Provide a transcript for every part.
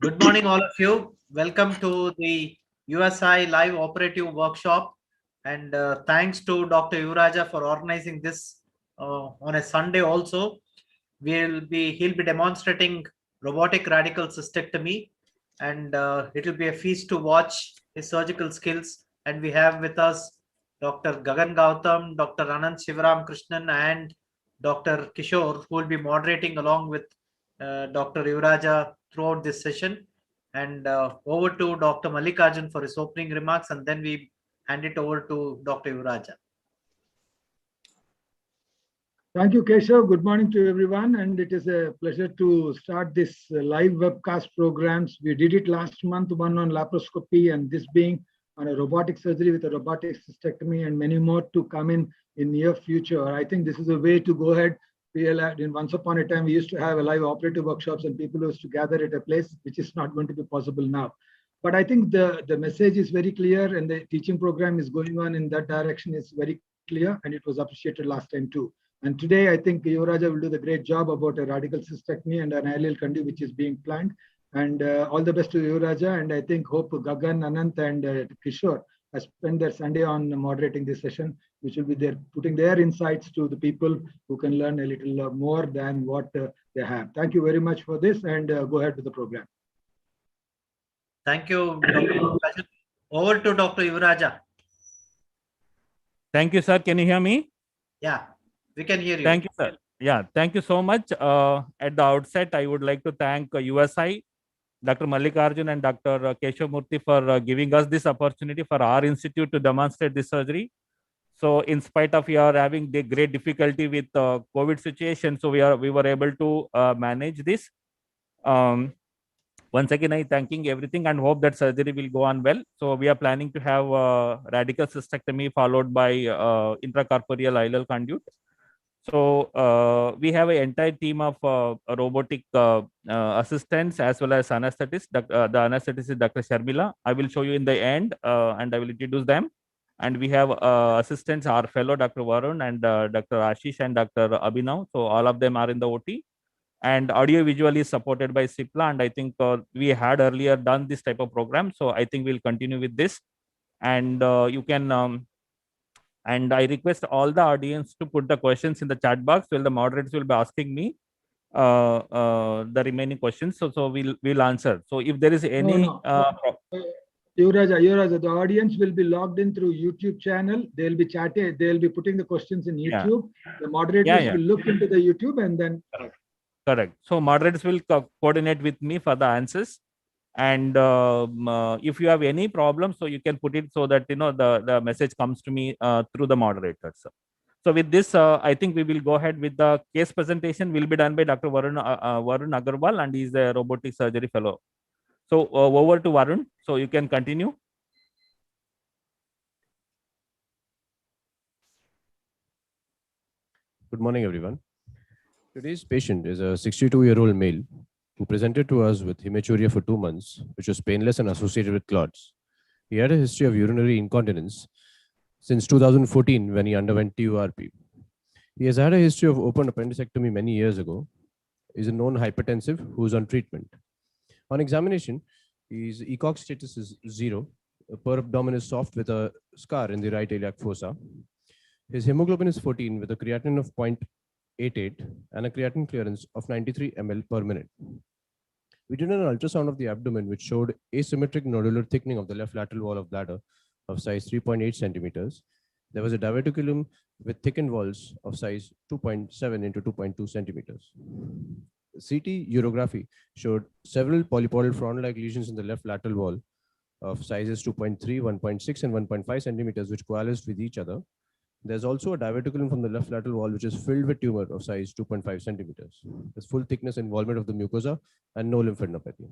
Good morning, all of you. Welcome to the USI live operative workshop. And thanks to Dr. Yuraja for organizing this on a Sunday also. He'll be demonstrating robotic radical cystectomy, and it will be a feast to watch his surgical skills. And we have with us Dr. Gagan Gautam, Dr. Anand Shivaram Krishnan, and Dr. Kishore, who will be moderating along with Dr. Yuraja throughout this session. And over to Dr. Mallikarjun for his opening remarks, and then we hand it over to Dr. Yuraja. Thank you, Keshav. Good morning to everyone. And it is a pleasure to start this live webcast programs. We did it last month, one on laparoscopy, and this being on a robotic surgery with a robotic cystectomy, and many more to come in near future. I think this is a way to go ahead. Once upon a time, we used to have a live operative workshops and people used to gather at a place, which is not going to be possible now. But I think the message is very clear, and the teaching program is going on in that direction is very clear, and it was appreciated last time too. And today, I think Yuraja will do the great job about a radical cystectomy and an ileal conduit which is being planned. And all the best to Yuraja. And I think hope Gagan, Anant, and Kishore has spent their Sunday on moderating this session, which will be there putting their insights to the people who can learn a little more than what they have. Thank you very much for this, and go ahead with the program. Thank you, Dr. Over to Dr. Yuraja. Thank you, sir. Can you hear me? Yeah. We can hear you. Thank you, sir. Yeah, thank you so much. At the outset, I would like to thank USI, Dr. Mallikarjun and Dr. Keshav Murthy for giving us this opportunity for our institute to demonstrate this surgery. So in spite of we are having the great difficulty with COVID situation, so we were able to manage this. Once again, I thanking everything and hope that surgery will go on well. So we are planning to have radical cystectomy followed by intracorporeal ileal conduit. So we have an entire team of robotic assistants as well as anesthetists. The anesthetist is Dr. Sharmila. I will show you in the end and I will introduce them. And we have assistants, our fellow Dr. Varun and Dr. Ashish and Dr. Abhinav. So all of them are in the OT. And audio visual is supported by Cipla. And I think we had earlier done this type of program. So I think we'll continue with this. And you can... and I request all the audience to put the questions in the chat box. Well, the moderators will be asking me the remaining questions. So we'll answer. So if there is any... Yuraja, the audience will be logged in through YouTube channel. They'll be chatting. They'll be putting the questions in YouTube. Yeah. The moderators will look into the YouTube and then... Correct. So moderators will coordinate with me for the answers. And if you have any problem, so you can put it so that the message comes to me through the moderators. So with this, I think we will go ahead with the case presentation. Will be done by Dr. Varun Agarwal, and he's a robotic surgery fellow. So over to Varun. So you can continue. Good morning, everyone. Today's patient is a 62-year-old male who presented to us with hematuria for 2 months, which was painless and associated with clots. He had a history of urinary incontinence since 2014 when he underwent TURP. He has had a history of open appendicectomy many years ago. He is a known hypertensive who is on treatment. On examination, his ECOG status is 0. The per abdomen is soft with a scar in the right iliac fossa. His hemoglobin is 14 with a creatinine of 0.88 and a creatinine clearance of 93 ml per minute. We did an ultrasound of the abdomen, which showed asymmetric nodular thickening of the left lateral wall of bladder of size 3.8 centimeters. There was a diverticulum with thickened walls of size 2.7 into 2.2 centimeters. CT urography showed several polypodal frond-like lesions in the left lateral wall of sizes 2.3, 1.6, and 1.5 centimeters, which coalesced with each other. There's also a diverticulum from the left lateral wall, which is filled with tumor of size 2.5 centimeters. There's full thickness involvement of the mucosa and no lymphadenopathy.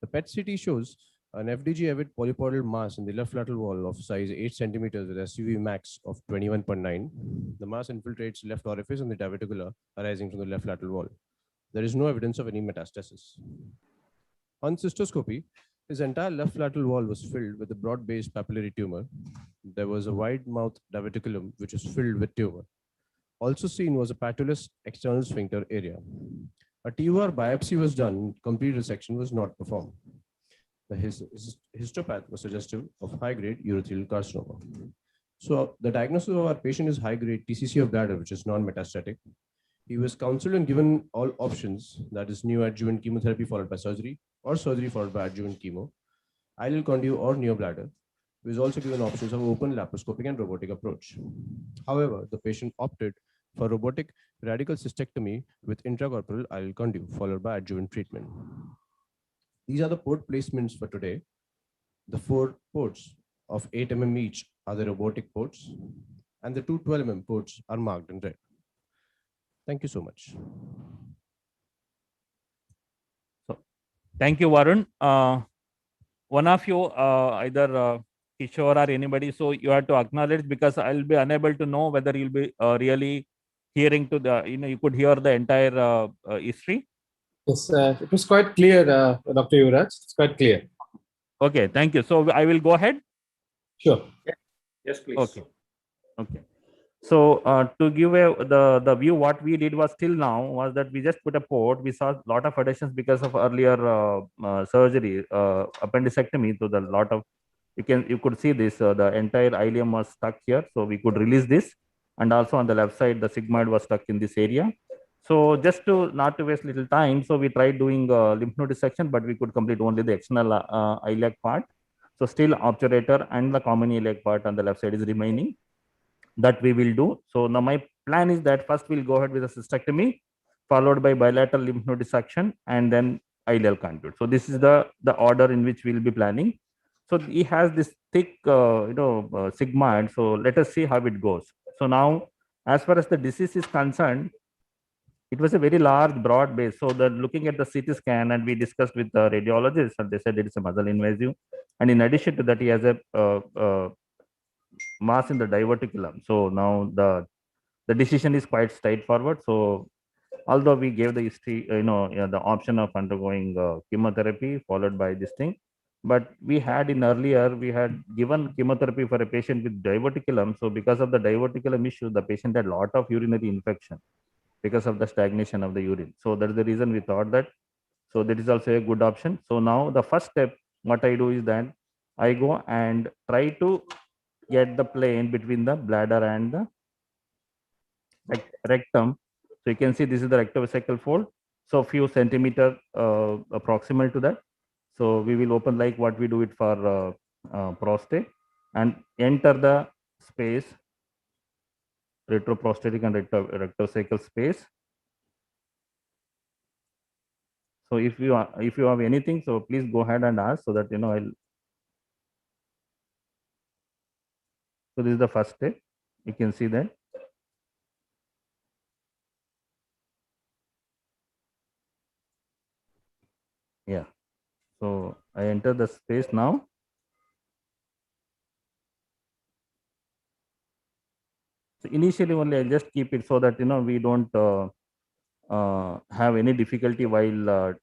The PET CT shows an FDG-avid polypodal mass in the left lateral wall of size 8 centimeters with SUV max of 21.9. The mass infiltrates left orifice and the diverticula arising from the left lateral wall. There is no evidence of any metastasis. On cystoscopy, his entire left lateral wall was filled with a broad-based papillary tumor. There was a wide mouth diverticulum which was filled with tumor. Also seen was a patulous external sphincter area. A TUR biopsy was done, complete resection was not performed. The histopath was suggestive of high-grade urothelial carcinoma. So the diagnosis of our patient is high-grade TCC of bladder, which is non-metastatic. He was counseled and given all options, that is neoadjuvant chemotherapy followed by surgery, or surgery followed by adjuvant chemo, ileal conduit or neobladder. He was also given options of open laparoscopic and robotic approach. However, the patient opted for robotic radical cystectomy with intracorporeal ileal conduit followed by adjuvant treatment. These are the port placements for today. The 4 ports of 8 mm each are the robotic ports, and the 2 12 mm ports are marked in red. Thank you so much. So, thank you, Varun. One of you, either Kishore or anybody, so you have to acknowledge, because I'll be unable to know whether you'll be really hearing to the, you could hear the entire history. Yes, it was quite clear, Dr. Yuvraj. It's quite clear. Okay, thank you. So I will go ahead. Sure. Yes, please. Okay. Okay. So to give the view, what we did was till now was that we just put a port. We saw a lot of additions because of earlier surgery, appendicectomy. So the lot of you could see this. The entire ileum was stuck here, so we could release this, and also on the left side, the sigmoid was stuck in this area. So just to not to waste little time, so we tried doing lymph node dissection, but we could complete only the external iliac part. So still obturator and the common iliac part on the left side is remaining. That we will do. So now my plan is that first we'll go ahead with a cystectomy, followed by bilateral lymph node dissection, and then ileal conduit. So this is the order in which we'll be planning. So he has this thick, sigmoid. So let us see how it goes. So now, as far as the disease is concerned, it was a very large, broad base. So the looking at the CT scan, and we discussed with the radiologists, and they said it is a muscle invasive. And in addition to that, he has a mass in the diverticulum. So now the decision is quite straightforward. So although we gave the history, the option of undergoing chemotherapy followed by this thing, but we had given chemotherapy for a patient with diverticulum. So because of the diverticulum issue, the patient had a lot of urinary infection because of the stagnation of the urine. So that's the reason we thought that. So that is also a good option. So now the first step, what I do is that I go and try to get the plane between the bladder and the rectum. So you can see this is the rectovesical fold. So few centimeter proximal to that. So we will open like what we do it for prostate, and enter the space, retroprostatic and rectovesical space. So if you have anything, so please go ahead and ask, so that I'll. So this is the first step. You can see that. Yeah. So I enter the space now. So initially only I'll just keep it so that we don't have any difficulty while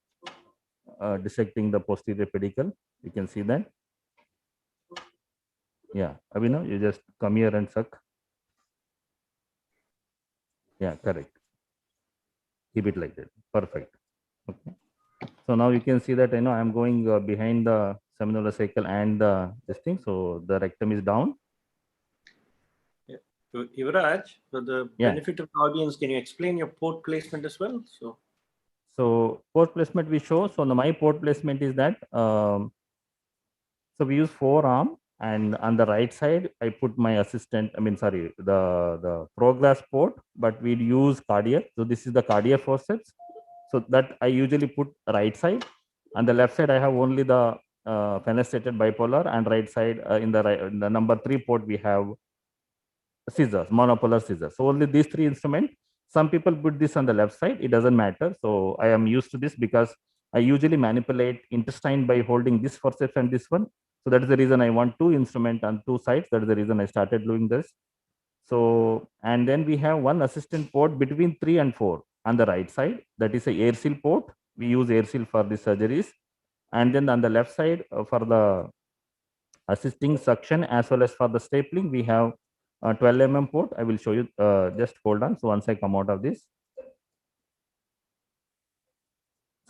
dissecting the posterior pedicle. You can see that. Yeah, Abhinav, you just come here and suck. Yeah, correct. Keep it like that. Perfect. Okay. So now you can see that I'm going behind the seminal cycle and this thing. So the rectum is down. So, Yuvraj, for the benefit of the audience, can you explain your port placement as well? So port placement we show. So my port placement is that so we use forearm, and on the right side I put my the progress port, but we'd use cardiac. So this is the cardiac forceps. So that I usually put right side. On the left side I have only the fenestrated bipolar, and right side in the number 3 port we have scissors, monopolar scissors. So only these 3 instruments. Some people put this on the left side. It doesn't matter. So I am used to this because I usually manipulate intestine by holding this forceps and this one. So that is the reason I want 2 instruments on 2 sides. That is the reason I started doing this. So, and then we have one assistant port between 3 and 4 on the right side. That is a air seal port. We use air seal for the surgeries. And then on the left side for the assisting suction as well as for the stapling, we have 12 mm port. I will show you, just hold on. So once I come out of this.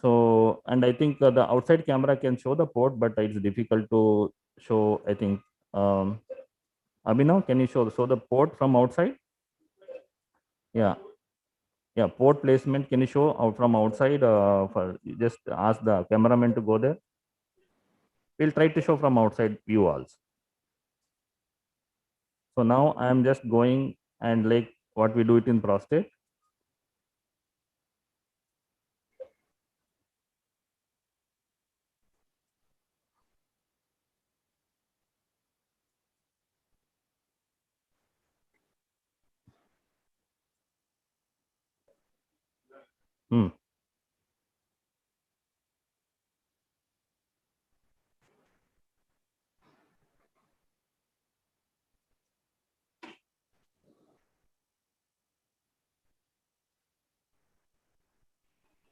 So, and I think the outside camera can show the port, but it's difficult to show, I think. Abhinav, can you show the port from outside? Yeah. Yeah, port placement, can you show out from outside? Just ask the cameraman to go there. We'll try to show from outside view also. So now I am just going and like what we do it in prostate.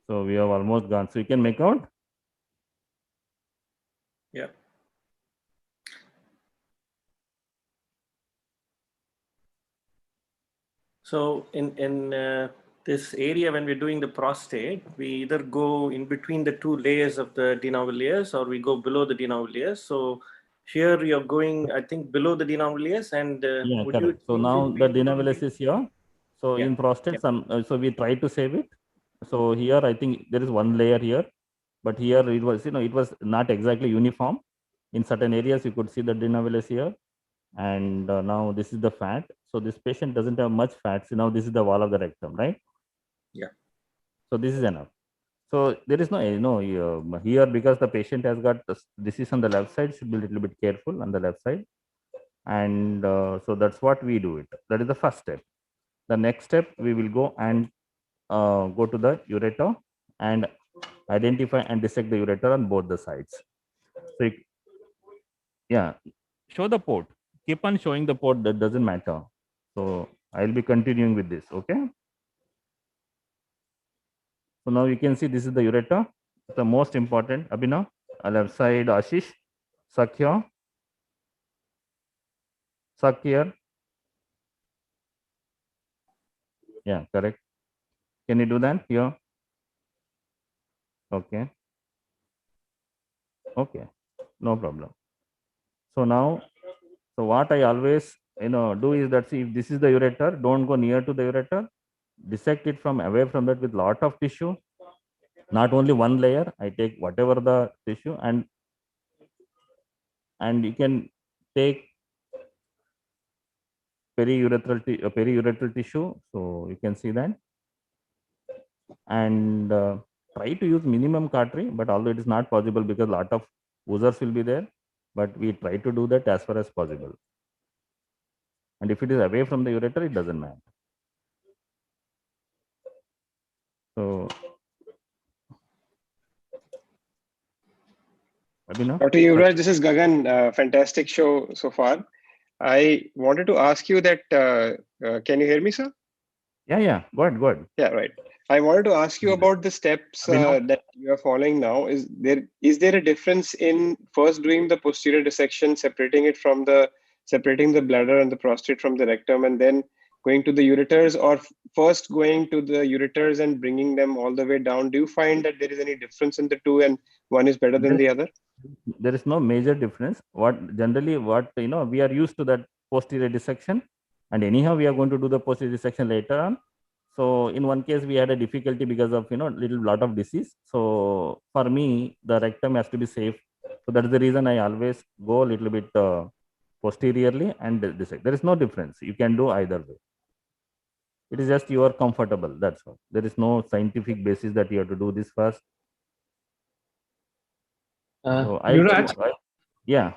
So we have almost gone. So you can make out? Yeah. So in this area, when we're doing the prostate, we either go in between the two layers of the de novo layers, or we go below the de novo layers. So here you're going, I think, below the de novo layers, and Yeah, would correct. So you now the de novo layers is here. So Yeah. in prostate, so we try to save it. So here I think there is one layer here, but here it was, it was not exactly uniform. In certain areas you could see the de novo layers here, and now this is the fat. So this patient doesn't have much fat. So now this is the wall of the rectum, right? Yeah. So this is enough. So there is no, here because the patient has got disease on the left side, should be a little bit careful on the left side. And so that's what we do it. That is the first step. The next step, we will go and go to the ureter and identify and dissect the ureter on both the sides. So yeah, show the port. Keep on showing the port, that doesn't matter. So I'll be continuing with this, okay? So now you can see this is the ureter, the most important. Abhinav, left side, Ashish, suck here, suck here. Yeah, correct. Can you do that here? Okay. Okay, no problem. So now, so what I always do is that, see, if this is the ureter, don't go near to the ureter. Dissect it from away from that with lot of tissue. Not only one layer. I take whatever the tissue, and you can take periureteral tissue. So you can see that, and try to use minimum cautery. But although it is not possible because a lot of oozers will be there, but we try to do that as far as possible. And if it is away from the ureter, it doesn't matter. So, Dr. Yuvraj, this is Gagan. Fantastic show so far. I wanted to ask you that, can you hear me, sir? Yeah, go ahead. Yeah, right. I wanted to ask you about the steps that you are following now. Is there a difference in first doing the posterior dissection, separating the bladder and the prostate from the rectum, and then going to the ureters, or first going to the ureters and bringing them all the way down? Do you find that there is any difference in the two, and one is better than the other? There is no major difference. Generally we are used to that posterior dissection, and anyhow we are going to do the posterior dissection later on. So in one case we had a difficulty because of lot of disease. So for me the rectum has to be safe. So that is the reason I always go a little bit posteriorly and dissect. There is no difference. You can do either way. It is just you are comfortable. That's all. There is no scientific basis that you have to do this first. So yeah.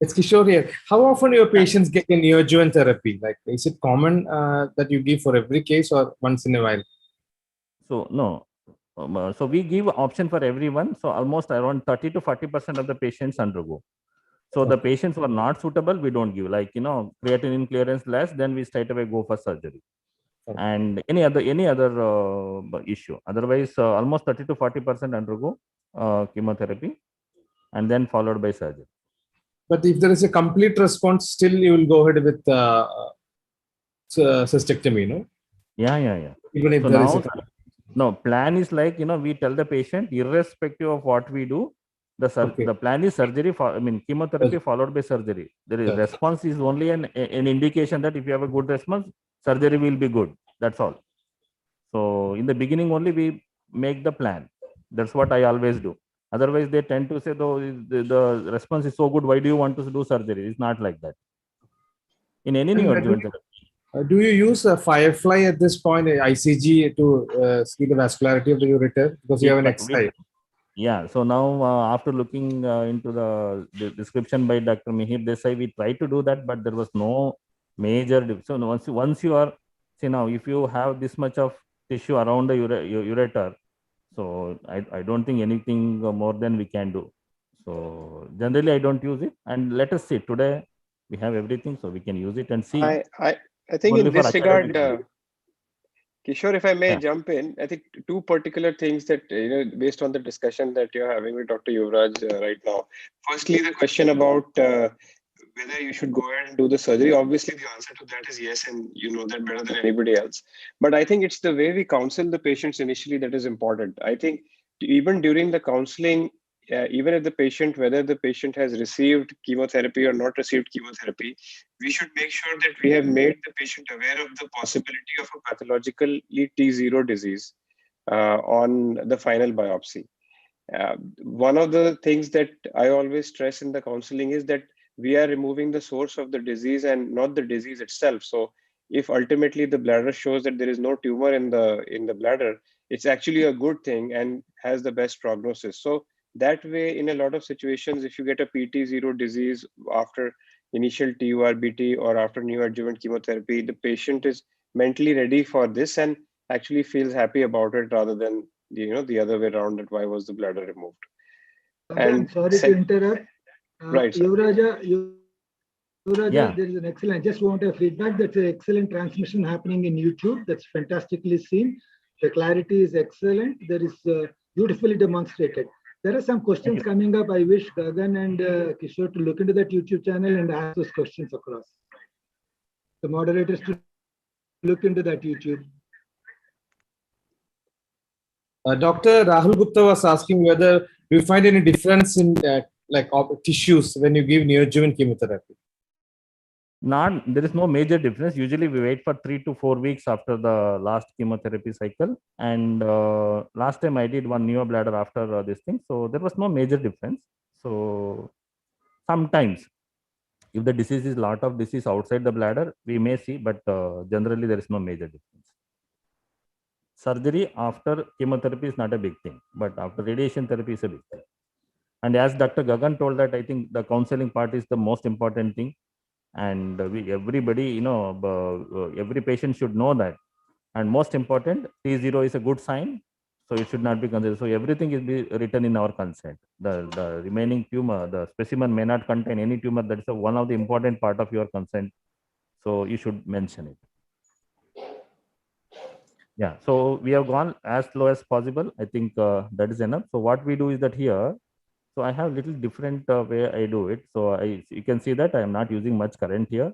It's Kishore here. How often your patients get a neoadjuvant therapy? Like, is it common that you give for every case or once in a while? So no. So we give option for everyone. So almost around 30 to 40% of the patients undergo. So the patients who are not suitable, we don't give. Like creatinine clearance less, then we straight away go for surgery. And any other issue. Otherwise, almost 30 to 40% undergo chemotherapy, and then followed by surgery. But if there is a complete response, still you will go ahead with cystectomy, no? Yeah. Even if so there now, is No, plan is like, we tell the patient, irrespective of what we do, the plan is surgery, chemotherapy followed by surgery. There is response is only an indication that if you have a good response, surgery will be good. That's all. So in the beginning only we make the plan. That's what I always do. Otherwise, they tend to say, though, the response is so good, why do you want to do surgery? It's not like that. In any neoadjuvant therapy. Do you use a Firefly at this point, ICG, to see the vascularity of the ureter? Because you have an X-ray. Yeah. So now, after looking into the description by Dr. Mihir Desai, we tried to do that, but there was no major difference. So once you are, see now, if you have this much of tissue around the ureter, so I don't think anything more than we can do. So generally, I don't use it. And let us see, today we have everything, so we can use it and see. I think in this regard, Kishore, if I may jump in, I think two particular things that, based on the discussion that you're having with Dr. Yuvraj right now. Firstly, the question about whether you should go ahead and do the surgery. Obviously, the answer to that is yes, and you know that better than anybody else. But I think it's the way we counsel the patients initially that is important. I think even during the counseling, even if the patient, whether the patient has received chemotherapy or not received chemotherapy, we should make sure that we have made the patient aware of the possibility of a pathologically T0 disease on the final biopsy. One of the things that I always stress in the counseling is that we are removing the source of the disease and not the disease itself. So if ultimately the bladder shows that there is no tumor in the bladder, it's actually a good thing and has the best prognosis. So that way, in a lot of situations, if you get a PT0 disease after initial TURBT or after neoadjuvant chemotherapy, the patient is mentally ready for this and actually feels happy about it rather than the other way around, that why was the bladder removed. And sorry to interrupt. Right. Yuvraja, there is an excellent, just want a feedback. That's an excellent transmission happening in YouTube. That's fantastically seen. The clarity is excellent. There is beautifully demonstrated. There are some questions coming up. I wish Gagan and Kishore to look into that YouTube channel and ask those questions across. The moderators to look into that YouTube. Dr. Rahul Gupta was asking whether you find any difference in tissues when you give neoadjuvant chemotherapy. There is no major difference. Usually we wait for 3 to 4 weeks after the last chemotherapy cycle. And last time I did one neobladder after this thing. So there was no major difference. So sometimes if the disease is lot of disease outside the bladder, we may see, but generally there is no major difference. Surgery after chemotherapy is not a big thing, but after radiation therapy is a big thing. And as Dr. Gagan told that, I think the counseling part is the most important thing. And everybody, every patient should know that. And most important, T0 is a good sign, so it should not be considered. So everything is be written in our consent. The remaining tumor, the specimen may not contain any tumor. That is one of the important part of your consent. So you should mention it. Yeah. So we have gone as low as possible. I think that is enough. So what we do is that here. So I have little different way I do it. So you can see that I am not using much current here.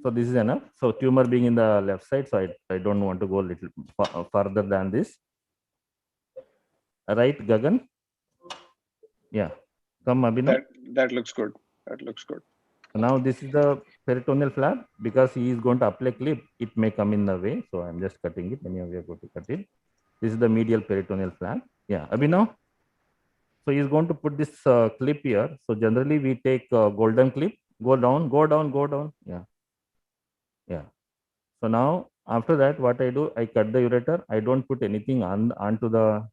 So this is enough. So tumor being in the left side. So I don't want to go a little further than this. Right, Gagan? Yeah. Come, Abhinav. That looks good. That looks good. Now this is the peritoneal flap. Because he is going to apply clip, it may come in the way. So I'm just cutting it. Anyway, we are going to cut it. This is the medial peritoneal flap. Yeah, Abhinav. So he's going to put this clip here. So generally we take golden clip. Go down, go down, go down. Yeah. Yeah. So now after that, what I do, I cut the ureter. I don't put anything onto the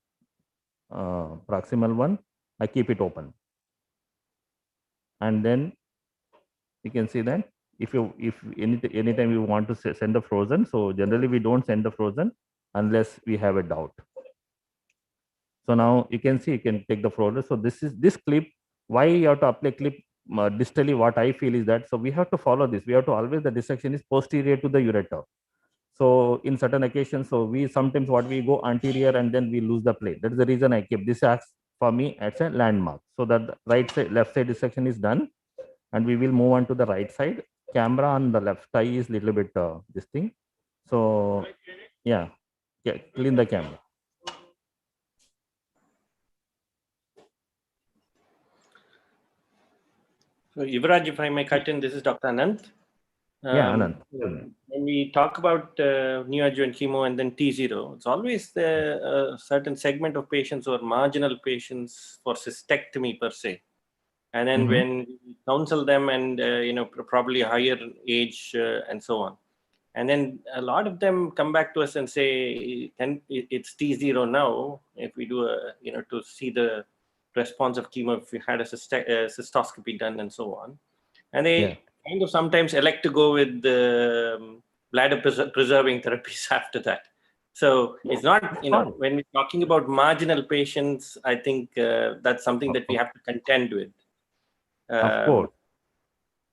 proximal one. I keep it open. And then you can see that if anytime you want to send the frozen, so generally we don't send the frozen unless we have a doubt. So now you can see, you can take the frozen. So this clip, why you have to apply clip distally, what I feel is that, so we have to follow this. We have to always, the dissection is posterior to the ureter. So in certain occasions, so we sometimes what we go anterior and then we lose the plane. That is the reason I keep this as for me as a landmark. So that the right side, left side dissection is done. and we will move on to the right side. Camera on the left eye is little bit this thing. So yeah, clean the camera. So Yuvraj, if I may cut in, this is Dr. Anant. Yeah, Anant. When we talk about neoadjuvant chemo and then T0, it's always a certain segment of patients who are marginal patients for cystectomy per se. And then when we counsel them and, probably a higher age and so on. And then a lot of them come back to us and say, it's T0 now, if we do to see the response of chemo, if we had a cystoscopy done and so on. And they kind of sometimes elect to go with bladder preserving therapies after that. So it's not, when we're talking about marginal patients, I think that's something that we have to contend with.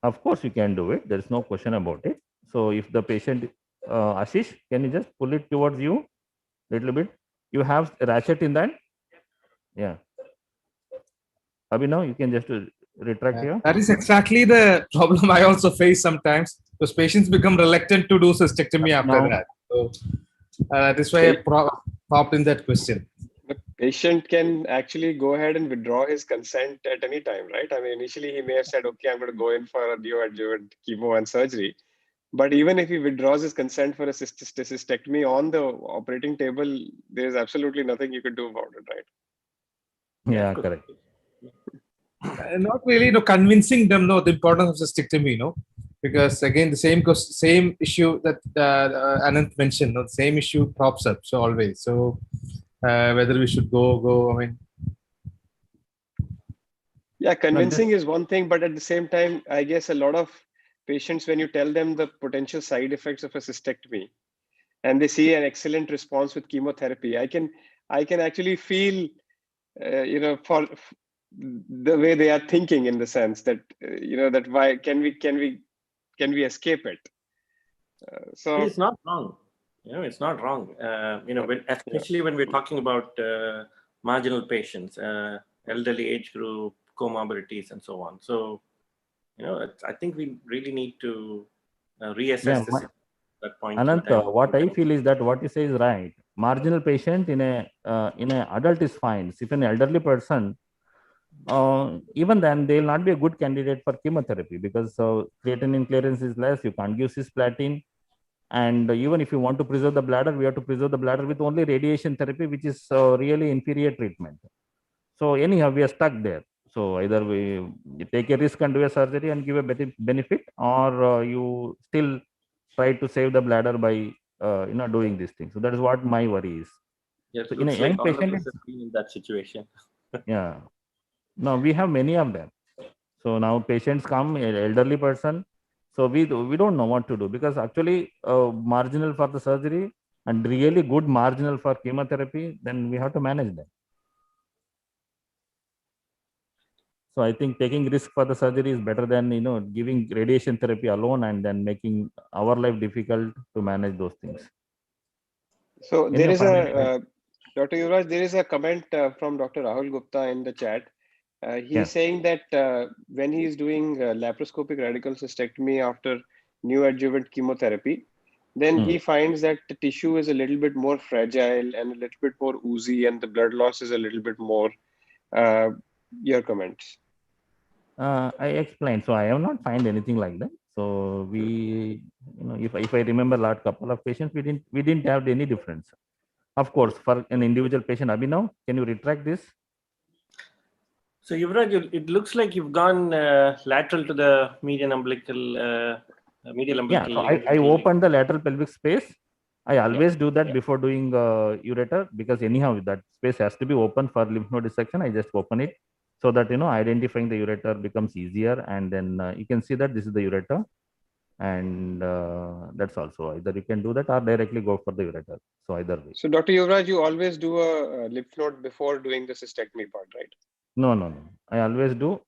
Of course, you can do it. There is no question about it. So if the patient, Ashish, can you just pull it towards you a little bit? You have a ratchet in that? Yeah. Abhinav, you can just retract here. That is exactly the problem I also face sometimes. Those patients become reluctant to do cystectomy after that. So that is why I popped in that question. The patient can actually go ahead and withdraw his consent at any time, right? I mean, initially he may have said, okay, I'm going to go in for a neoadjuvant chemo and surgery. But even if he withdraws his consent for a cystectomy on the operating table, there's absolutely nothing you could do about it, right? Yeah, correct. Not really convincing them the importance of cystectomy, because again, the same issue that Anant mentioned, the same issue crops up. So always. So whether we should go, I mean. Yeah, convincing is one thing, but at the same time, I guess a lot of patients, when you tell them the potential side effects of a cystectomy and they see an excellent response with chemotherapy, I can actually feel, for the way they are thinking, in the sense that, that why can we escape it? So it's not wrong. It's not wrong. Especially when we're talking about marginal patients, elderly age group, comorbidities, and so on. So, I think we really need to reassess this at that point. Anant, what I feel is that what you say is right. Marginal patient in a adult is fine. If an elderly person, even then they will not be a good candidate for chemotherapy because creatinine clearance is less. You can't give cisplatin. And even if you want to preserve the bladder, we have to preserve the bladder with only radiation therapy, which is really inferior treatment. So anyhow, we are stuck there. So either we take a risk and do a surgery and give a better benefit, or you still try to save the bladder by doing this thing. So that is what my worry is. Yes, so in a young patient, in that situation. Yeah. No, we have many of them. So now patients come, an elderly person. So we don't know what to do because actually marginal for the surgery and really good marginal for chemotherapy, then we have to manage them. So I think taking risk for the surgery is better than giving radiation therapy alone and then making our life difficult to manage those things. So there is a Dr. Yuvraj, there is a comment from Dr. Rahul Gupta in the chat. He's saying that when he is doing laparoscopic radical cystectomy after neoadjuvant chemotherapy, then he finds that the tissue is a little bit more fragile and a little bit more oozy, and the blood loss is a little bit more. Your comments? I explained. So I have not found anything like that. So we, if I remember, last couple of patients, we didn't have any difference. Of course, for an individual patient, Abhinav, can you retract this? So Yuvraj, it looks like you've gone lateral to the medial umbilical. Yeah, so I opened the lateral pelvic space. I always do that before doing ureter because anyhow that space has to be open for lymph node dissection. I just open it so that identifying the ureter becomes easier, and then you can see that this is the ureter, and that's also either you can do that or directly go for the ureter. So either way. So Dr. Yuvraj, you always do a lymph node before doing the cystectomy part, right? No. I always do.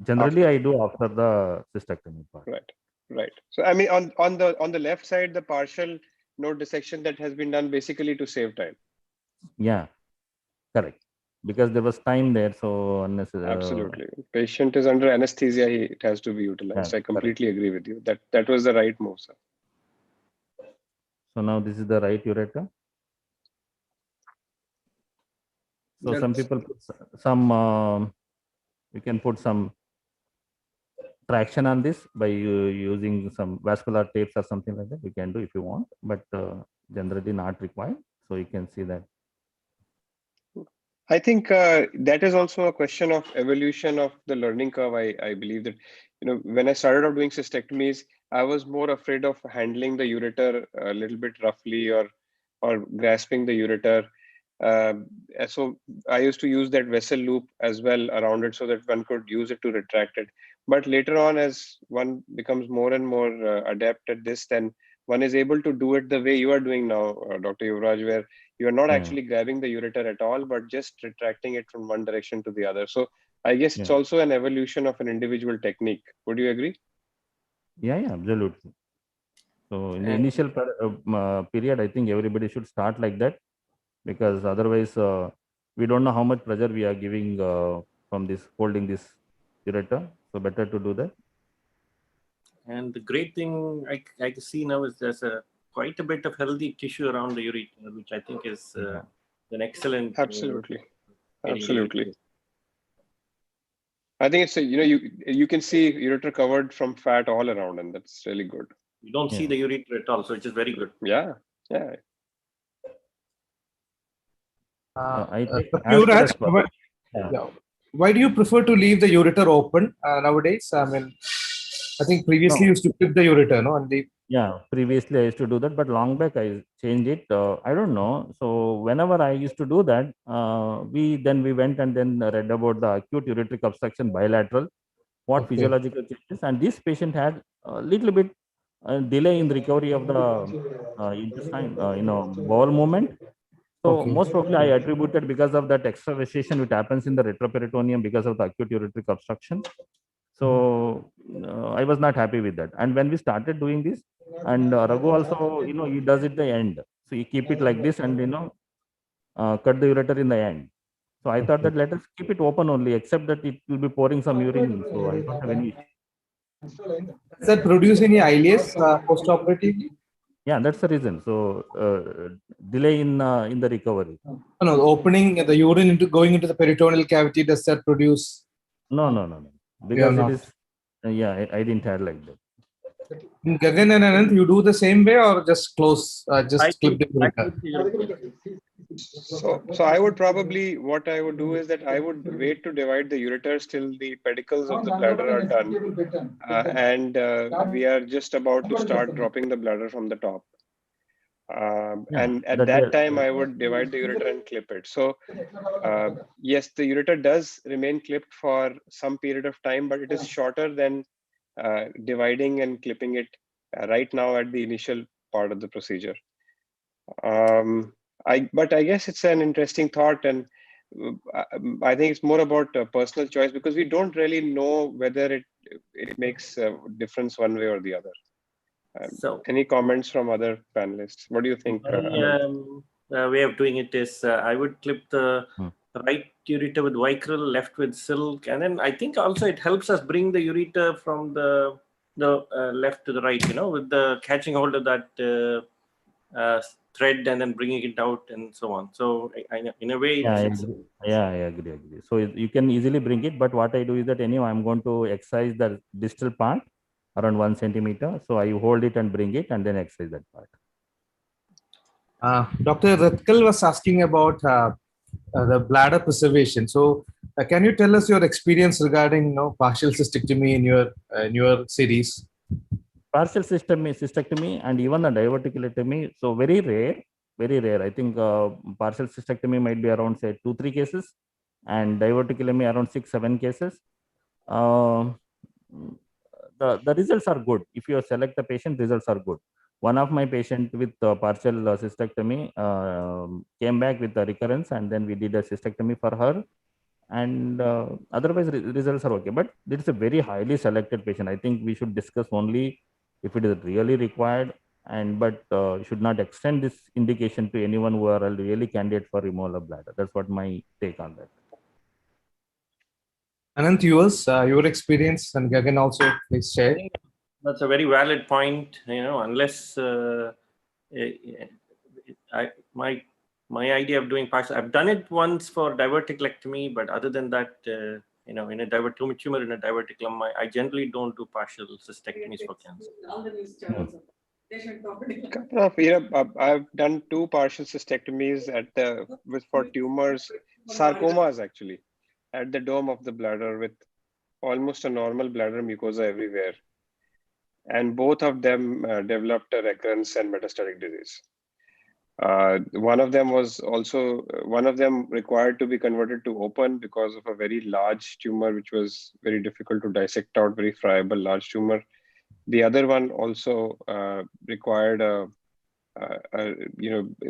Generally, I do after the cystectomy part. Right. So I mean, on the left side, the partial node dissection that has been done basically to save time. Yeah, correct. because there was time there. So Absolutely. Patient is under anesthesia, it has to be utilized. Yeah, I completely agree with you. That was the right move, sir. So now this is the right ureter. So some people put some, you can put some traction on this by using some vascular tapes or something like that. You can do if you want, but generally not required. So you can see that. I think that is also a question of evolution of the learning curve. I believe that, when I started out doing cystectomies, I was more afraid of handling the ureter a little bit roughly or grasping the ureter. So I used to use that vessel loop as well around it so that one could use it to retract it. But later on, as one becomes more and more adept at this, then one is able to do it the way you are doing now, Dr. Yuvraj, where you are not actually grabbing the ureter at all, but just retracting it from one direction to the other. So I guess it's also an evolution of an individual technique. Would you agree? Yeah, absolutely. So in the initial period, I think everybody should start like that, because otherwise we don't know how much pressure we are giving from this holding this ureter. So better to do that. And the great thing I can see now is there's quite a bit of healthy tissue around the ureter, which I think is an excellent. Absolutely. I think it's you can see ureter covered from fat all around, and that's really good. You don't see the ureter at all, so which is very good. Yeah. Why do you prefer to leave the ureter open nowadays? I mean, I think previously you used to clip the ureter, no? And previously I used to do that, but long back I changed it. I don't know. So whenever I used to do that, we went and then read about the acute ureteric obstruction bilateral, what physiological changes, and this patient had a little bit delay in the recovery of the intestine, bowel movement. So most probably I attributed because of that extravasation which happens in the retroperitoneum because of the acute ureteric obstruction. So I was not happy with that. And when we started doing this, and Raghu also, he does it the end. So you keep it like this and, cut the ureter in the end. So I thought that let us keep it open only, except that it will be pouring some urine. So I don't have any issue. Does that produce any ileus post-operatively? Yeah, that's the reason. So delay in the recovery. No, opening the urine going into the peritoneal cavity, does that produce? No. Because it is, I didn't have like that. In Gagan and Anant, you do the same way or just close, just clip the ureter? So I would probably, what I would do is that I would wait to divide the ureters till the pedicles of the bladder are done. And we are just about to start dropping the bladder from the top. And at that time, I would divide the ureter and clip it. So yes, the ureter does remain clipped for some period of time, but it is shorter than dividing and clipping it right now at the initial part of the procedure. But I guess it's an interesting thought, and I think it's more about personal choice, because we don't really know whether it makes a difference one way or the other. So, any comments from other panelists? What do you think? My way of doing it is I would clip the right ureter with Vicryl, left with silk, and then I think also it helps us bring the ureter from the left to the right, with the catching hold of that thread and then bringing it out and so on. So in a way, I agree. So you can easily bring it, but what I do is that anyway, I'm going to excise the distal part around 1 centimeter. So I hold it and bring it and then excise that part. Dr. Ratkal was asking about the bladder preservation. So can you tell us your experience regarding partial cystectomy in your series? Partial cystectomy and even the diverticulotomy, so very rare. I think partial cystectomy might be around say 2-3 cases, and diverticulotomy around 6-7 cases. The results are good. If you select the patient, results are good. One of my patient with partial cystectomy came back with the recurrence, and then we did a cystectomy for her. And otherwise results are okay. But this is a very highly selected patient. I think we should discuss only if it is really required, but should not extend this indication to anyone who are really candidate for removal of bladder. That's what my take on that. Anant, your experience, and Gagan also, please share. That's a very valid point. Unless my idea of doing partial, I've done it once for diverticlectomy, but other than that, in a tumor in a diverticulum, I generally don't do partial cystectomies for cancer. I've done 2 partial cystectomies for tumors, sarcomas actually, at the dome of the bladder with almost a normal bladder mucosa everywhere. And both of them developed a recurrence and metastatic disease. One of them required to be converted to open because of a very large tumor, which was very difficult to dissect out, very friable large tumor. The other one also required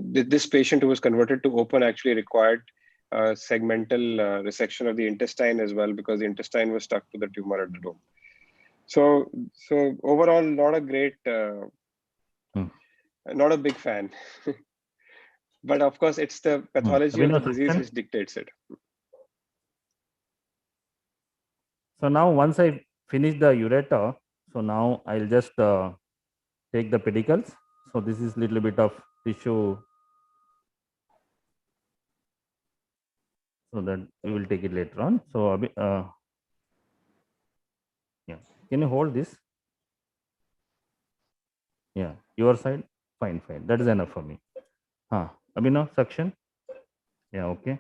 this patient who was converted to open actually required segmental resection of the intestine as well, because the intestine was stuck to the tumor at the dome. So overall, not a great, not a big fan. But of course, it's the pathology of the disease which dictates it. So now once I finish the ureter, so now I'll just take the pedicles. So this is little bit of tissue, so that we will take it later on. So yeah, can you hold this? Yeah, your side, fine. That is enough for me. Abhinav, suction. Yeah, okay.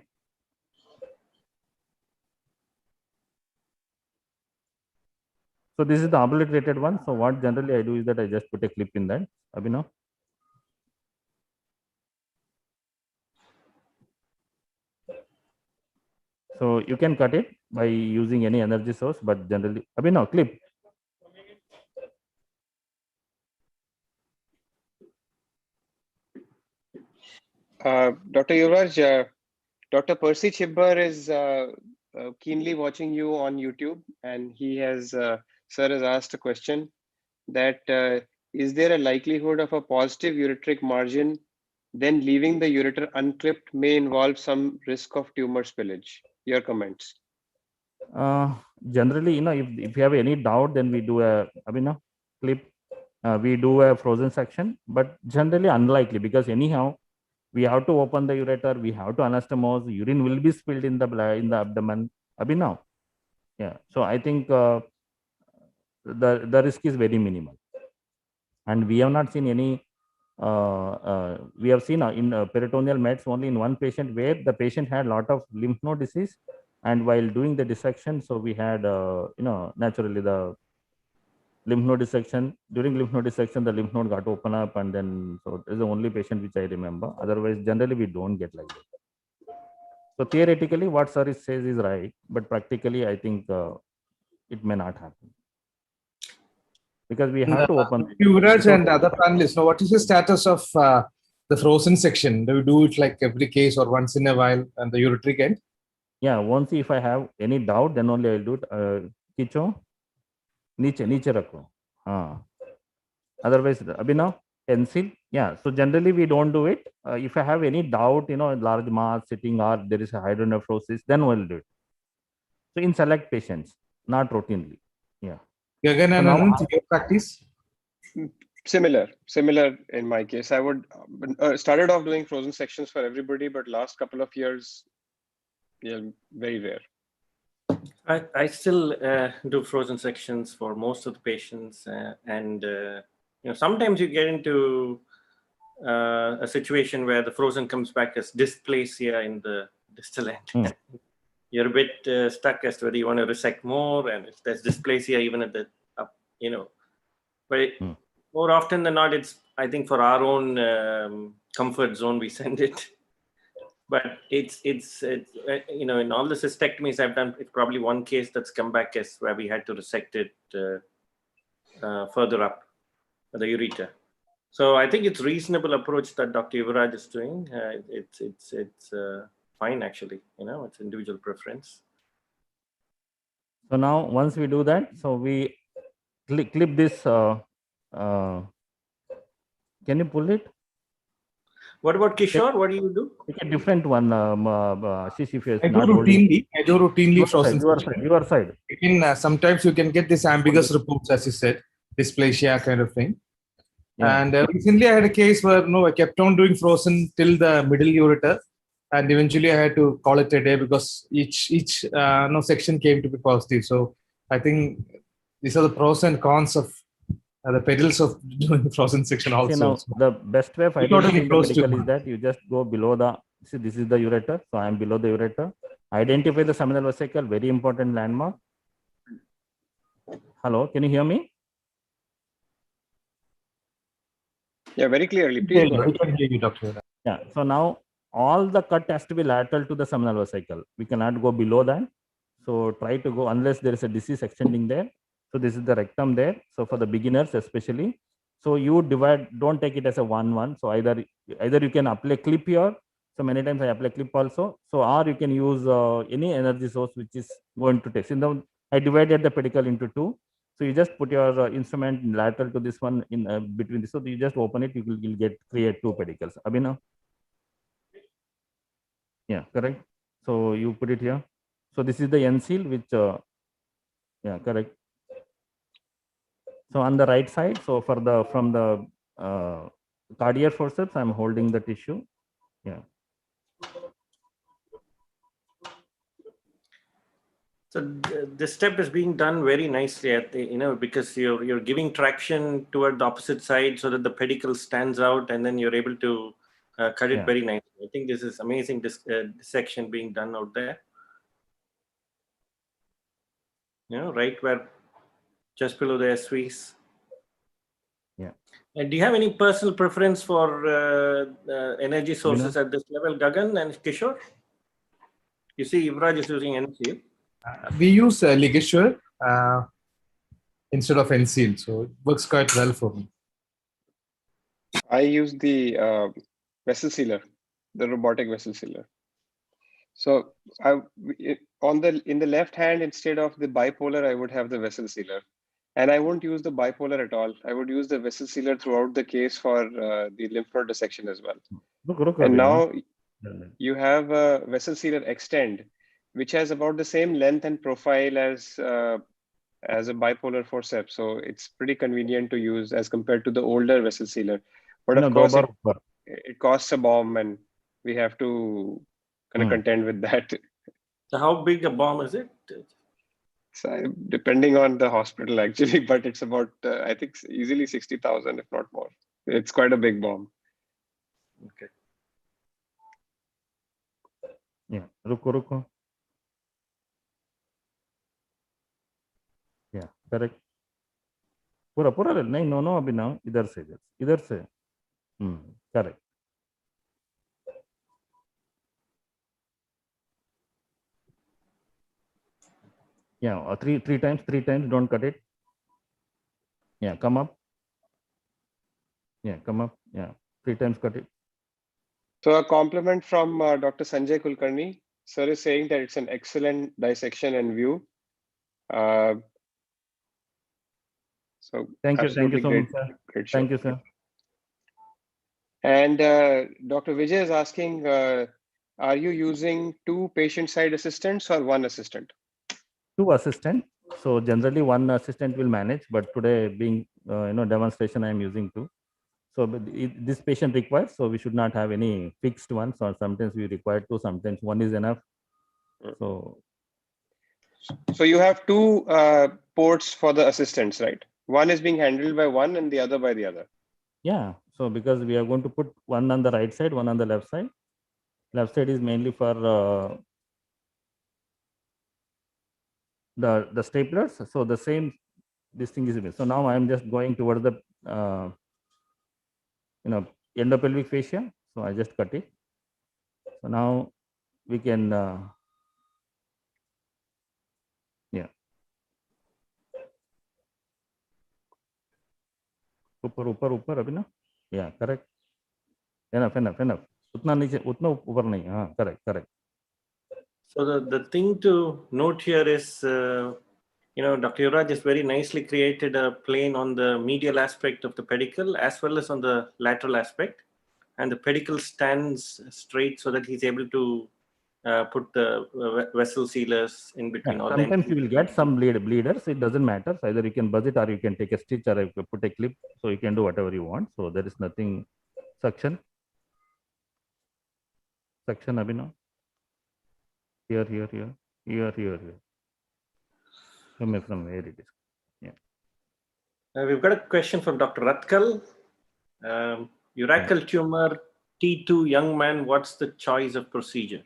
So this is the obliterated one. So what generally I do is that I just put a clip in that. Abhinav. So you can cut it by using any energy source, but generally, Abhinav, clip. Dr. Yuvraj, Dr. Percy Chibber is keenly watching you on YouTube, and sir has asked a question that is there a likelihood of a positive ureteric margin, then leaving the ureter unclipped may involve some risk of tumor spillage? Your comments. Generally, if you have any doubt, then we do a clip. We do a frozen section, but generally unlikely, because anyhow we have to open the ureter, we have to anastomose, urine will be spilled in the abdomen. Abhinav. Yeah. So I think the risk is very minimal, and we have not seen any. We have seen in peritoneal mets only in one patient where the patient had a lot of lymph node disease, and while doing the dissection, so we had naturally the lymph node dissection. During lymph node dissection, the lymph node got open up, and then so this is the only patient which I remember. Otherwise, generally we don't get like that. So theoretically, what sir says is right, but practically, I think it may not happen, because we have to open. Yuvraj and other panelists, now what is the status of the frozen section? Do you do it like every case or once in a while and the ureteric end? Yeah, once if I have any doubt, then only I'll do it. Kicho, niche rakho. Otherwise, Abhinav, pencil. Yeah, so generally we don't do it. If I have any doubt, large mass sitting or there is a hydronephrosis, then we'll do it. So in select patients, not routinely. Yeah. Gagan and Anant, your practice? Similar in my case. I would started off doing frozen sections for everybody, but last couple of years, yeah, very rare. I still do frozen sections for most of the patients, and sometimes you get into a situation where the frozen comes back as dysplasia in the distal end. You're a bit stuck as to whether you want to resect more, and if there's dysplasia even at the up, but more often than not, it's, I think, for our own comfort zone we send it. But it's in all the cystectomies I've done, it's probably one case that's come back as where we had to resect it further up the ureter. So I think it's reasonable approach that Dr. Yuvraj is doing. It's fine actually. It's individual preference. So now once we do that, so we clip this Can you pull it? What about Kishore? What do you do? Pick a different one. Shish, if I it's do not holding. routinely frozen section. Your side. Again, sometimes you can get this ambiguous reports, as you said, dysplasia kind of thing. Yeah. And recently I had a case where I kept on doing frozen till the middle ureter, and eventually I had to call it a day because each section came to be positive. So I think these are the pros and cons of the pedals of doing frozen section also. See, now So the best way of totally identifying the close to pedicle is that you just go below the. See, this is the ureter, so I am below the ureter. Identify the seminal vesicle, very important landmark. Hello, can you hear me? Yeah, very clearly. Please go we ahead. can hear you, Dr. Yeah. So now all the cut has to be lateral to the seminal vesicle. We cannot go below that. So try to go unless there is a disease extending there. So this is the rectum there. So for the beginners especially, so you divide. Don't take it as a 1-1. So either you can apply clip here. So many times I apply clip also. So or you can use any energy source which is going to take. So I divided the pedicle into 2. So you just put your instrument lateral to this one in between this. So you just open it. You'll create 2 pedicles. Abhinav. Yeah, correct. So you put it here. So this is the end seal, which yeah, correct. So on the right side, so for the from the cardiac forceps, I'm holding the tissue. Yeah. So this step is being done very nicely at the, because you're giving traction toward the opposite side so that the pedicle stands out, and then you're able to cut it very nicely. I think this is amazing dissection being done out there. Right where just below the SVs. Yeah. And do you have any personal preference for energy sources at this level, Gagan and Kishore? You see, Yuvraj is using NCL. We use ligature instead of NCL, so it works quite well for me. I use the vessel sealer, the robotic vessel sealer. So in the left hand, instead of the bipolar, I would have the vessel sealer. And I won't use the bipolar at all. I would use the vessel sealer throughout the case for the lymph node dissection as well. And now you have a vessel sealer extend, which has about the same length and profile as a bipolar forceps. So it's pretty convenient to use as compared to the older vessel sealer. But of course, it costs a bomb, and we have to kind of contend with that. So how big a bomb is it? So depending on the hospital, actually, but it's about, I think, easily 60,000, if not more. It's quite a big bomb. Okay. Yeah, ruko. Yeah, correct. Pura नहीं, no, अभी ना इधर से. Correct. Yeah, three times, don't cut it. Yeah, come up. Yeah, come up. Yeah, 3 times cut it. So a compliment from Dr. Sanjay Kulkarni. Sir is saying that it's an excellent dissection and view. So thank you so much, sir. Great thank you, sir. And Dr. Vijay is asking, are you using 2 patient side assistants or 1 assistant? 2 assistants. So generally 1 assistant will manage, but today being demonstration, I am using 2. So this patient requires, so we should not have any fixed ones, or sometimes we require 2, sometimes 1 is enough. So you have 2 ports for the assistants, right? One is being handled by one and the other by the other. Yeah. So because we are going to put one on the right side, one on the left side. Left side is mainly for the staplers. So the same, this thing is. So now I am just going towards the endopelvic fascia. So I just cut it. So now we can yeah. ऊपर अभी ना. Yeah, correct. Enough. उतना नीचे, उतना ऊपर नहीं. correct. So the thing to note here is Dr. Yuvraj just very nicely created a plane on the medial aspect of the pedicle as well as on the lateral aspect. And the pedicle stands straight so that he's able to put the vessel sealers in between. Yeah, sometimes you will get some bleeders. It doesn't matter. So either you can buzz it or you can take a stitch or you can put a clip. So you can do whatever you want. So there is nothing. Suction, Abhinav. Here. Come from where it is. Yeah. We've got a question from Dr. Ratkal. Urachal tumor, T2 young man, what's the choice of procedure?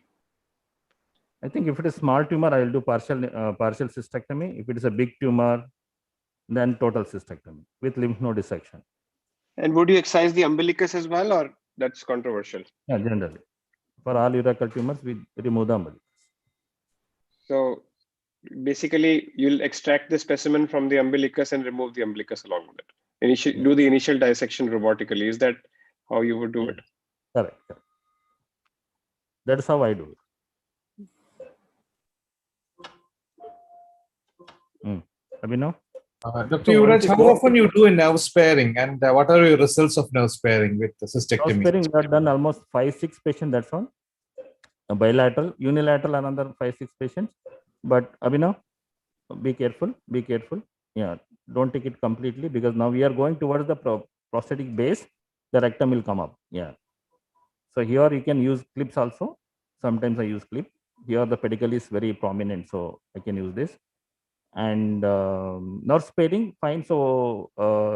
I think if it is small tumor, I will do partial cystectomy. If it is a big tumor, then total cystectomy with lymph node dissection. And would you excise the umbilicus as well, or that's controversial? Yeah, generally. For all urachal tumors, we remove the umbilicus. So basically, you'll extract the specimen from the umbilicus and remove the umbilicus along with it. Do the initial dissection robotically. Is that how you would do it? Correct. That's how I do it. Abhinav? Dr. Yuvraj, how often you do a nerve sparing, and what are your results of nerve sparing with the cystectomy? Nerve sparing, we have done almost 5-6 patients, that's all. A bilateral, unilateral, another 5-6 patients. But Abhinav, be careful. Yeah, don't take it completely, because now we are going towards the prosthetic base. The rectum will come up. Yeah. So here you can use clips also. Sometimes I use clip. Here the pedicle is very prominent, so I can use this. And nerve sparing, fine. So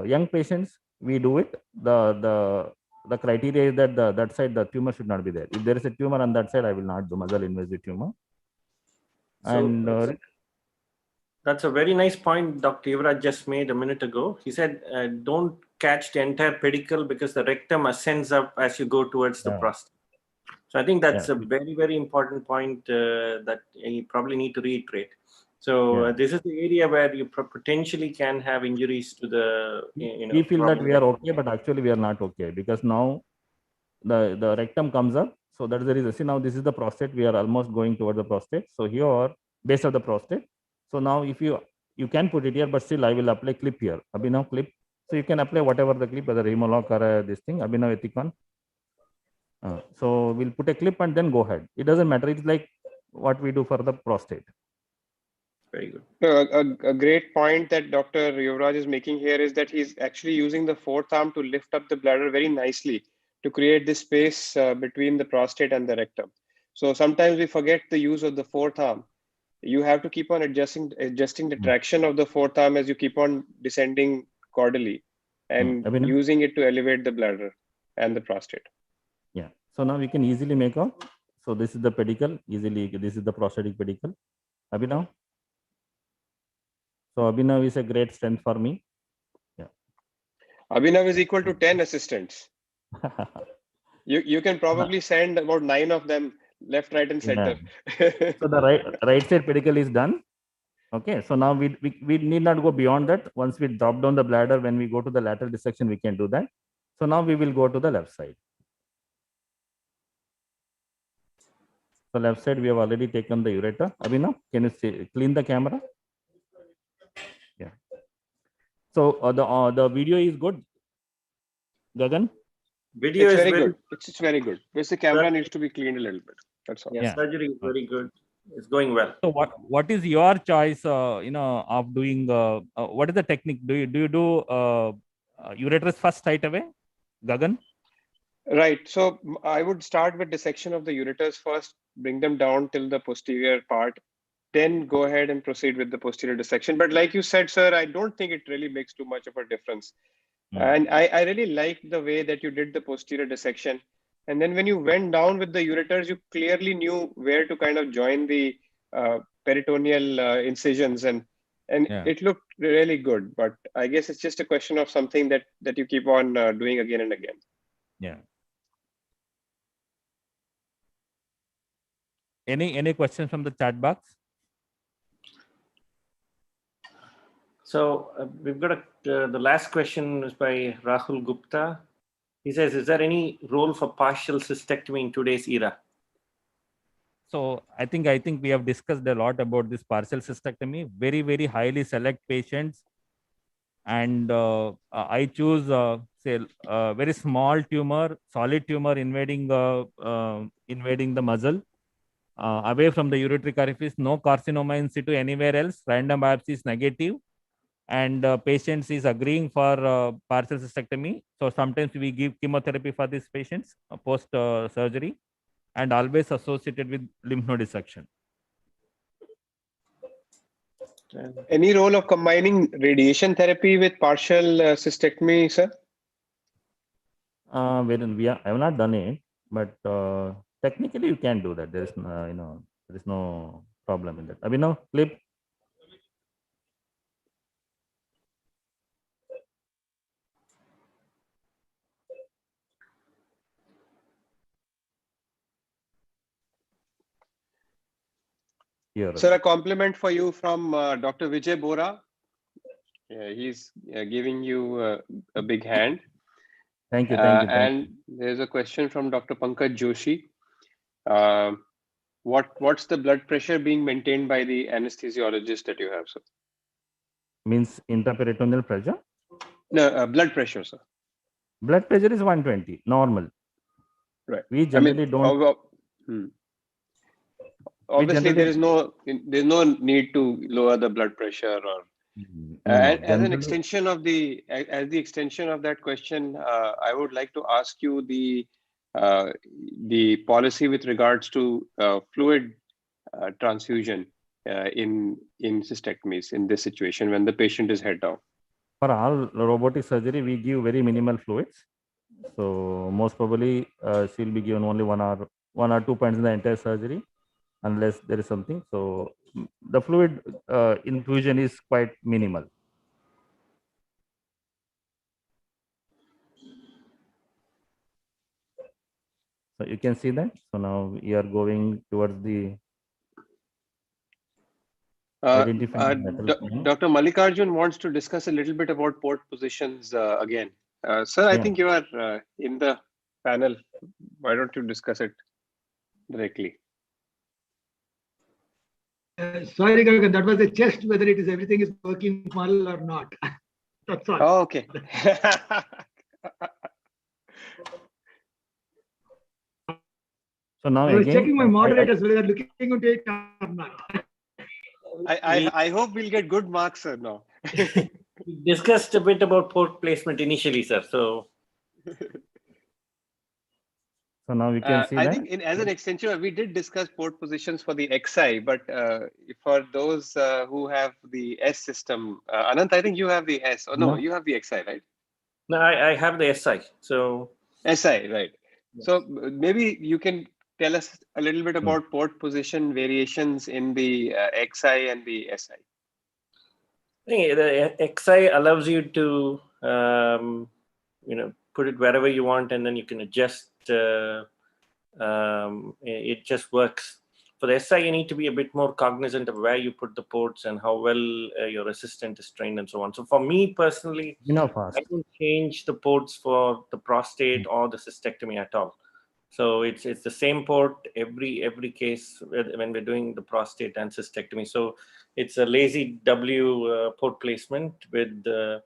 young patients, we do it. The criteria is that that side the tumor should not be there. If there is a tumor on that side, I will not do muscle invasive tumor. So that's a very nice point Dr. Yuvraj just made a minute ago. He said, don't catch the entire pedicle because the rectum ascends up as you go towards the prostate. So I think that's a very, very important point that you probably need to reiterate. So this is the area where you potentially can have injuries to the. We feel that we are okay, but actually we are not okay, because now the rectum comes up. So that is the reason. See, now this is the prostate. We are almost going towards the prostate. So here, base of the prostate. So now if you can put it here, but still I will apply clip here. Abhinav, clip. So you can apply whatever the clip, whether Remolock or this thing. Abhinav, Ethicon. So we'll put a clip and then go ahead. It doesn't matter. It's like what we do for the prostate. Very good. A great point that Dr. Yuvraj is making here is that he's actually using the fourth arm to lift up the bladder very nicely to create this space between the prostate and the rectum. So sometimes we forget the use of the fourth arm. You have to keep on adjusting the traction of the fourth arm as you keep on descending caudally and using it to elevate the bladder and the prostate. Yeah. So now we can easily make out. So this is the pedicle. Easily, this is the prostatic pedicle. Abhinav. So Abhinav is a great strength for me. Yeah. Abhinav is equal to 10 assistants. You can probably send about 9 of them left, right, and center. Yeah. So the right side pedicle is done. Okay. So now we need not go beyond that. Once we drop down the bladder, when we go to the lateral dissection, we can do that. So now we will go to the left side. So left side, we have already taken the ureter. Abhinav, can you clean the camera? Yeah. So the video is good. Gagan? Video it's is very good. It's very good. Just the camera needs to be cleaned a little bit. That's all. Yeah, surgery is very good. It's going well. So what is your choice? Of doing what is the technique? Do you do ureters first right away, Gagan? Right. So I would start with dissection of the ureters first, bring them down till the posterior part, then go ahead and proceed with the posterior dissection. But like you said, sir, I don't think it really makes too much of a difference. And I really liked the way that you did the posterior dissection. And then when you went down with the ureters, you clearly knew where to kind of join the peritoneal incisions, and it looked really good. But I guess it's just a question of something that you keep on doing again and again. Yeah. Any questions from the chat box? So we've got the last question is by Rahul Gupta. He says, is there any role for partial cystectomy in today's era? So I think we have discussed a lot about this partial cystectomy. Very, very highly select patients, and I choose say very small tumor, solid tumor invading the muzzle, away from the ureteric orifice, no carcinoma in situ anywhere else. Random biopsy is negative, and patients is agreeing for partial cystectomy. So sometimes we give chemotherapy for these patients post surgery, and always associated with lymph node dissection. Any role of combining radiation therapy with partial cystectomy, sir? I have not done it, but technically you can do that. There is there is no problem in that. Abhinav, clip. Here. Sir, a compliment for you from Dr. Vijay Bora. He's giving you a big hand. Thank you. And there's a question from Dr. Pankaj Joshi. What's the blood pressure being maintained by the anesthesiologist that you have, sir? Means intraperitoneal pressure? No, blood pressure, sir. Blood pressure is 120, normal. Right. We generally don't. Obviously, there's no need to lower the blood pressure, or as an extension of the extension of that question, I would like to ask you the policy with regards to fluid transfusion in cystectomies in this situation when the patient is head down. For all robotic surgery, we give very minimal fluids. So most probably she'll be given only 1 or 2 points in the entire surgery, unless there is something. So the fluid infusion is quite minimal. So you can see that. So now we are going towards the Dr. Mallikarjun wants to discuss a little bit about port positions again. Sir, I think you are in the panel. Why don't you discuss it directly? Sorry, Gagan, that was a test whether it is everything is working well or not. That's all. Oh, okay. So now I was checking my moderators whether they're looking into it or not. I hope we'll get good marks, sir, now. We discussed a bit about port placement initially, sir. So now we can see I that. think as an extension, we did discuss port positions for the XI, but for those who have the S system, Anant, I think you have the S. Oh, no, you have the XI, right? No, I have the SI. So SI, right. Yes. So maybe you can tell us a little bit about port position variations in the XI and the SI. The XI allows you to put it wherever you want, and then you can adjust. It just works. For the SI, you need to be a bit more cognizant of where you put the ports and how well your assistant is trained and so on. So for me personally, I don't change the ports for the prostate or the cystectomy at all. So it's the same port every case when we're doing the prostate and cystectomy. So it's a lazy W port placement with the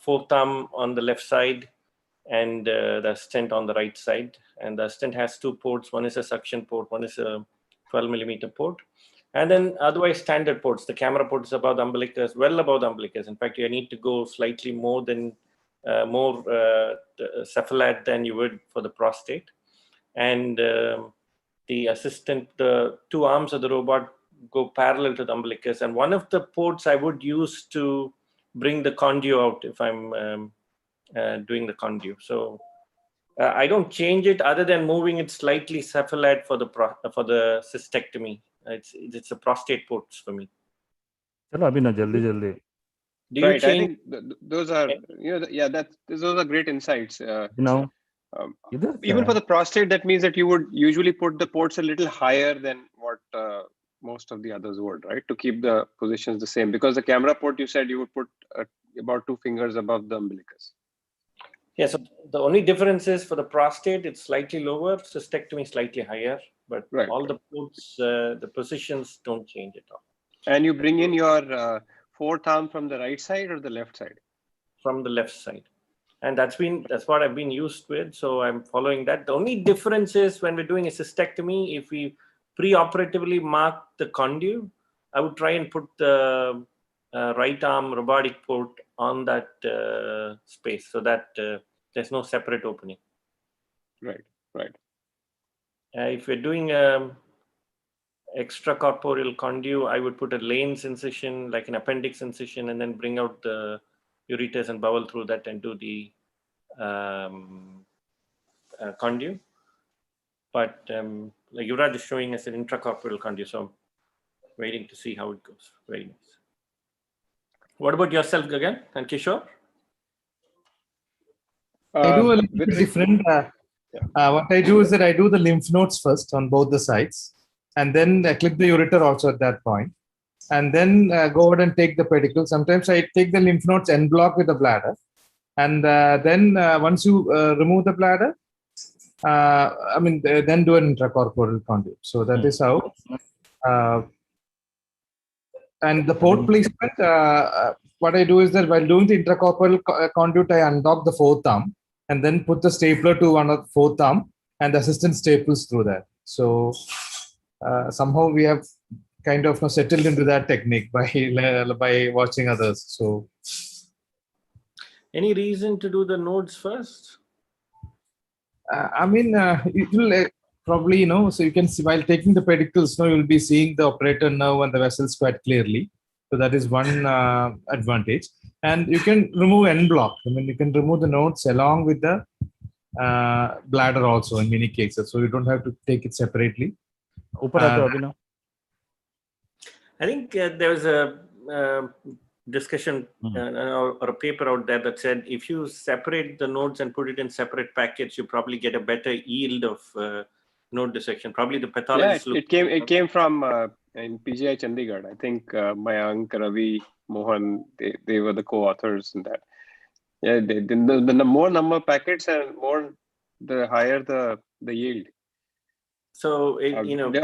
fourth thumb on the left side and the stent on the right side. And the stent has 2 ports. One is a suction port, one is a 12-millimeter port. And then otherwise standard ports. The camera port is above the umbilicus, well above the umbilicus. In fact, you need to go slightly more cephalad than you would for the prostate. And the assistant, the 2 arms of the robot go parallel to the umbilicus. And one of the ports I would use to bring the conduit out if I'm doing the conduit. So I don't change it other than moving it slightly cephalad for the cystectomy. It's a prostate ports for me. Right. I think those are those are great insights. Even for the prostate, that means that you would usually put the ports a little higher than what most of the others would, right? To keep the positions the same, because the camera port, you said you would put about 2 fingers above the umbilicus. Yeah, so the only difference is for the prostate, it's slightly lower, cystectomy slightly higher, but Right. all the ports, the positions don't change at all. And you bring in your fourth arm from the right side or the left side? From the left side. And that's what I've been used with. So I'm following that. The only difference is when we're doing a cystectomy, if we pre-operatively mark the conduit, I would try and put the right arm robotic port on that space so that there's no separate opening. Right, right. If we're doing extracorporeal conduit, I would put a Lane's incision, like an appendix incision, and then bring out the ureters and bowel through that and do the conduit. But like Yuvraj is showing us an intracorporeal conduit, so I'm waiting to see how it goes. Very nice. What about yourself, Gagan and Kishore? I do a little bit different. What I do is that I do the lymph nodes first on both the sides, and then I clip the ureter also at that point, and then go ahead and take the pedicle. Sometimes I take the lymph nodes en bloc with the bladder, and then once you remove the bladder, then do an intracorporeal conduit. So that is how. And the port placement, what I do is that while doing the intracorporeal conduit, I undock the fourth arm and then put the stapler to one of the fourth arm, and the assistant staples through that. So somehow we have kind of settled into that technique by watching others. So, any reason to do the nodes first? It will probably, so you can see while taking the pedicles, you'll be seeing the operator nerve and the vessels quite clearly. So that is one advantage. And you can remove en bloc. You can remove the nodes along with the bladder also in many cases. So you don't have to take it separately. Operative, I think there was a discussion or a paper out there that said if you separate the nodes and put it in separate packets, you probably get a better yield of node dissection. Probably the pathologist. Yeah, it came from in PGI Chandigarh. I think Mayank, Ravi, Mohan, they were the co-authors in that. Yeah, the more number of packets and the higher the yield. So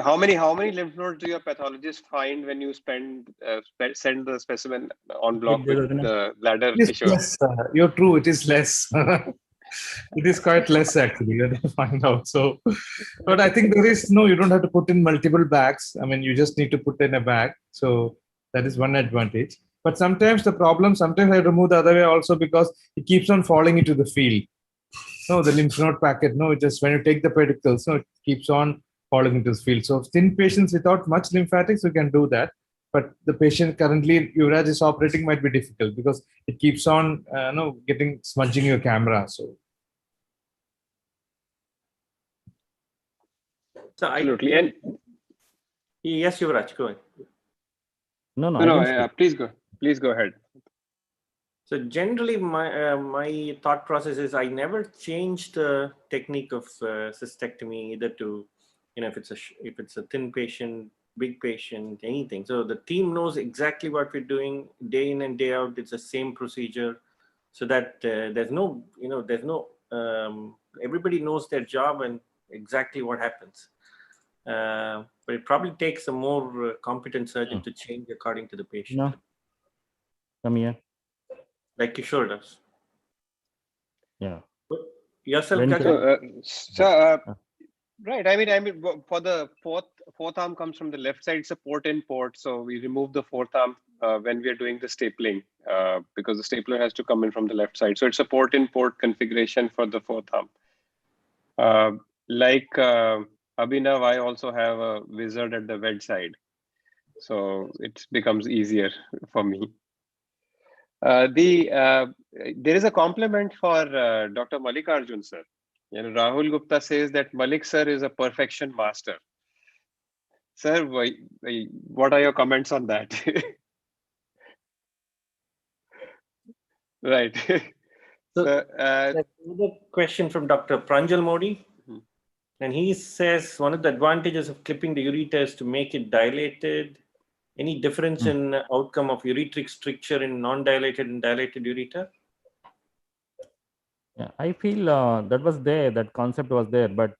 how many lymph nodes do your pathologist find when you send the specimen on block with the bladder? Yes, you're true. It is less. It is quite less actually. You have to find out. So, but I think you don't have to put in multiple bags. You just need to put in a bag. So that is one advantage. But sometimes I remove the other way also because it keeps on falling into the field. No, the lymph node packet, it just when you take the pedicles, it keeps on falling into the field. So thin patients without much lymphatics, you can do that. But the patient currently Yuvraj is operating might be difficult because it keeps on smudging your camera. So absolutely. And yes, Yuvraj, go ahead. No, please go ahead. So generally, my thought process is I never change the technique of cystectomy either to, if it's a thin patient, big patient, anything. So the team knows exactly what we're doing day in and day out. It's the same procedure, so that there's no, everybody knows their job and exactly what happens. But it probably takes a more competent surgeon to change according to the patient. No. Come here. Like Kishore does. Yeah. But yourself, right. For the fourth arm comes from the left side. It's a port in port. So we remove the fourth arm when we are doing the stapling because the stapler has to come in from the left side. So it's a port in port configuration for the fourth arm. Like Abhinav, I also have a wizard at the bedside. So it becomes easier for me. There is a compliment for Dr. Mallikarjun sir. Rahul Gupta says that Malik sir is a perfection master. Sir, what are your comments on that? Right. So another question from Dr. Pranjal Modi. And he says one of the advantages of clipping the ureter is to make it dilated. Any difference in outcome of ureteric stricture in non-dilated and dilated ureter? Yeah, I feel that was there, that concept was there, but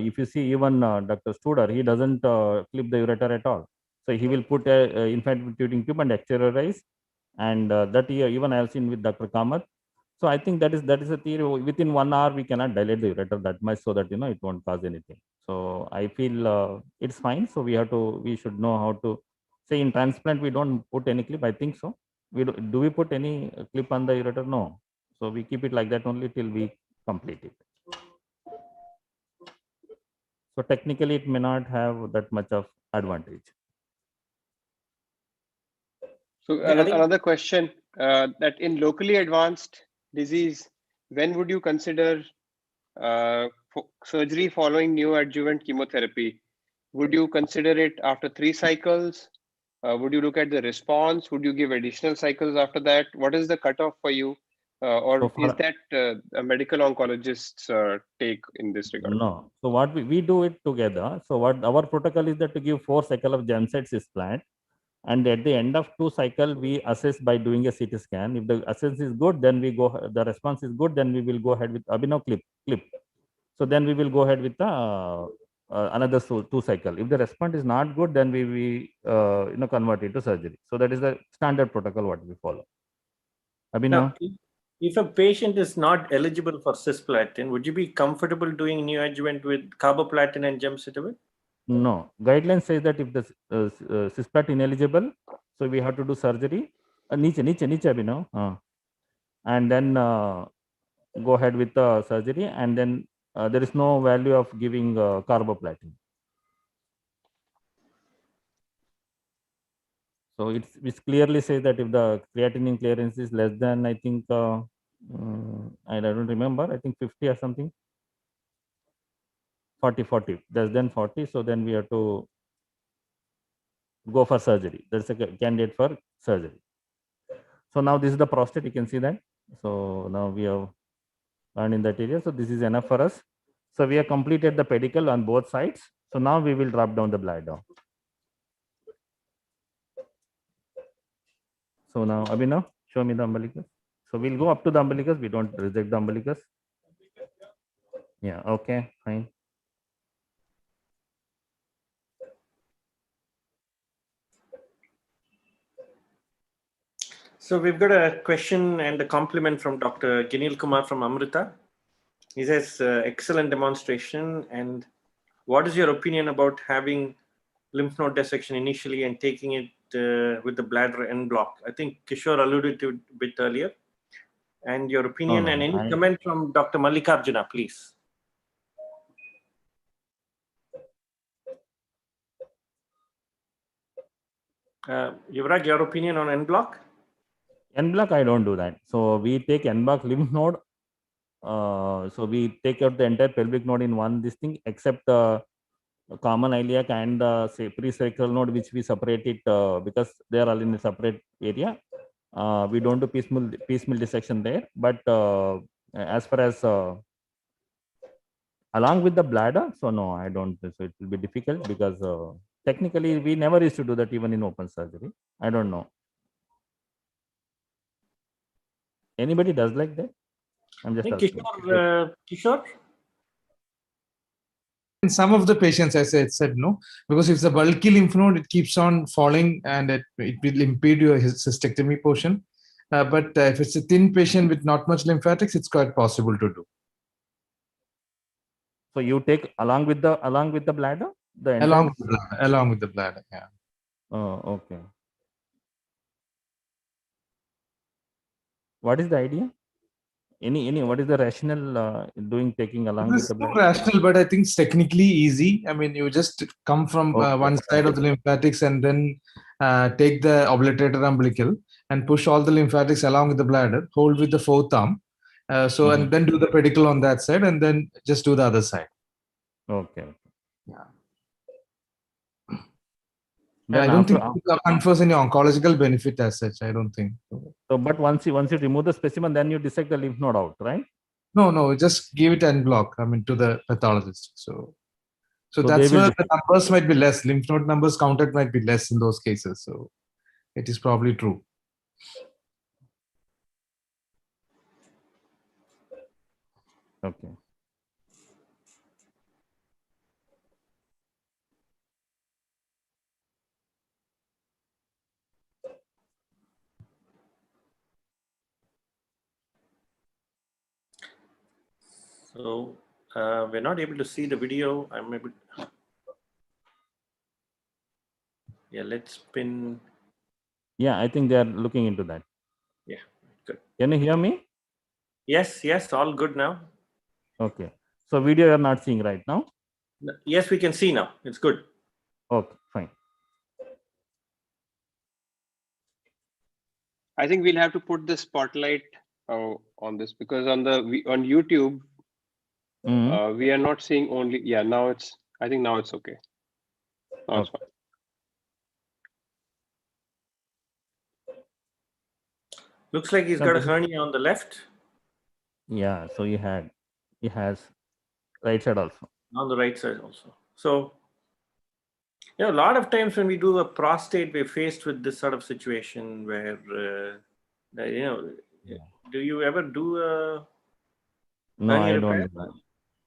if you see even Dr. Studer, he doesn't clip the ureter at all. So he will put a infant-feeding tube and exteriorize, and that even I have seen with Dr. Kamath. So I think that is a theory. Within 1 hour, we cannot dilate the ureter that much so that it won't cause anything. So I feel it's fine. So we should know how to say in transplant we don't put any clip. I think so. Do we put any clip on the ureter? No. So we keep it like that only till we complete it. So technically, it may not have that much of advantage. So another question, that in locally advanced disease, when would you consider surgery following neoadjuvant chemotherapy? Would you consider it after 3 cycles? Would you look at the response? Would you give additional cycles after that? What is the cutoff for you? Or is that a medical oncologist's take in this regard? No. So what we do it together. So what our protocol is that to give 4 cycles of Gemsite cisplatin, and at the end of 2 cycles, we assess by doing a CT scan. If the assess is good, then we go. The response is good, then we will go ahead with Abhinav clip. So then we will go ahead with another 2 cycle. If the response is not good, then we convert it to surgery. So that is the standard protocol what we follow. Abhinav. Now, if a patient is not eligible for cisplatin, would you be comfortable doing neoadjuvant with carboplatin and gemcitabine? No, guidelines says that if the cisplatin ineligible, so we have to do surgery. Niche, Abhinav. And then go ahead with the surgery, and then there is no value of giving carboplatin. So it clearly says that if the creatinine clearance is less than, I think, I don't remember, I think 50 or something, 40, less than 40. So then we have to go for surgery. That's a candidate for surgery. So now this is the prostate, you can see that. So now we have learned in that area. So this is enough for us. So we have completed the pedicle on both sides. So now we will drop down the bladder. So now, Abhinav, show me the umbilicus. So we'll go up to the umbilicus. We don't reject the umbilicus. Yeah, okay, fine. So we've got a question and a compliment from Dr. Ginil Kumar from Amrita. He says, excellent demonstration. And what is your opinion about having lymph node dissection initially and taking it with the bladder en bloc? I think Kishore alluded to it a bit earlier. And your opinion and any comment from Dr. Mallikarjuna, please. Yuvraj, your opinion on en bloc? En bloc, I don't do that. So we take en bloc lymph node. So we take out the entire pelvic node in one this thing, except the common iliac and the pre-cervical node, which we separate it because they are all in a separate area. We don't do piecemeal dissection there. But as far as along with the bladder, so no, I don't. So it will be difficult because technically we never used to do that even in open surgery. I don't know. Anybody does like that? I'm just asking. Kishore? In some of the patients, as I said, no, because if it's a bulky lymph node, it keeps on falling and it will impede your cystectomy portion. But if it's a thin patient with not much lymphatics, it's quite possible to do. So you take along with the bladder? Along with the bladder, yeah. Oh, okay. What is the idea? What is the rationale taking along with the bladder? There's no rational, but I think it's technically easy. I mean, you just come from one side of the lymphatics and then take the obliterator umbilical and push all the lymphatics along with the bladder, hold with the fourth arm. And then do the pedicle on that side and then just do the other side. Okay. Yeah. But I don't think it confers any oncological benefit as such. I don't think. So, but once you remove the specimen, then you dissect the lymph node out, right? No, just give it en bloc. I mean, to the pathologist. So that's where the numbers might be less. Lymph node numbers counted might be less in those cases. So it is probably true. Okay. So we're not able to see the video. I'm able. Yeah, let's spin. Yeah, I think they are looking into that. Yeah, good. Can you hear me? Yes, yes, all good now. Okay. So video you are not seeing right now? Yes, we can see now. It's good. Okay, fine. I think we'll have to put the spotlight on this, because on YouTube, we are not seeing only. Yeah, now it's. I think now it's okay. Now it's fine. Looks like he's got a hernia on the left. Yeah, so he has right side also. On the right side also. So, a lot of times when we do a prostate, we're faced with this sort of situation where, do you ever do a No, hernia I repair? don't do that.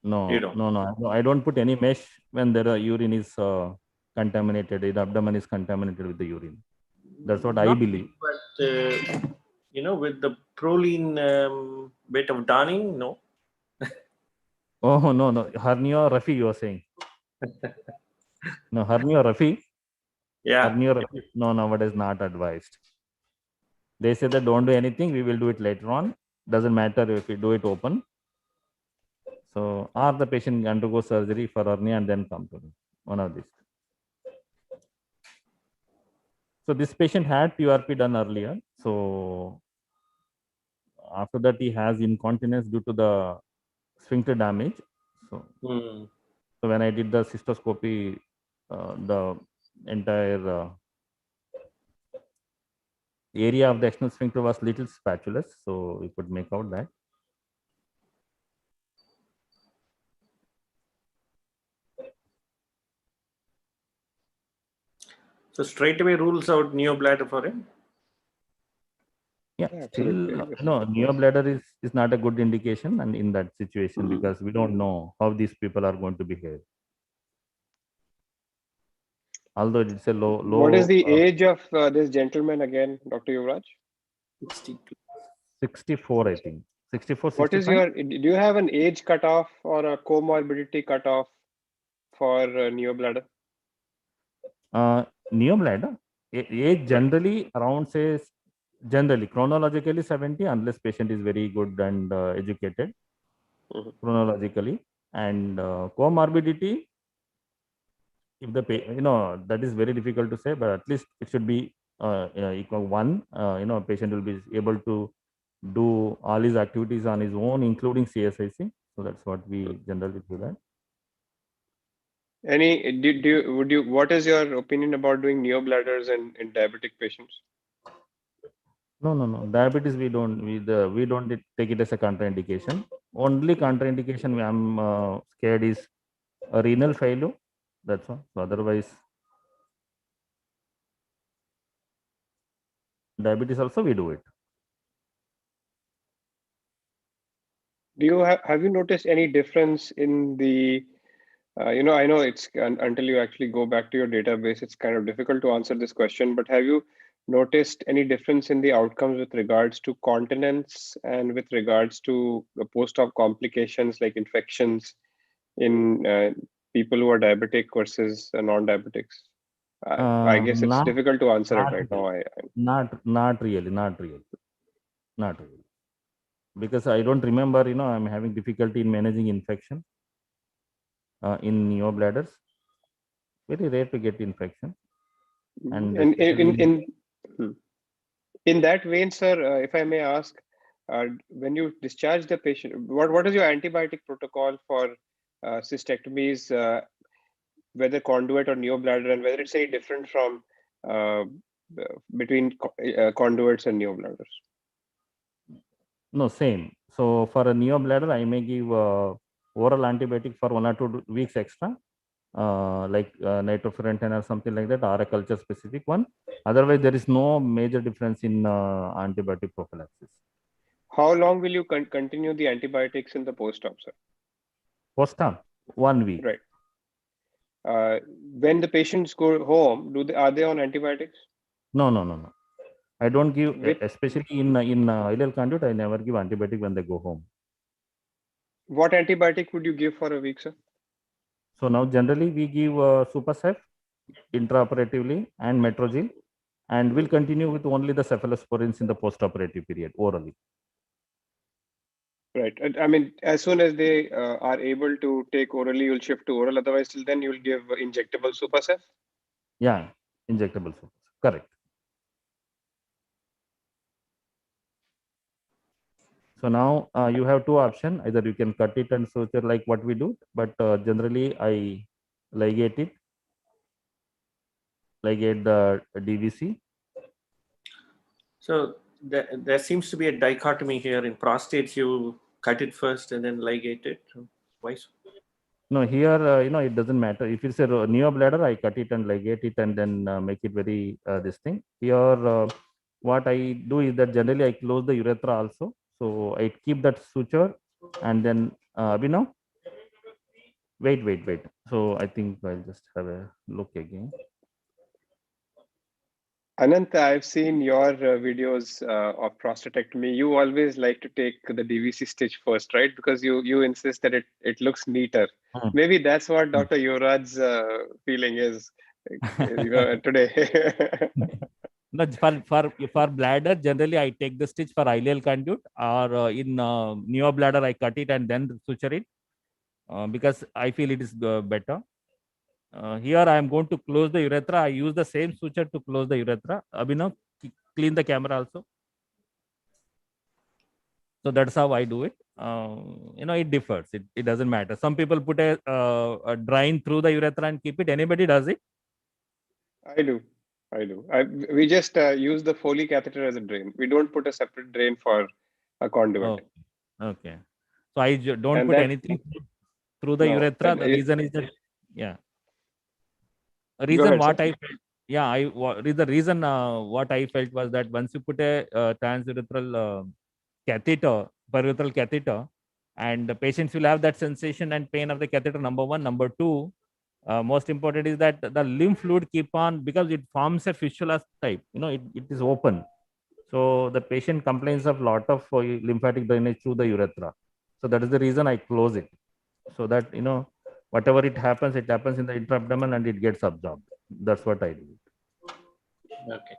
No, You don't. no. I don't put any mesh when the urine is contaminated. The abdomen is contaminated with the urine. That's what I believe. But with the proline bit of Darning, no. Oh no. Hernia or Rafi, you are saying? No, hernia or Rafi? Yeah. Hernia or Rafi? No, what is not advised. They say that don't do anything. We will do it later on. Doesn't matter if we do it open. So, or the patient undergo surgery for hernia and then come to me. One of these. So this patient had PRP done earlier. So after that, he has incontinence due to the sphincter damage. So, so when I did the cystoscopy, the entire area of the external sphincter was little spatulous, so we could make out that. So straight away rules out neobladder for him. Yeah, still no, neobladder is not a good indication, and in that situation, because we don't know how these people are going to behave. Although it's a low. What is the age of this gentleman again, Dr. Yuvraj? 64, I think. 64, 65? What is your, do you have an age cutoff or a comorbidity cutoff for neobladder? Neobladder, age generally around, says, generally, chronologically 70, unless patient is very good and educated, chronologically. And comorbidity, if the, that is very difficult to say, but at least it should be equal 1. Patient will be able to do all his activities on his own, including CSIC. So that's what we generally do that. What is your opinion about doing neobladders in diabetic patients? No. Diabetes, we don't take it as a contraindication. Only contraindication I'm scared is a renal failure. That's all. So otherwise, diabetes also we do it. Do you have you noticed any difference in the I know it's until you actually go back to your database, it's kind of difficult to answer this question, but have you noticed any difference in the outcomes with regards to continence and with regards to the post-op complications like infections in people who are diabetic versus non-diabetics? I guess it's difficult to answer it right now. Not really. Because I don't remember, I'm having difficulty in managing infection in neobladders. Very rare to get infection. And in that vein, sir, if I may ask, when you discharge the patient, what is your antibiotic protocol for cystectomies, whether conduit or neobladder, and whether it's any different from between conduits and neobladders? No, same. So for a neobladder, I may give oral antibiotic for 1 or 2 weeks extra, like nitrofurantoin or something like that, or a culture specific one. Otherwise, there is no major difference in antibiotic prophylaxis. How long will you continue the antibiotics in the post-op, sir? Post-op, 1 week. Right. When the patients go home, are they on antibiotics? No. I don't give, With, especially in ileal conduit, I never give antibiotic when they go home. what antibiotic would you give for a week, sir? So now generally we give Supercef intraoperatively and Metrogyl, and we'll continue with only the cephalosporins in the post-operative period orally. Right. I mean, as soon as they are able to take orally, you'll shift to oral. Otherwise, till then, you'll give injectable Supercef? Yeah, injectable Supercef. Correct. So now you have two options. Either you can cut it and suture like what we do, but generally I ligate it, ligate the DVC. So there seems to be a dichotomy here. In prostates, you cut it first and then ligate it. Why so? No, here, it doesn't matter. If it's a neobladder, I cut it and ligate it and then make it very this thing. Here, what I do is that generally I close the urethra also. So I keep that suture and then, wait. So I think I'll just have a look again. Anant, I've seen your videos of prostatectomy. You always like to take the DVC stitch first, right? Because you insist that it looks neater. Maybe that's what Dr. Yuvraj's feeling is today. No, for bladder, generally I take the stitch for ileal conduit, or in neobladder I cut it and then suture it because I feel it is better. Here I am going to close the urethra. I use the same suture to close the urethra. Abhinav, clean the camera also. So that's how I do it. It differs. It doesn't matter. Some people put a drain through the urethra and keep it. Anybody does it? I do. We just use the Foley catheter as a drain. We don't put a separate drain for a conduit. Oh, okay. So I don't put anything through the urethra. The reason is that, yeah. Reason what I felt, the reason what I felt was that once you put a transurethral catheter, perurethral catheter, and the patients will have that sensation and pain of the catheter, number one. Number two, most important is that the lymph fluid keep on, because it forms a fistula type, it is open. So the patient complains of lot of lymphatic drainage through the urethra. So that is the reason I close it. So that, whatever it happens in the intra-abdomen and it gets absorbed. That's what I do. Okay.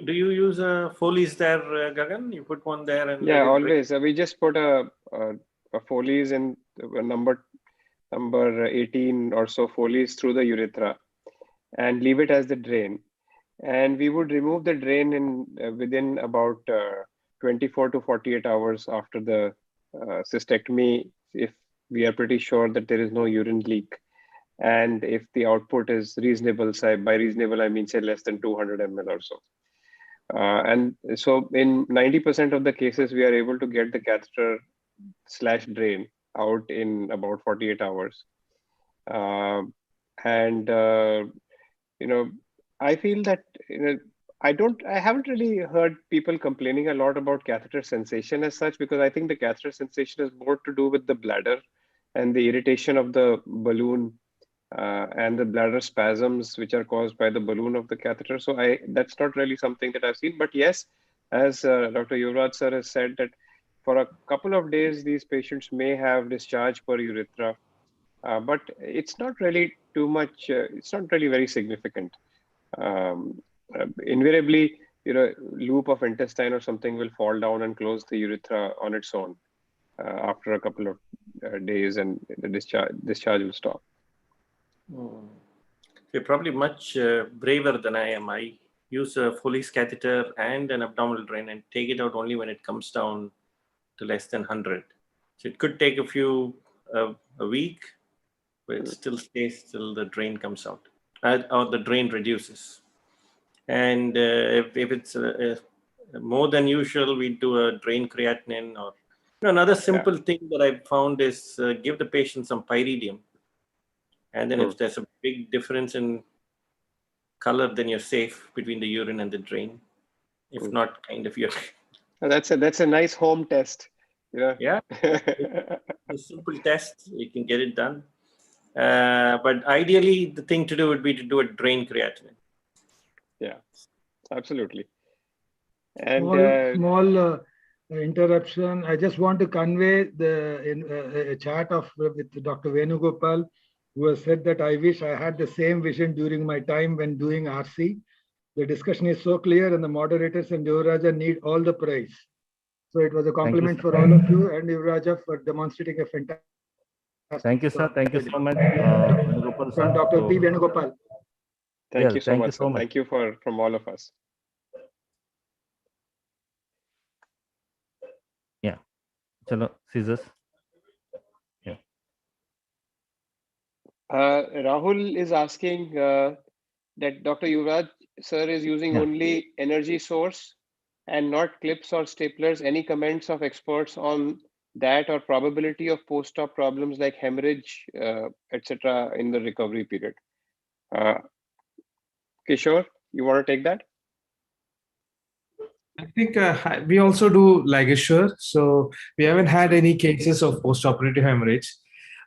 Do you use Foley's there, Gagan? You put one there and always. We just put a Foley's in number 18 or so Foley's through the urethra and leave it as the drain. And we would remove the drain within about 24 to 48 hours after the cystectomy, if we are pretty sure that there is no urine leak. And if the output is reasonable, by reasonable, I mean, say less than 200 ml or so. And so in 90% of the cases, we are able to get the catheter / drain out in about 48 hours. I feel that, I haven't really heard people complaining a lot about catheter sensation as such, because I think the catheter sensation is more to do with the bladder and the irritation of the balloon and the bladder spasms, which are caused by the balloon of the catheter. So that's not really something that I've seen. But yes, as Dr. Yuvraj sir has said, that for a couple of days, these patients may have discharge per urethra, but it's not really too much. It's not really very significant. Invariably, loop of intestine or something will fall down and close the urethra on its own after a couple of days, and the discharge will stop. You're probably much braver than I am. I use a Foley's catheter and an abdominal drain and take it out only when it comes down to less than 100. So it could take a week, but it still stays till the drain comes out, or the drain reduces. And if it's more than usual, we do a drain creatinine. Or another simple thing that I found is give the patient some pyridium. And then if there's a big difference in color, then you're safe between the urine and the drain. If not, kind of you're That's a nice home test. Yeah, it's a simple test. You can get it done. But ideally, the thing to do would be to do a drain creatinine. Yeah, absolutely. And small interruption. I just want to convey a chat with Dr. Venugopal, who has said that I wish I had the same vision during my time when doing RC. The discussion is so clear, and the moderators and Yuvaraja need all the praise. So it was a compliment for all of you and Yuvaraja for demonstrating a fantastic. Thank you, sir. Thank you so much, Venugopal, from Dr. P. Venugopal. Thank you so much, sir. Thank you from all of us. Yeah. Chalo, scissors. Yeah. Rahul is asking that Dr. Yuvraj sir is using only energy source and not clips or staplers. Any comments of experts on that or probability of post-op problems like hemorrhage, etc. in the recovery period? Kishore, you want to take that? I think we also do ligation, so we haven't had any cases of post-operative hemorrhage.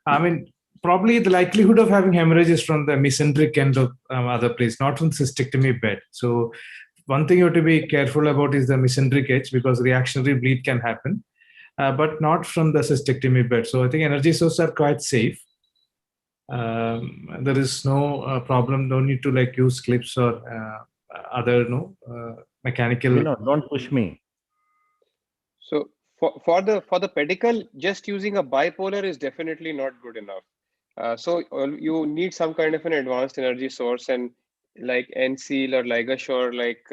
I mean, probably the likelihood of having hemorrhage is from the mesenteric end of other place, not from cystectomy bed. So one thing you have to be careful about is the mesenteric edge, because reactionary bleed can happen, but not from the cystectomy bed. So I think energy sources are quite safe. There is no problem. Don't need to like use clips or other mechanical. No, don't push me. So for the pedicle, just using a bipolar is definitely not good enough. So you need some kind of an advanced energy source, and like N-seal or ligashore, like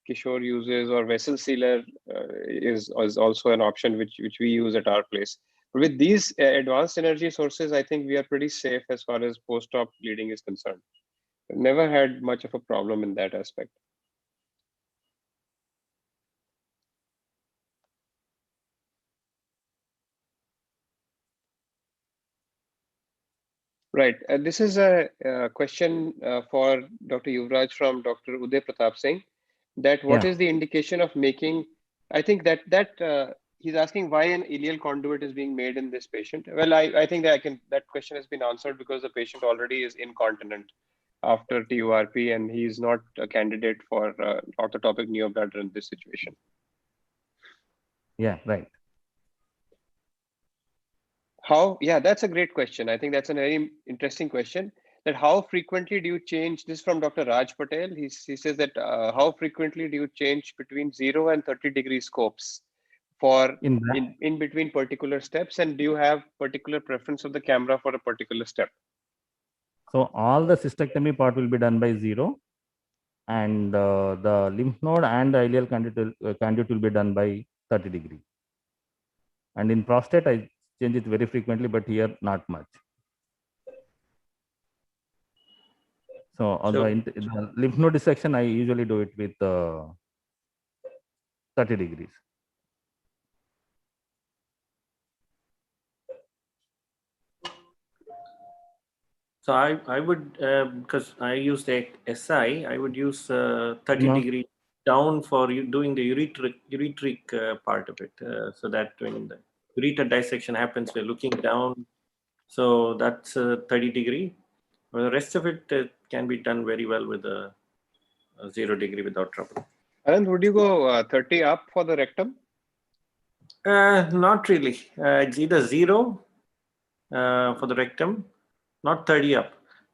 Kishore uses, or vessel sealer is also an option which we use at our place. With these advanced energy sources, I think we are pretty safe as far as post-op bleeding is concerned. Never had much of a problem in that aspect. Right. This is a question for Dr. Yuvraj from Dr. Uday Pratap Singh. That what is the indication of making? I think that he's asking why an ileal conduit is being made in this patient. Well, I think that that question has been answered because the patient already is incontinent after TURP, and he's not a candidate for orthotopic neobladder in this situation. Yeah, right. Yeah, that's a great question. I think that's a very interesting question. That how frequently do you change, this from Dr. Raj Patel. He says that how frequently do you change between 0 and 30-degree scopes for in between particular steps, and do you have particular preference of the camera for a particular step? So all the cystectomy part will be done by 0, and the lymph node and the ileal conduit will be done by 30 degree. And in prostate, I change it very frequently, but here not much. So on the lymph node dissection, I usually do it with 30 degrees. So I would, because I use the SI, I would use 30 degree down for you doing the ureteric part of it. So that when the ureter dissection happens, we're looking down. So that's 30 degree. Well, the rest of it can be done very well with a 0 degree without trouble. Anand, would you go 30 up for the rectum? Not really. It's either 0 for the rectum, not 30 up,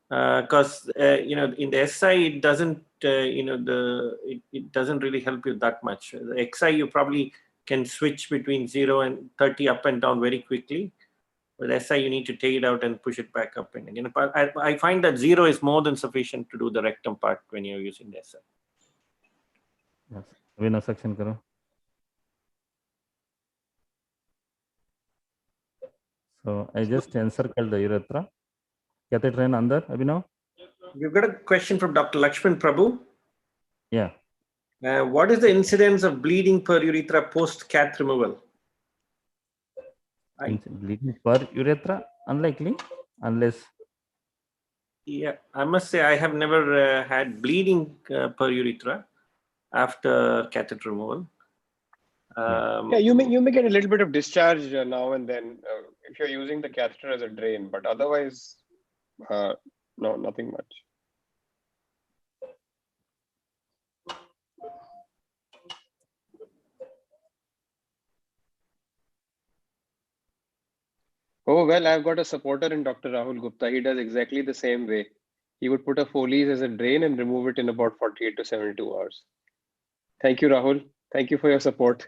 because in the SI it doesn't it doesn't really help you that much. The XI you probably can switch between 0 and 30 up and down very quickly. With SI you need to take it out and push it back up, and again, I find that 0 is more than sufficient to do the rectum part when you're using the SI. Yes, venous section karo. So I just encircled the urethra. Catheter in under, Abhinav? We've got a question from Dr. Lakshman Prabhu. Yeah. What is the incidence of bleeding per urethra post-cath removal? Bleeding per urethra? Unlikely, unless... Yeah, I must say I have never had bleeding per urethra after catheter removal. Yeah, you may get a little bit of discharge now and then if you're using the catheter as a drain, but otherwise, no, nothing much. Oh, well, I've got a supporter in Dr. Rahul Gupta. He does exactly the same way. He would put a Foley's as a drain and remove it in about 48 to 72 hours. Thank you, Rahul. Thank you for your support.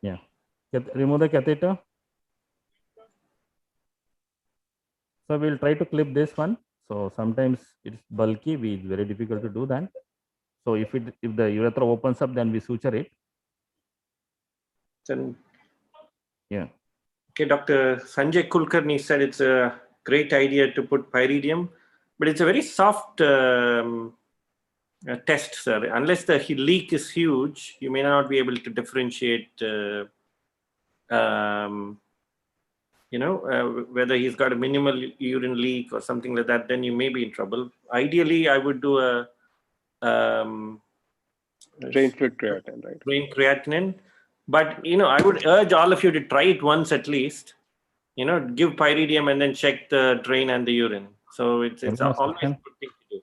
Yeah. Remove the catheter. So we'll try to clip this one. So sometimes it's bulky. It's very difficult to do that. So if the urethra opens up, then we suture it. Then, yeah. Okay, Dr. Sanjay Kulkarni said it's a great idea to put pyridium, but it's a very soft test, sir. Unless the leak is huge, you may not be able to differentiate, whether he's got a minimal urine leak or something like that. Then you may be in trouble. Ideally, I would do a drain fluid creatinine, right? Drain creatinine. But, I would urge all of you to try it once at least. Give pyridium and then check the drain and the urine. So it's always a good thing to do.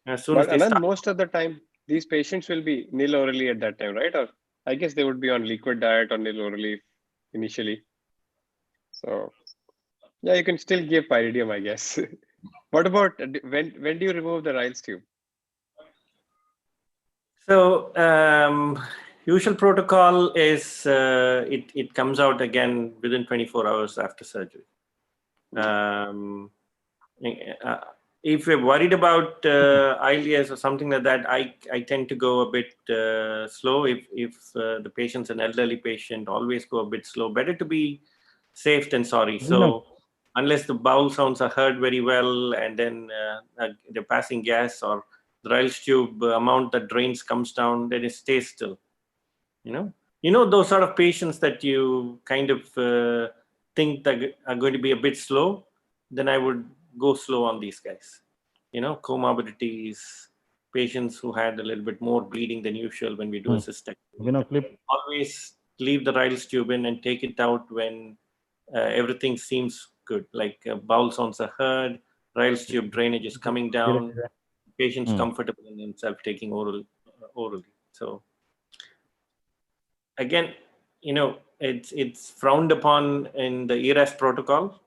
As soon as they Anand, start. most of the time, these patients will be nil orally at that time, right? Or I guess they would be on liquid diet or nil orally initially. So, yeah, you can still give pyridium, I guess. What about when do you remove the Ryle's tube? So, usual protocol is it comes out again within 24 hours after surgery. If you're worried about ILS or something like that, I tend to go a bit slow. If the patient's an elderly patient, always go a bit slow. Better to be safe than sorry. So unless the bowel sounds are heard very well, and then the passing gas or the Ryle's tube amount that drains comes down, then it stays still. Those sort of patients that you kind of think that are going to be a bit slow, then I would go slow on these guys. Comorbidities, patients who had a little bit more bleeding than usual when we do a cystectomy. Always leave the Ryle's tube in and take it out when everything seems good, like bowel sounds are heard, Ryle's tube drainage is coming down, patient's comfortable in himself taking orally. So again, it's frowned upon in the ERAS protocol,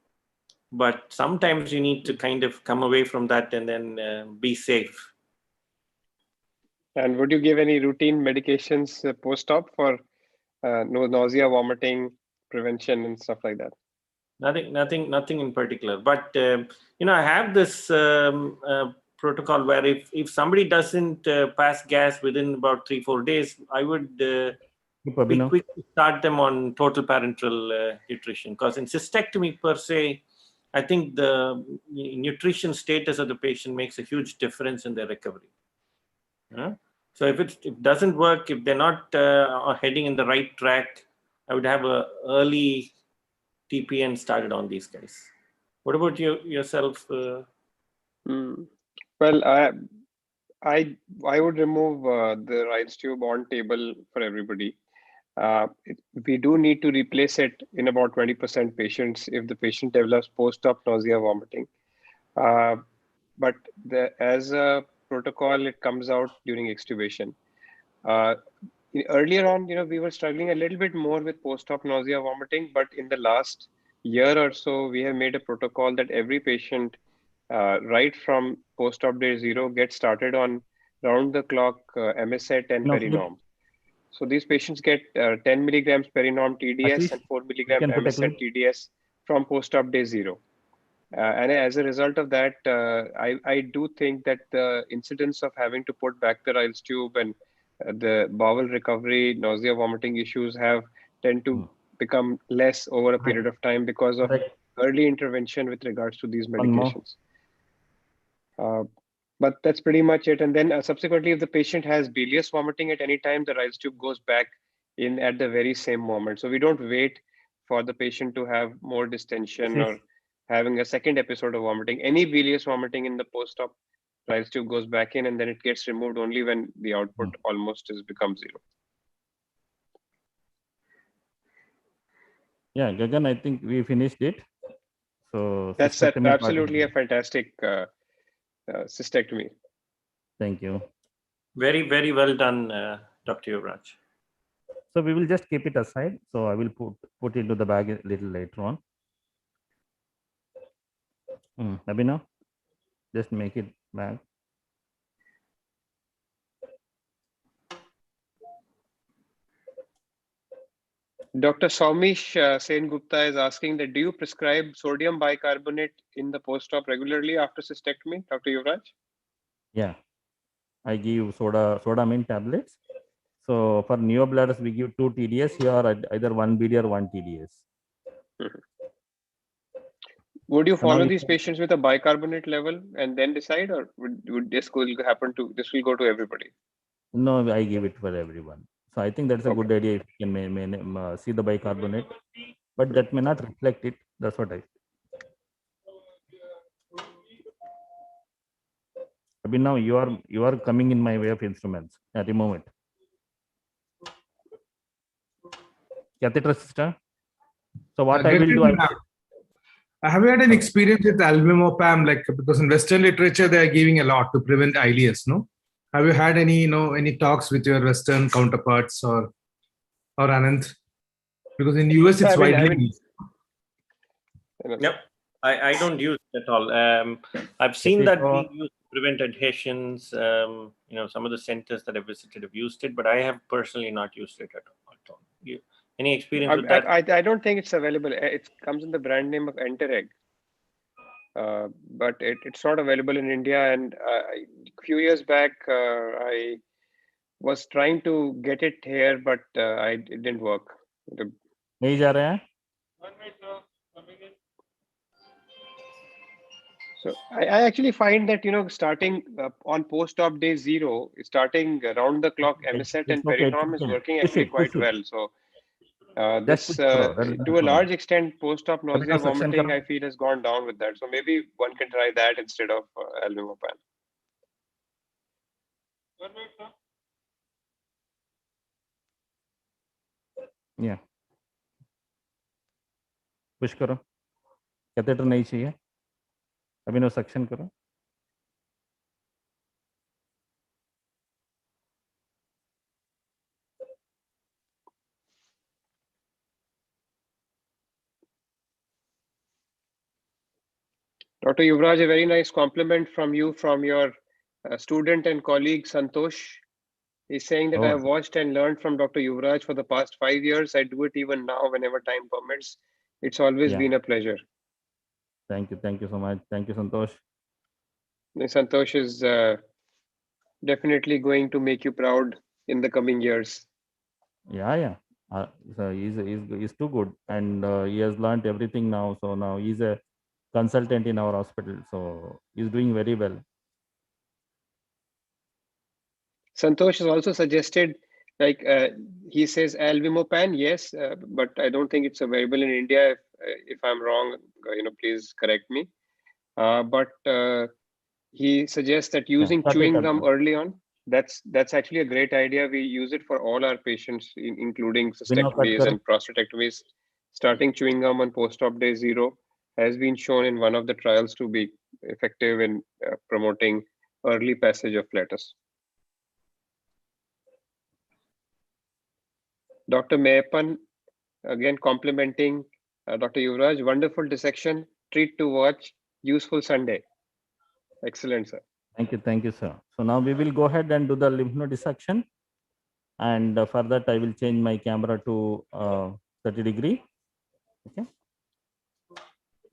but sometimes you need to kind of come away from that and then be safe. And would you give any routine medications post-op for nausea, vomiting, prevention, and stuff like that? Nothing in particular. But I have this protocol where if somebody doesn't pass gas within about 3-4 days, I would quickly start them on total parenteral nutrition. Because in cystectomy per se, I think the nutrition status of the patient makes a huge difference in their recovery. So if it doesn't work, if they're not heading in the right track, I would have a early TPN started on these guys. What about yourself? Well, I would remove the Ryle's tube on table for everybody. We do need to replace it in about 20% patients if the patient develops post-op nausea, vomiting. But as a protocol, it comes out during extubation. Earlier on, we were struggling a little bit more with post-op nausea, vomiting, but in the last year or so, we have made a protocol that every patient, right from post-op day 0, gets started on round-the-clock MSET and perinorm. So these patients get 10 milligrams perinorm TDS and 4 milligrams MSET TDS from post-op day 0. And as a result of that, I do think that the incidence of having to put back the Ryle's tube and the bowel recovery, nausea, vomiting issues tend to become less over a period of time because of early intervention with regards to these medications. But that's pretty much it. And then subsequently, if the patient has bilious vomiting at any time, the Ryle's tube goes back in at the very same moment. So we don't wait for the patient to have more distension or having a second episode of vomiting. Any bilious vomiting in the post-op trials tube goes back in, and then it gets removed only when the output almost becomes zero. Yeah, Gagan, I think we finished it. So That's cystectomy part is absolutely a done. fantastic cystectomy. Thank you. Very, very well done, Dr. Yuvraj. So we will just keep it aside. So I will put into the bag a little later on. Abhinav, just make it bag. Dr. Saumish Sen Gupta is asking that, do you prescribe sodium bicarbonate in the post-op regularly after cystectomy, Dr. Yuvraj? Yeah, I give soda mint tablets. So for neobladders, we give 2 TDS. Here either 1 BD or 1 TDS. Would you So now follow you these can- patients with a bicarbonate level and then decide, or would this will go to everybody? No, I give it for everyone. So I think that's a Okay. good idea if you can see the bicarbonate, but that may not reflect it. That's what I. Now you are coming in my way of instruments. Remove it. Catheter system. So what I will do, have you had an experience with albumopam? Like, because in Western literature they are giving a lot to prevent ILS. No, have you had any any talks with your Western counterparts or Anand? Because in US it's widely used. Yep, I don't use it at all. I've seen that being used to prevent adhesions. Some of the centers that I visited have used it, but I have personally not used it at all. Any experience with that? I don't think it's available. It comes in the brand name of Entereg, but it's not available in India. And a few years back, I was trying to get it here, but it didn't work. So I actually find that, starting on post-op day 0, starting around the clock, MSET and Peritom is working actually quite well. So this, to a large extent, post-op nausea, vomiting, I feel has gone down with that. So maybe one can try that instead of albumopam. Yeah. Push करो, catheter नहीं चाहिए, अभिनव suction करो. Dr. Yuvraj, a very nice compliment from you, from your student and colleague Santosh. He's saying that I have watched and learned from Dr. Yuvraj for the past 5 years. I do it even now whenever time permits. It's always been a pleasure. Thank you so much. Thank you, Santosh. Santosh is definitely going to make you proud in the coming years. Yeah. So he's too good, and he has learned everything now. So now he's a consultant in our hospital. So he's doing very well. Santosh has also suggested, like he says, albumopam, yes, but I don't think it's available in India. If I'm wrong, please correct me. But he suggests that using chewing gum early on, that's actually a great idea. We use it for all our patients, including cystectomies and prostatectomies. Starting chewing gum on post-op day 0 has been shown in one of the trials to be effective in promoting early passage of flatus. Dr. Meyapan, again complimenting Dr. Yuvraj, wonderful dissection, treat to watch, useful Sunday. Excellent, sir. Thank you, sir. So now we will go ahead and do the lymph node dissection. And for that, I will change my camera to 30 degree. Okay.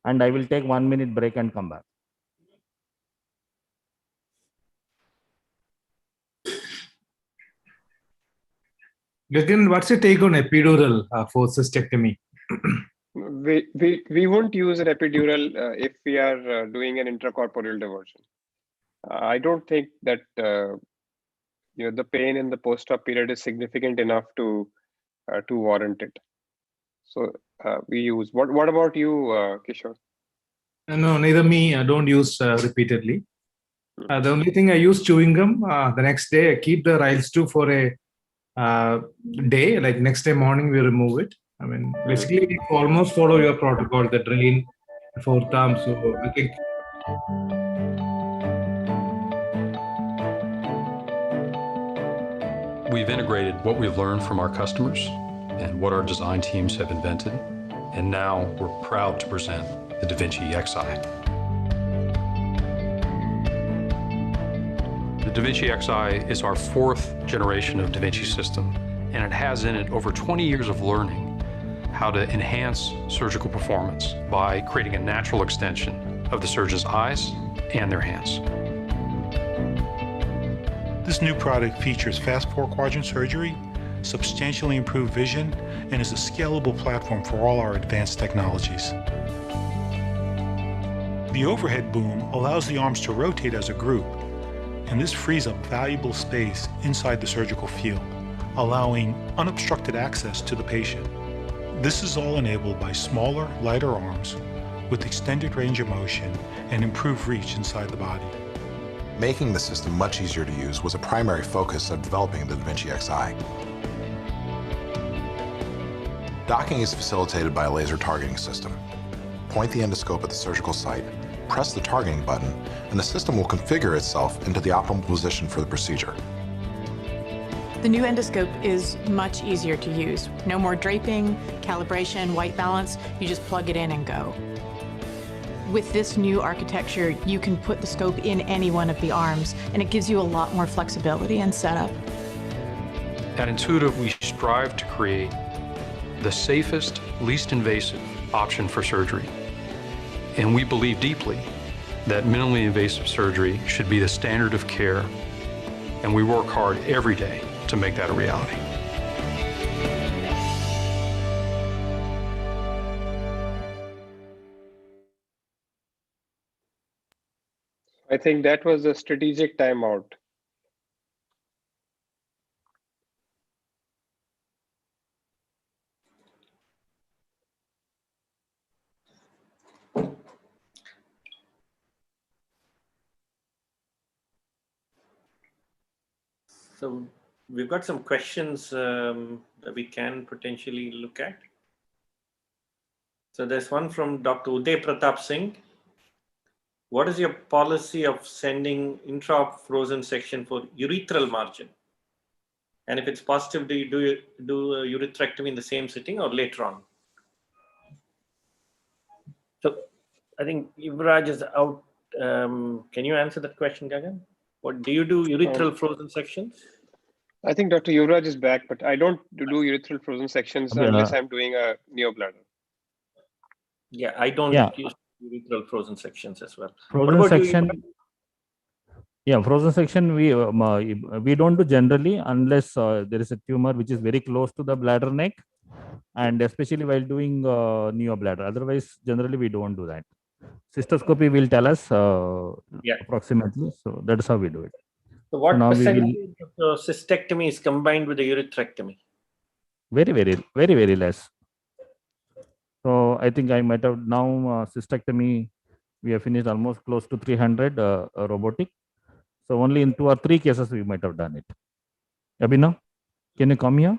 And I will take 1 minute break and come back. Gagan, what's your take on epidural for cystectomy? We won't use an epidural if we are doing an intracorporeal diversion. I don't think that the pain in the post-op period is significant enough to warrant it. So we use. What about you, Kishore? No, neither me. I don't use repeatedly. The only thing I use chewing gum. The next day I keep the Riles 2 for a day. Like next day morning we remove it. I mean, basically you almost follow your protocol, the drain, the fourth arm. So I think. We've integrated what we've learned from our customers and what our design teams have invented, and now we're proud to present the Da Vinci Xi. The Da Vinci Xi is our fourth generation of Da Vinci system, and it has in it over 20 years of learning how to enhance surgical performance by creating a natural extension of the surgeon's eyes and their hands. This new product features fast 4-quadrant surgery, substantially improved vision, and is a scalable platform for all our advanced technologies. The overhead boom allows the arms to rotate as a group, and this frees up valuable space inside the surgical field, allowing unobstructed access to the patient. This is all enabled by smaller, lighter arms with extended range of motion and improved reach inside the body. Making the system much easier to use was a primary focus of developing the Da Vinci Xi. Docking is facilitated by a laser targeting system. Point the endoscope at the surgical site, press the targeting button, and the system will configure itself into the optimal position for the procedure. The new endoscope is much easier to use. No more draping, calibration, white balance. You just plug it in and go. With this new architecture, you can put the scope in any one of the arms, and it gives you a lot more flexibility and setup. At Intuitive, we strive to create the safest, least invasive option for surgery. And we believe deeply that minimally invasive surgery should be the standard of care, and we work hard every day to make that a reality. I think that was a strategic timeout. So we've got some questions that we can potentially look at. So there's one from Dr. Uday Pratap Singh. What is your policy of sending intra-frozen section for urethral margin? And if it's positive, do you do a urethrectomy in the same sitting or later on? So I think Yuvraj is out. Can you answer that question, Gagan? What do you do urethral frozen sections? I think Dr. Yuvraj is back, but I don't do urethral frozen sections unless I'm doing a neobladder. Yeah, I don't use urethral frozen sections as well. Frozen section. Yeah, frozen section we don't do generally unless there is a tumor which is very close to the bladder neck, and especially while doing neobladder. Otherwise, generally we don't do that. Cystoscopy will tell us approximately. So that's how we do it. So what percentage of the cystectomy is combined with the urethrectomy? Very, very less. So I think I might have now cystectomy, we have finished almost close to 300 robotic. So only in 2 or 3 cases we might have done it. Abhinav, can you come here?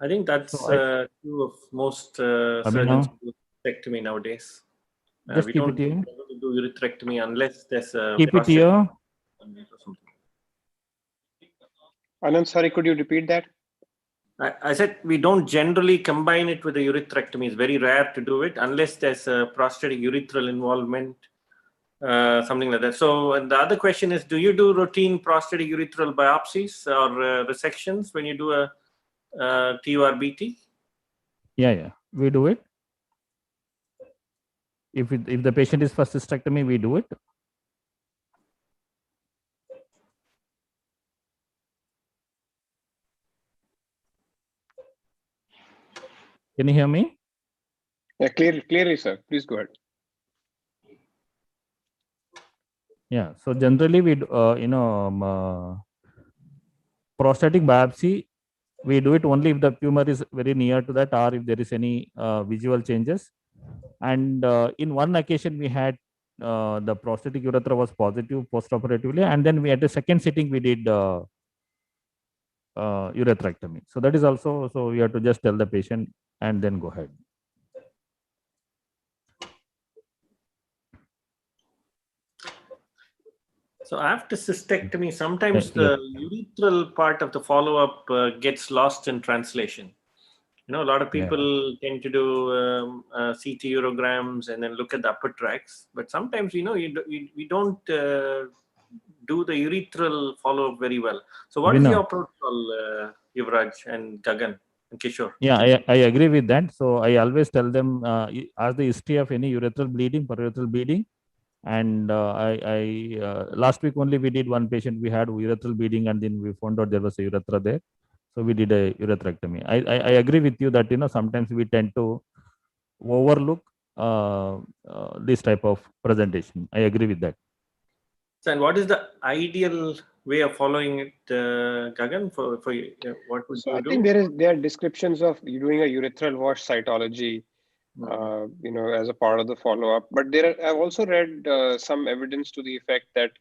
I think that's true of most surgeons who do cystectomy nowadays. We don't do urethrectomy unless there's a keep it here. Anand, sorry, could you repeat that? I said we don't generally combine it with the urethrectomy. It's very rare to do it unless there's a prostatic urethral involvement, something like that. So and the other question is, do you do routine prostatic urethral biopsies or resections when you do a TURBT? Yeah, we do it. If the patient is for cystectomy, we do it. Can you hear me? Yeah, clearly, sir. Please go ahead. Yeah. So generally, we prostatic biopsy, we do it only if the tumor is very near to that, or if there is any visual changes. And in one occasion, we had the prostatic urethra was positive post-operatively, and then we at the second sitting we did urethrectomy. So that is also, so we have to just tell the patient and then go ahead. So after cystectomy, sometimes the urethral part of the follow-up gets lost in translation. You know, a lot of people tend to do CT urograms and then look at the upper tracts, but sometimes, you know, we don't do the urethral follow-up very well. So what is your protocol, Yuvraj and Gagan and Kishore? Yeah, I agree with that. So I always tell them, ask the history of any urethral bleeding, perurethral bleeding. And last week only we did one patient, we had urethral bleeding, and then we found out there was a urethra there. So we did a urethrectomy. I agree with you that, you know, sometimes we tend to overlook this type of presentation. I agree with that. So, and what is the ideal way of following it, Gagan? For what would you do? I think there are descriptions of doing a urethral wash cytology, you know, as a part of the follow-up. But I've also read some evidence to the effect that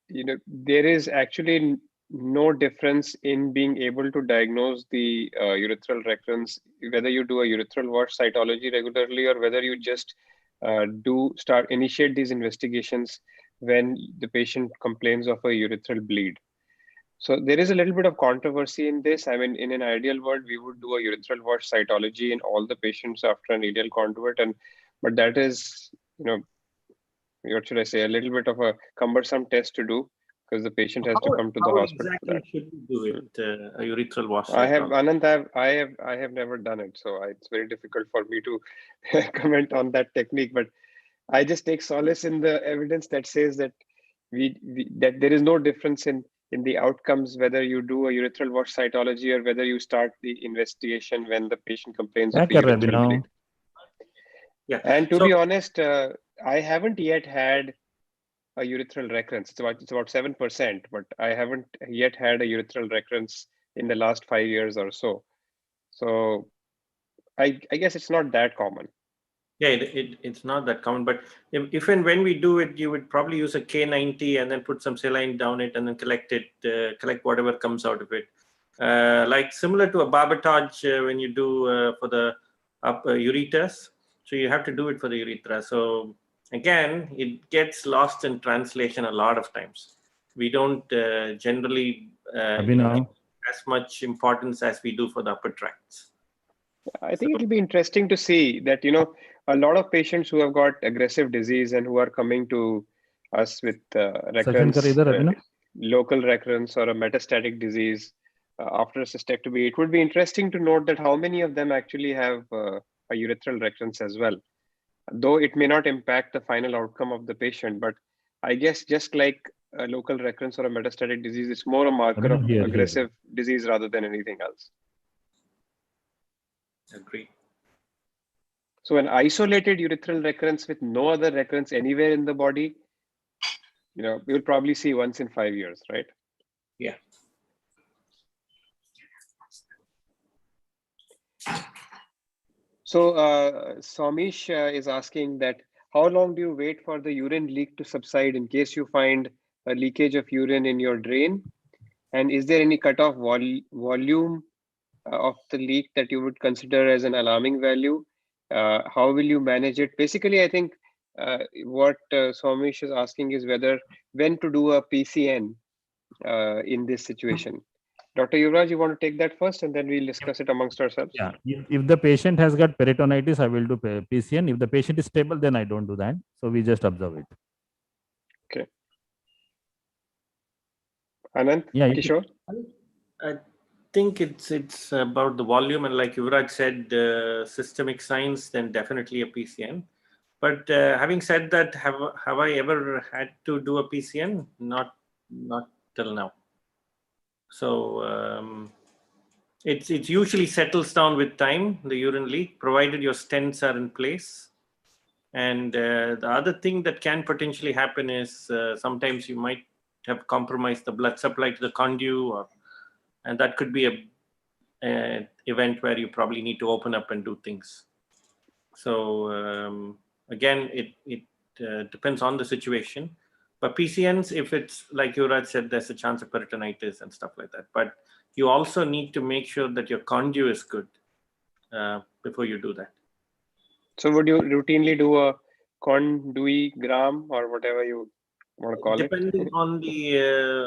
you know, there is actually no difference in being able to diagnose the urethral recurrence, whether you do a urethral wash cytology regularly or whether you just initiate these investigations when the patient complains of a urethral bleed. So there is a little bit of controversy in this. I mean, in an ideal world, we would do a urethral wash cytology in all the patients after an ideal conduit, but that is, you know, what should I say, a little bit of a cumbersome test to do because the patient has to come to the hospital for that. How exactly should we do it, a urethral wash? I have never done it, so it's very difficult for me to comment on that technique. But I just take solace in the evidence that says that that there is no difference in the outcomes whether you do a urethral wash cytology or whether you start the investigation when the patient complains of a urethral bleed. Yeah. And to be honest, I haven't yet had a urethral recurrence. It's about 7%, but I haven't yet had a urethral recurrence in the last 5 years or so. So I guess it's not that common. Yeah, it's not that common, but if and when we do it, you would probably use a K90 and then put some saline down it and then collect whatever comes out of it. Like similar to a barbotage when you do for the upper ureters. So you have to do it for the urethra. So again, it gets lost in translation a lot of times. We don't generally give as much importance as we do for the upper tracts. I think it'll be interesting to see that, you know, a lot of patients who have got aggressive disease and who are coming to us with recurrence, local recurrence or a metastatic disease after a cystectomy, it would be interesting to note that how many of them actually have a urethral recurrence as well. Though it may not impact the final outcome of the patient, but I guess just like a local recurrence or a metastatic disease, it's more a marker of aggressive disease rather than anything else. Agree. So an isolated urethral recurrence with no other recurrence anywhere in the body, you know, you'll probably see once in 5 years, right? Yeah. So Somish is asking that how long do you wait for the urine leak to subside in case you find a leakage of urine in your drain? And is there any cutoff volume of the leak that you would consider as an alarming value? How will you manage it? Basically, I think what Somish is asking is when to do a PCN in this situation. Dr. Yuvraj, you want to take that first and then we'll discuss it amongst ourselves? Yeah, if the patient has got peritonitis, I will do PCN. If the patient is stable, then I don't do that. So we just observe it. Okay. Anand, yeah, Kishore? I think it's about the volume, and like Yuvraj said, systemic signs, then definitely a PCN. But having said that, have I ever had to do a PCN? Not till now. So it usually settles down with time, the urine leak, provided your stents are in place. And the other thing that can potentially happen is sometimes you might have compromised the blood supply to the conduit, and that could be a event where you probably need to open up and do things. So again, it depends on the situation. But PCNs, if it's like Yuvraj said, there's a chance of peritonitis and stuff like that. But you also need to make sure that your conduit is good before you do that. So would you routinely do a conduigram or whatever you want to call Depending it? on the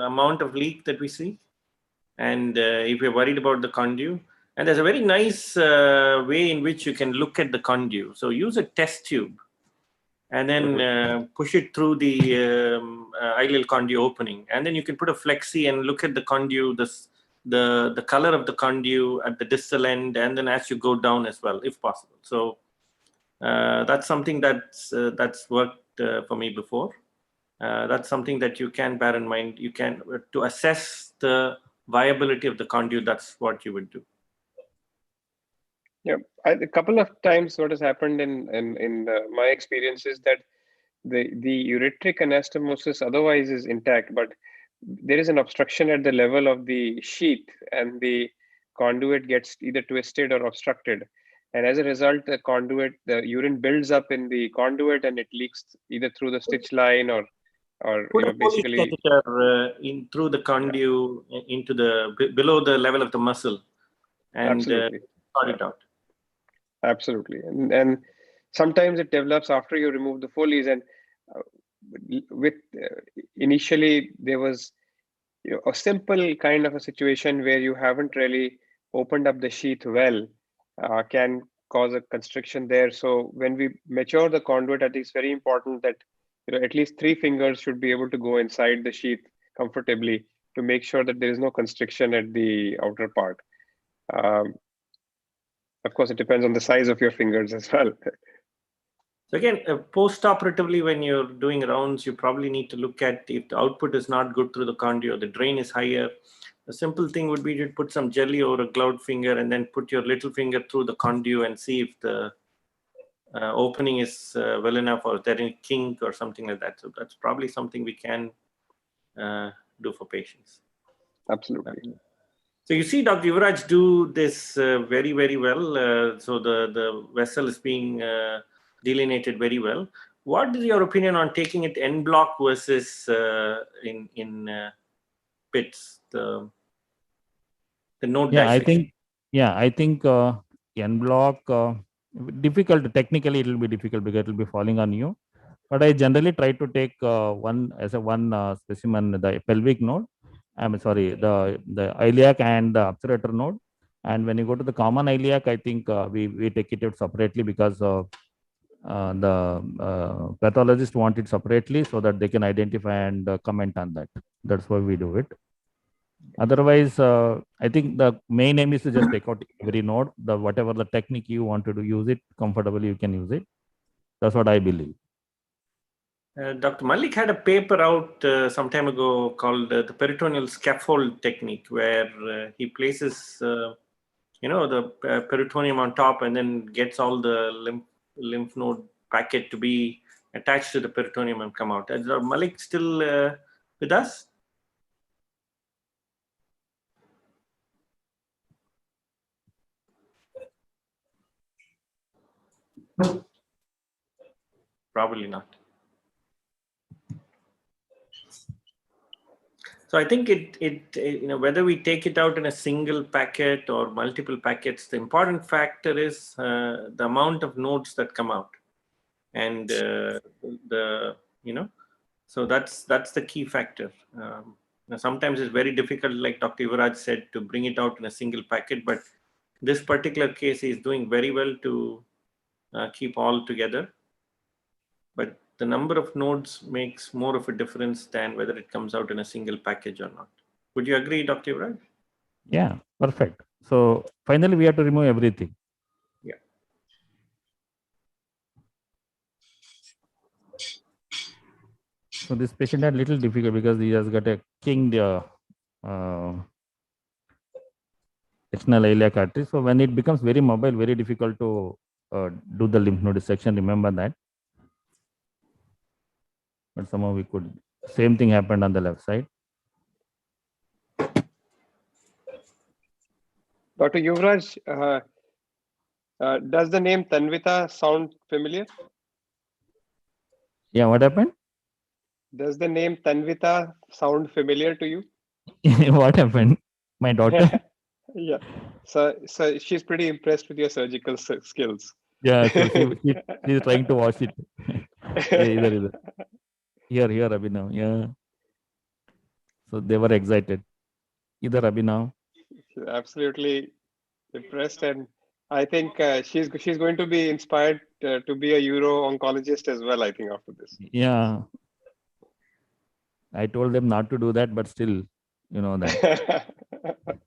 amount of leak that we see, and if you're worried about the conduit. And there's a very nice way in which you can look at the conduit. So use a test tube and then push it through the ileal conduit opening. And then you can put a flexi and look at the conduit, the color of the conduit at the distal end, and then as you go down as well, if possible. So that's something that's worked for me before. That's something that you can bear in mind. You can, to assess the viability of the conduit, that's what you would do. Yeah, a couple of times what has happened in my experience is that the ureteric anastomosis otherwise is intact, but there is an obstruction at the level of the sheath, and the conduit gets either twisted or obstructed, and as a result, the urine builds up in the conduit and it leaks either through the stitch line or Put a basically catheter in through the conduit into the below the level of the muscle, and sort it out. Absolutely, and sometimes it develops after you remove the Foley's, and initially there was a simple kind of a situation where you haven't really opened up the sheath well, can cause a constriction there. So when we mature the conduit, I think it's very important that at least 3 fingers should be able to go inside the sheath comfortably to make sure that there is no constriction at the outer part. Of course, it depends on the size of your fingers as well. So again, post-operatively, when you're doing rounds, you probably need to look at if the output is not good through the conduit or the drain is higher. A simple thing would be to put some jelly over a gloved finger and then put your little finger through the conduit and see if the opening is well enough, or if there any kink or something like that. So that's probably something we can do for patients. Absolutely. So you see Dr. Yuvraj do this very, very well. So the vessel is being delineated very well. What is your opinion on taking it en bloc versus in bits, the node dissection? I think en bloc difficult. Technically, it will be difficult because it will be falling on you. But I generally try to take one specimen, the pelvic node. I'm sorry, the iliac and the obturator node. And when you go to the common iliac, I think we take it out separately because the pathologist want it separately so that they can identify and comment on that. That's why we do it. Otherwise, I think the main aim is to just take out every node. Whatever the technique you want to do, use it comfortably, you can use it. That's what I believe. Dr. Malik had a paper out some time ago called the peritoneal scaffold technique, where he places, the peritoneum on top and then gets all the lymph node packet to be attached to the peritoneum and come out. Is Dr. Malik still with us? Probably not. So I think whether we take it out in a single packet or multiple packets, the important factor is the amount of nodes that come out, and so that's the key factor. Now sometimes it's very difficult, like Dr. Yuvraj said, to bring it out in a single packet, but this particular case is doing very well to keep all together. But the number of nodes makes more of a difference than whether it comes out in a single package or not. Would you agree, Dr. Yuvraj? Yeah, perfect. So finally, we have to remove everything. Yeah. So this patient had little difficult because he has got a kinged external iliac artery. So when it becomes very mobile, very difficult to do the lymph node dissection. Remember that. But somehow we could. Same thing happened on the left side. Dr. Yuvraj, does the name Tanvita sound familiar? Yeah, what happened? Does the name Tanvita sound familiar to you? What happened? My daughter? Yeah. So she's pretty impressed with your surgical skills. Yeah, so she's trying to watch it. Yeah, either. Here, Abhinav. Yeah. So they were excited. Either Abhinav. She's absolutely impressed, and I think she's going to be inspired to be a uro-oncologist as well, I think, after this. Yeah. I told them not to do that, but still, you know that.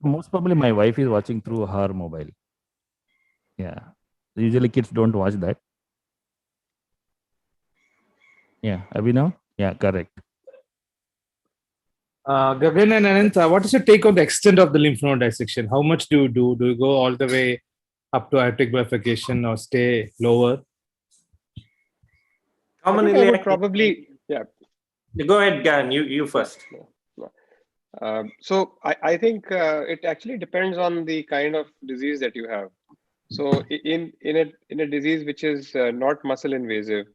Most probably my wife is watching through her mobile. Yeah. Usually kids don't watch that. Yeah. Abhinav? Yeah, correct. Gagan and Anant, what is your take on the extent of the lymph node dissection? How much do you do? Do you go all the way up to aortic bifurcation or stay lower? I would probably, yeah. Go ahead, Gan. You first. So I think it actually depends on the kind of disease that you have. So in a disease which is not muscle invasive,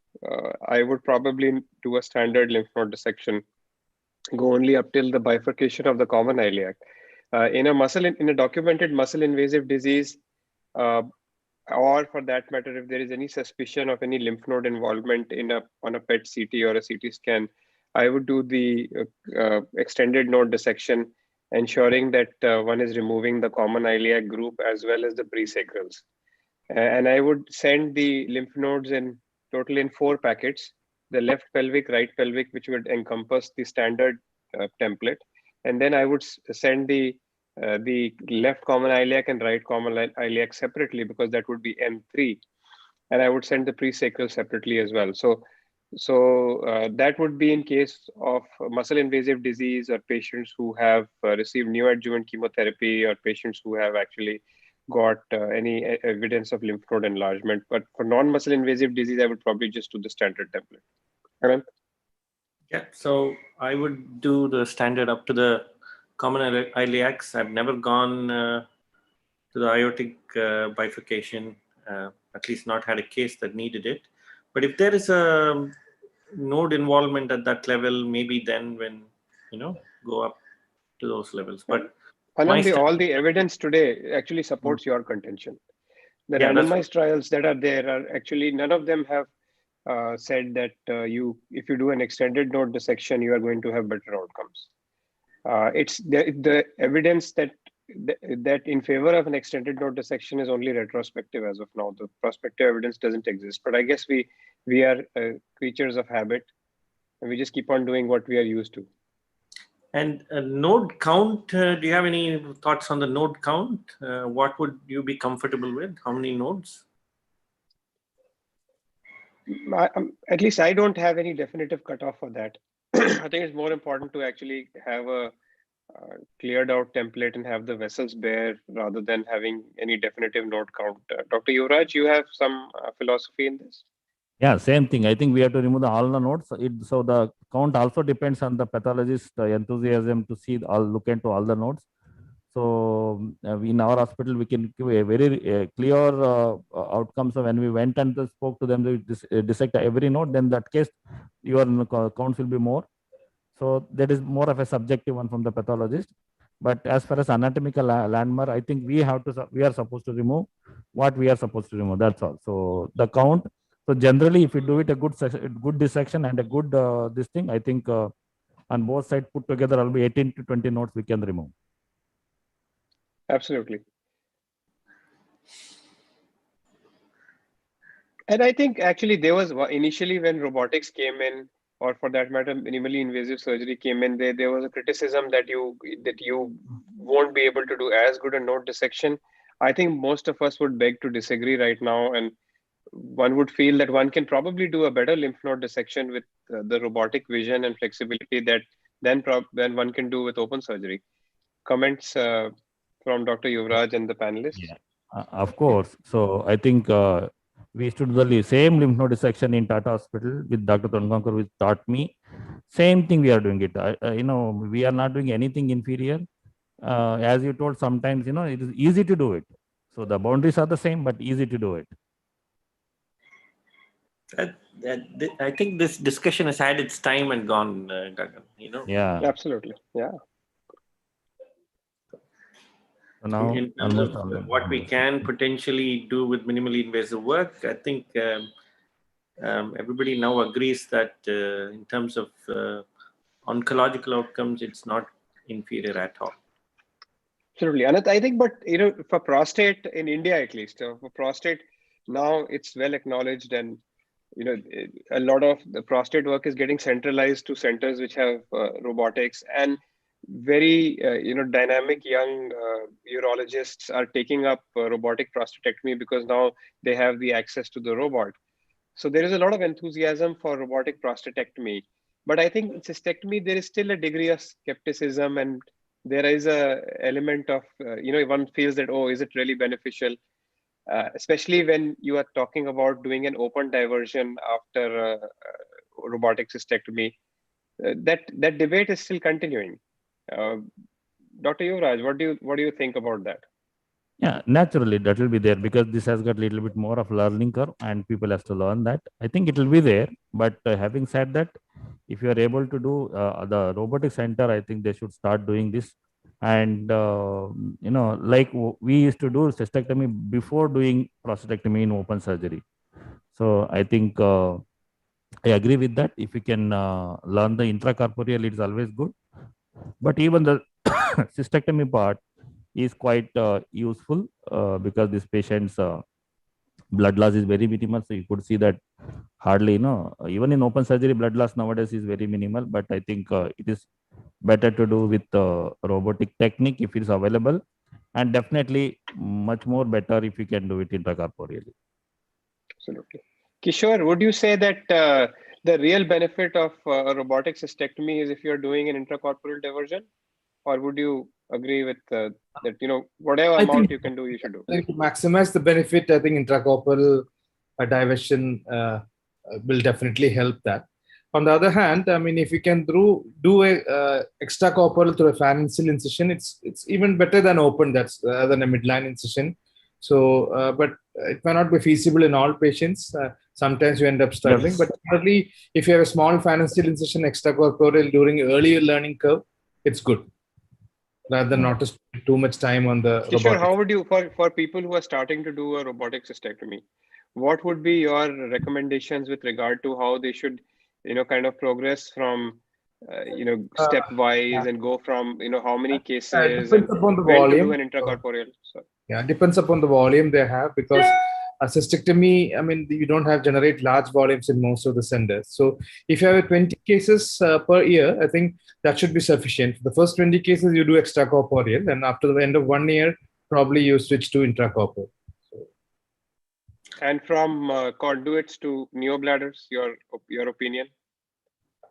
I would probably do a standard lymph node dissection, go only up till the bifurcation of the common iliac. In a documented muscle invasive disease, or for that matter, if there is any suspicion of any lymph node involvement on a PET CT or a CT scan, I would do the extended node dissection, ensuring that one is removing the common iliac group as well as the presacrals. And I would send the lymph nodes in total in 4 packets: the left pelvic, right pelvic, which would encompass the standard template. And then I would send the left common iliac and right common iliac separately, because that would be M3. And I would send the presacral separately as well. So that would be in case of muscle invasive disease, or patients who have received neoadjuvant chemotherapy, or patients who have actually got any evidence of lymph node enlargement. But for non-muscle invasive disease, I would probably just do the standard template. Anand? Yeah, so I would do the standard up to the common iliacs. I've never gone to the aortic bifurcation, at least not had a case that needed it. But if there is a node involvement at that level, maybe then when, go up to those levels. But Anand, all the evidence today actually supports your contention. The randomized trials that are there are actually, none of them have said that if you do an extended node dissection, you are going to have better outcomes. It's the evidence that in favor of an extended node dissection is only retrospective as of now. The prospective evidence doesn't exist. But I guess we are creatures of habit, and we just keep on doing what we are used to. And node count, do you have any thoughts on the node count? What would you be comfortable with? How many nodes? At least I don't have any definitive cutoff for that. I think it's more important to actually have a cleared out template and have the vessels bare, rather than having any definitive node count. Dr. Yuvraj, you have some philosophy in this? Yeah, same thing. I think we have to remove all the nodes. So the count also depends on the pathologist enthusiasm to look into all the nodes. So in our hospital, we can give a very clear outcome. So when we went and spoke to them, they dissect every node, then that case, your counts will be more. So that is more of a subjective one from the pathologist. But as far as anatomical landmark, I think we are supposed to remove what we are supposed to remove. That's all. So the count. So generally, if you do it a good dissection and a good this thing, I think on both sides put together, will be 18 to 20 nodes we can remove. Absolutely. And I think actually there was initially, when robotics came in, or for that matter, minimally invasive surgery came in, there was a criticism that you won't be able to do as good a node dissection. I think most of us would beg to disagree right now, and one would feel that one can probably do a better lymph node dissection with the robotic vision and flexibility than one can do with open surgery. Comments from Dr. Yuvraj and the panelists? Yeah, of course. So I think we used to do the same lymph node dissection in Tata Hospital with Dr. Tongankar, who taught me. Same thing we are doing it. We are not doing anything inferior. As you told, sometimes, it is easy to do it. So the boundaries are the same, but easy to do it. I think this discussion has had its time and gone, Gagan, you know. Yeah. Absolutely. Yeah. So now In terms almost of all the what we can potentially do with minimally invasive work, I think everybody now agrees that in terms of oncological outcomes, it's not inferior at all. Absolutely. And I think, but for prostate in India at least, for prostate now it's well acknowledged, and a lot of the prostate work is getting centralized to centers which have robotics, and very dynamic young urologists are taking up robotic prostatectomy because now they have the access to the robot. So there is a lot of enthusiasm for robotic prostatectomy, but I think in cystectomy there is still a degree of skepticism, and there is a element of one feels that, oh, is it really beneficial? Especially when you are talking about doing an open diversion after robotic cystectomy, that debate is still continuing. Dr. Yuvraj, what do you think about that? Yeah, naturally that will be there because this has got a little bit more of learning curve and people have to learn that. I think it will be there. But having said that, if you are able to do the robotic center, I think they should start doing this. And like we used to do cystectomy before doing prostatectomy in open surgery. So I think I agree with that. If you can learn the intracorporeal, it's always good. But even the cystectomy part is quite useful because this patient's blood loss is very minimal. So you could see that hardly, even in open surgery, blood loss nowadays is very minimal. But I think it is better to do with robotic technique if it's available, and definitely much more better if you can do it intracorporeally. Absolutely. Kishore, would you say that the real benefit of robotic cystectomy is if you're doing an intracorporeal diversion, or would you agree with that? Whatever amount you can do, you should do. I think to maximize the benefit, I think intracorporeal diversion will definitely help that. On the other hand, I mean, if you can do a extracorporeal through a phalangeal incision, it's even better than open. That's than a midline incision. So, but it may not be feasible in all patients. Sometimes you end up struggling. Yes. But certainly, if you have a small phalangeal incision extracorporeal during early learning curve, it's good, rather than not to spend too much time on the Kishore, robotic. How would you, for people who are starting to do a robotic cystectomy, what would be your recommendations with regard to how they should, kind of progress from, stepwise and go from, how many cases and upon the when volume. To do an intracorporeal? Yeah, it depends upon the volume they have, because a cystectomy, I mean, you don't have generate large volumes in most of the centers. So if you have 20 cases per year, I think that should be sufficient. For the first 20 cases, you do extracorporeal, and after the end of 1 year, probably you switch to intracorporeal. And from conduits to neobladders, your opinion?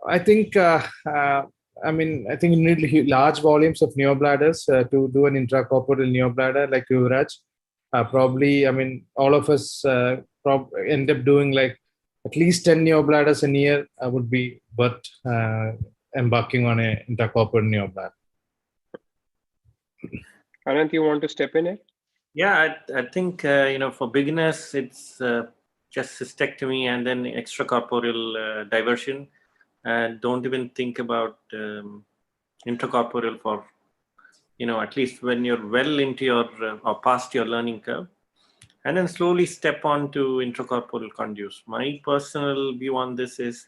I think, I think you need large volumes of neobladders to do an intracorporeal neobladder like Yuvraj. Probably, I mean, all of us end up doing like at least 10 neobladders a year would be worth embarking on a intracorporeal neobladder. Anant, you want to step in it? Yeah, I think, for beginners, it's just cystectomy and then extracorporeal diversion. Don't even think about intracorporeal for, at least when you're well into your or past your learning curve, and then slowly step on to intracorporeal conduits. My personal view on this is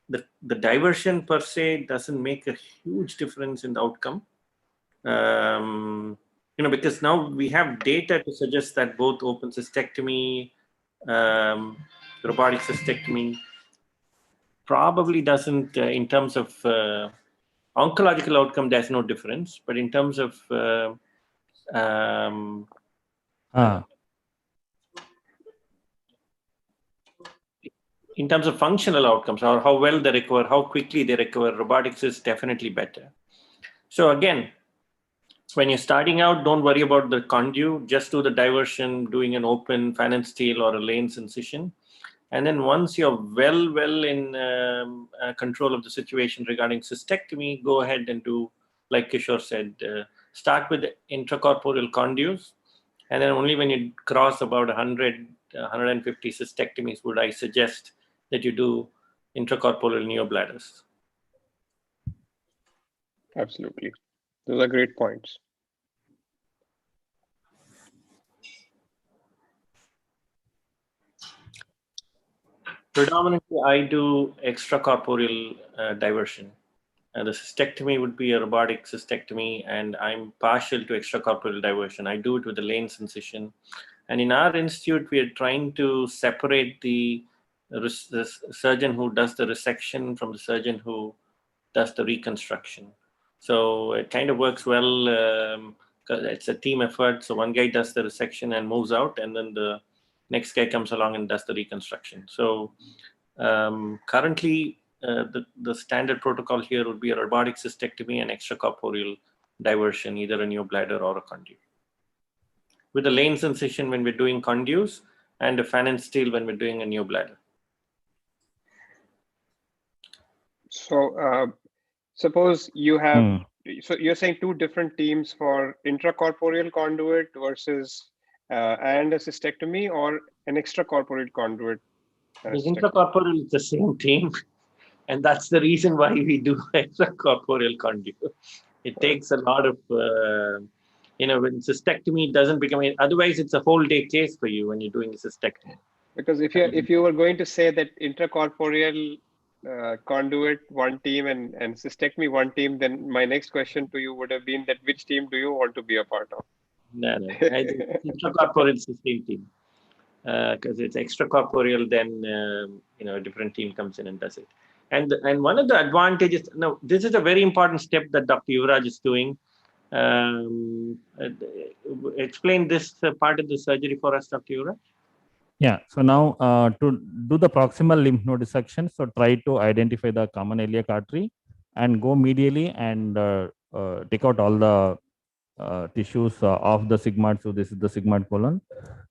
the diversion per se doesn't make a huge difference in the outcome. Because now we have data to suggest that both open cystectomy, robotic cystectomy probably doesn't, in terms of oncological outcome, there's no difference. But in terms of in terms of functional outcomes, or how well they recover, how quickly they recover, robotics is definitely better. So again, when you're starting out, don't worry about the conduit, just do the diversion, doing an open phalangeal or a Lane's incision. And then once you're well in control of the situation regarding cystectomy, go ahead and do, like Kishore said, start with intracorporeal conduits. And then only when you cross about 100, 150 cystectomies would I suggest that you do intracorporeal neobladders. Absolutely. Those are great points. Predominantly, I do extracorporeal diversion. The cystectomy would be a robotic cystectomy, and I'm partial to extracorporeal diversion. I do it with a Lane's incision. And in our institute, we are trying to separate the surgeon who does the resection from the surgeon who does the reconstruction. So it kind of works well because it's a team effort. So one guy does the resection and moves out, and then the next guy comes along and does the reconstruction. So currently, the standard protocol here would be a robotic cystectomy and extracorporeal diversion, either a neobladder or a conduit, with a Lane's incision when we're doing conduits and a fan and steel when we're doing a neobladder. So suppose you have, so you're saying two different teams for intracorporeal conduit versus and a cystectomy, or an extracorporeal conduit? The intracorporeal is the same team, and that's the reason why we do extracorporeal conduit. It takes a lot of, when cystectomy doesn't become, otherwise it's a whole day case for you when you're doing a cystectomy. Because if you were going to say that intracorporeal conduit one team and cystectomy one team, then my next question to you would have been that which team do you want to be a part of? No. Intracorporeal is the same team. Because it's extracorporeal, then a different team comes in and does it. And one of the advantages, now this is a very important step that Dr. Yuvraj is doing. Explain this part of the surgery for us, Dr. Yuvraj. Yeah, so now to do the proximal lymph node dissection, so try to identify the common iliac artery and go medially and take out all the tissues of the sigmoid. So this is the sigmoid colon.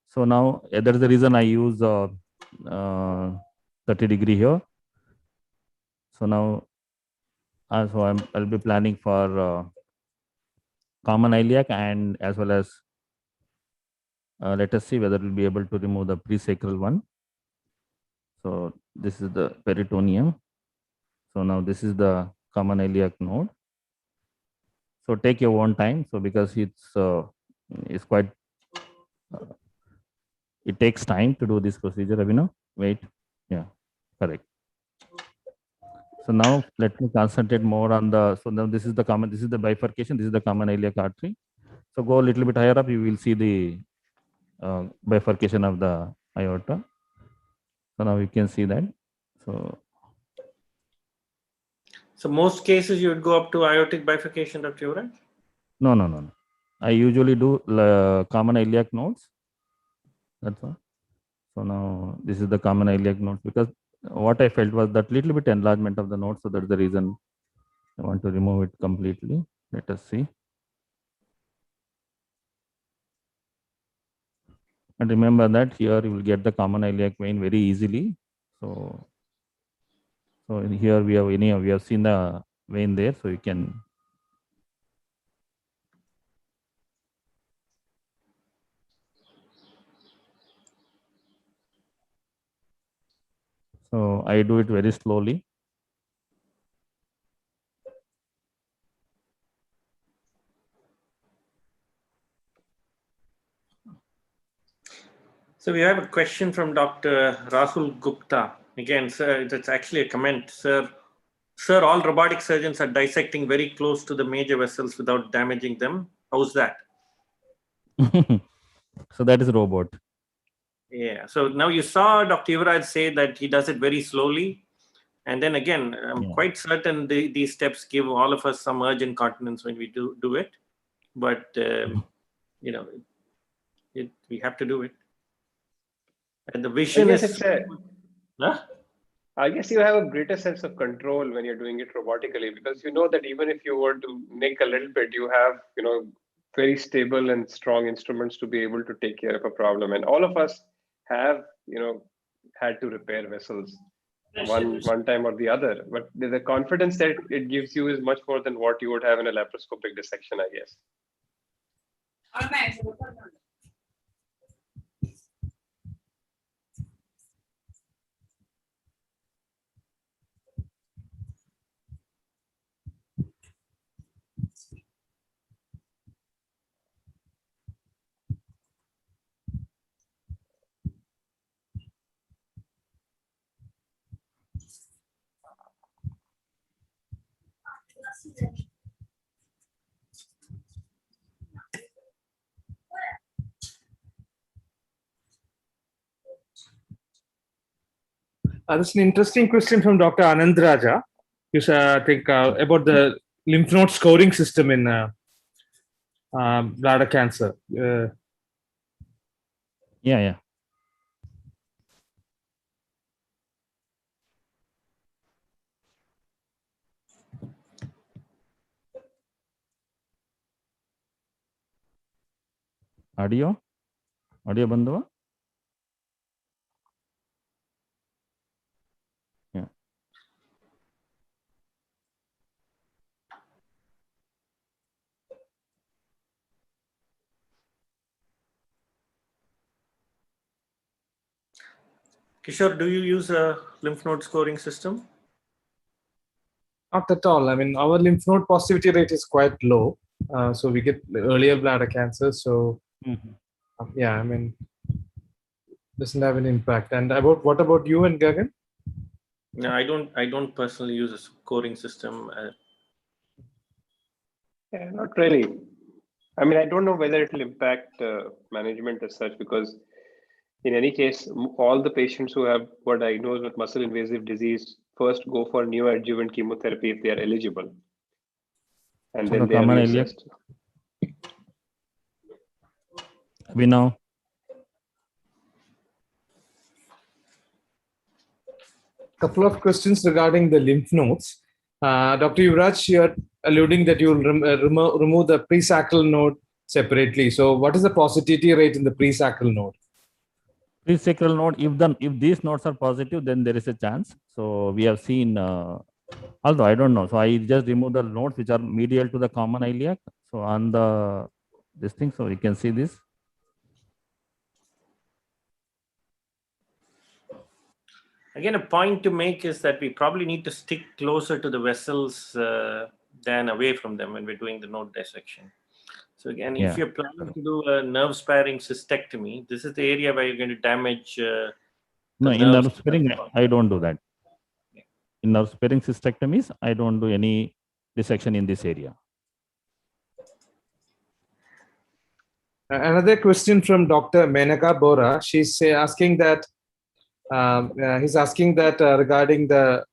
So now that is the reason I use 30-degree here. So now, so I'll be planning for common iliac and as well as let us see whether we'll be able to remove the presacral one. So this is the peritoneum. So now this is the common iliac node. So take your own time. So because it's quite, it takes time to do this procedure. Abhinav, wait, yeah, correct. So now let me concentrate more on the. So now this is the common. This is the bifurcation. This is the common iliac artery. So go a little bit higher up. You will see the bifurcation of the aorta. So now you can see that. So most cases you would go up to aortic bifurcation, Dr. Yuvraj? No. I usually do common iliac nodes. That's all. So now this is the common iliac nodes, because what I felt was that little bit enlargement of the node. So that's the reason I want to remove it completely. Let us see. And remember that here you will get the common iliac vein very easily. So here we have seen the vein there, so you can. So I do it very slowly. So we have a question from Dr. Rahul Gupta. Again, sir, it's actually a comment. Sir, all robotic surgeons are dissecting very close to the major vessels without damaging them. How's that? So that is a robot. Yeah. So now you saw Dr. Yuvraj say that he does it very slowly. And then again, I'm quite certain these steps give all of us some urge incontinence when we do it. But, we have to do it. And the vision is... I guess you have a greater sense of control when you're doing it robotically, because you know that even if you were to nick a little bit, you have, very stable and strong instruments to be able to take care of a problem. And all of us have, had to repair vessels one time or the other. But the confidence that it gives you is much more than what you would have in a laparoscopic dissection, I guess. This is an interesting question from Dr. Anandraja. You said, I think, about the lymph node scoring system in bladder cancer. Yeah. Audio ಬಂದವಾ? Yeah. Kishore, do you use a lymph node scoring system? Not at all. I mean, our lymph node positivity rate is quite low. So we get earlier bladder cancer. So yeah, I mean, doesn't have an impact. And what about you and Gagan? No, I don't personally use a scoring system. Yeah, not really. I mean, I don't know whether it will impact management as such, because in any case, all the patients who are diagnosed with muscle invasive disease first go for neoadjuvant chemotherapy if they are eligible, and then they are reassessed. We know. Couple of questions regarding the lymph nodes. Dr. Yuvraj, you're alluding that you'll remove the presacral node separately. So what is the positivity rate in the presacral node? Presacral node, if these nodes are positive, then there is a chance. So we have seen, although I don't know. So I just remove the nodes which are medial to the common iliac. So on this thing, so you can see this. Again, a point to make is that we probably need to stick closer to the vessels than away from them when we're doing the node dissection. So again, if you're planning to do a nerve sparing cystectomy, this is the area where you're going to damage. No, in nerve sparing, I don't do that. In nerve sparing cystectomies, I don't do any dissection in this area. Another question from Dr. Menaka Bora. She's asking that he's asking that regarding the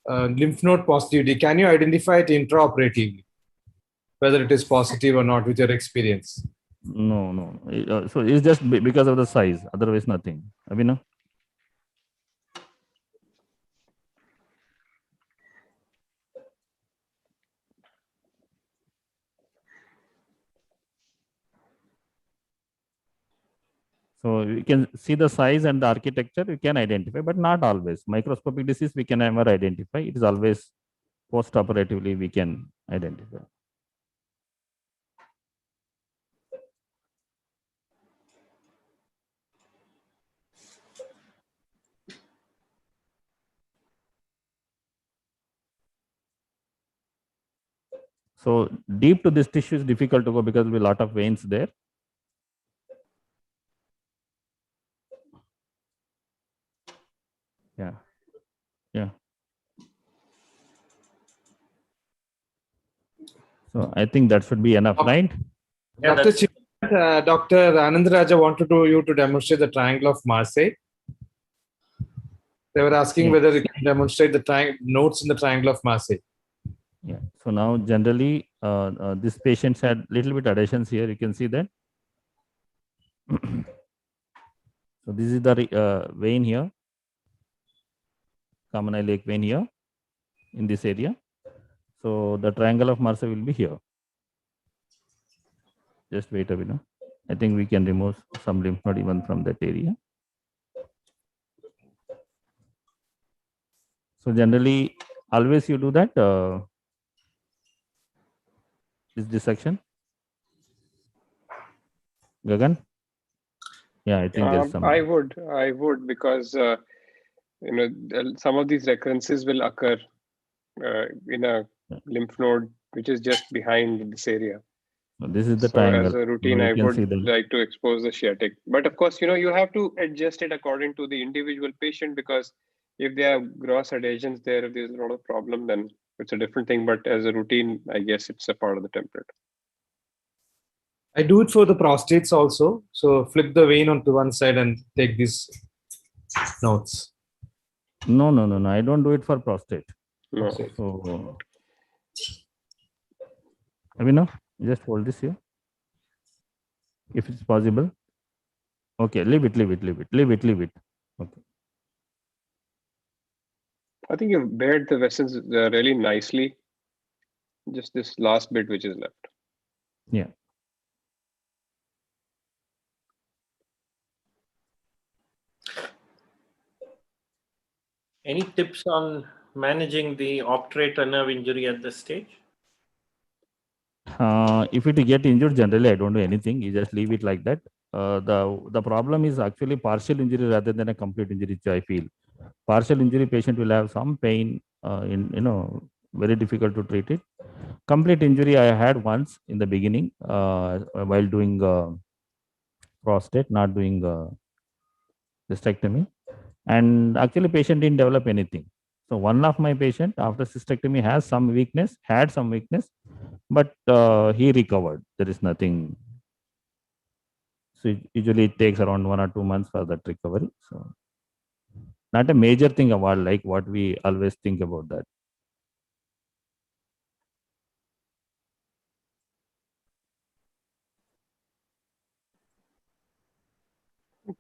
lymph node positivity, can you identify it intraoperatively, whether it is positive or not with your experience? No. So it's just because of the size, otherwise nothing. Abhinav? So you can see the size and the architecture, you can identify, but not always. Microscopic disease, we can never identify. It is always post-operatively we can identify. So deep to this tissue is difficult to go because there will be a lot of veins there. Yeah. So I think that should be enough, right? Yeah, Dr. Anandaraja wanted you to demonstrate the triangle of Marseille. They were asking whether you can demonstrate the nodes in the triangle of Marseille. Yeah. So now generally, this patients had little bit adhesions here. You can see that. So this is the vein here, common iliac vein here in this area. So the triangle of Marseille will be here. Just wait a minute. I think we can remove some lymph node even from that area. So generally, always you do that. This dissection. Gagan? Yeah, I think there's some. I would because some of these recurrences will occur in a lymph node which is just behind this area. So this is the triangle. As a routine, I would like to expose the sciatic. But of course, you have to adjust it according to the individual patient, because if there are gross adhesions there, if there's a lot of problem, then It's a different thing, but as a routine, I guess it's a part of the template. I do it for the prostates also. So flip the vein onto one side and take these notes. No. I don't do it for prostate. No. So, Abhinav, just hold this here, if it's possible. Okay, leave it. Okay. I think you've bared the vessels really nicely. Just this last bit which is left. Yeah. Any tips on managing the obturator nerve injury at this stage? If it get injured, generally I don't do anything. You just leave it like that. The problem is actually partial injury rather than a complete injury, which I feel. Partial injury patient will have some pain, very difficult to treat it. Complete injury I had once in the beginning while doing prostate, not doing cystectomy, and actually patient didn't develop anything. So one of my patient after cystectomy had some weakness, but he recovered. There is nothing. So usually it takes around 1 or 2 months for that recovery. So not a major thing about like what we always think about that.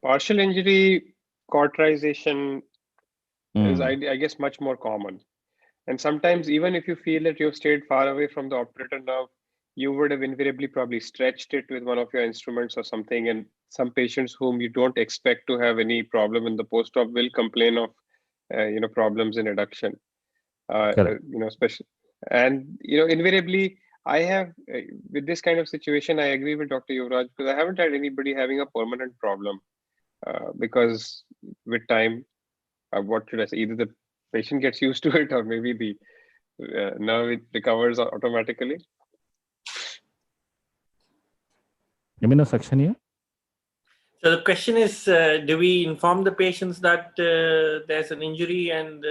Partial injury cauterization is, I guess, much more common. And sometimes even if you feel that you've stayed far away from the operator nerve, you would have invariably probably stretched it with one of your instruments or something. And some patients whom you don't expect to have any problem in the post-op will complain of, problems in adduction. Especially, and invariably, I have with this kind of situation, I agree with Dr. Yuvraj because I haven't had anybody having a permanent problem because with time, what should I say? Either the patient gets used to it or maybe the nerve it recovers automatically. Section here. So the question is, do we inform the patients that there's an injury and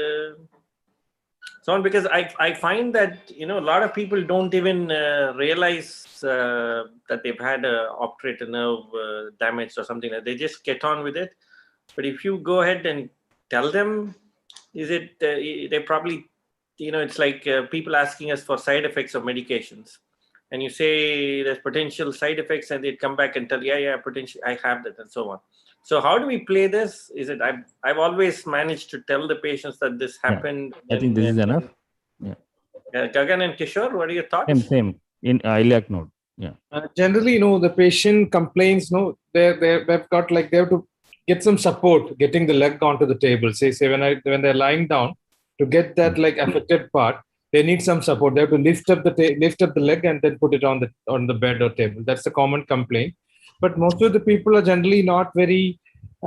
so on? Because I find that a lot of people don't even realize that they've had a obturator nerve damage or something like that. They just get on with it. But if you go ahead and tell them, is it they probably it's like people asking us for side effects of medications, and you say there's potential side effects, and they come back and tell potentially I have that and so on. So how do we play this? Is it I've always managed to tell the patients that this happened. I think this is enough. Gagan and Kishore, what are your thoughts? Same in iliac node. Generally, the patient complains. They've got like they have to get some support getting the leg onto the table. Say when they're lying down, to get that like affected part, they need some support. They have to lift up the leg and then put it on the bed or table. That's the common complaint. But most of the people are generally not very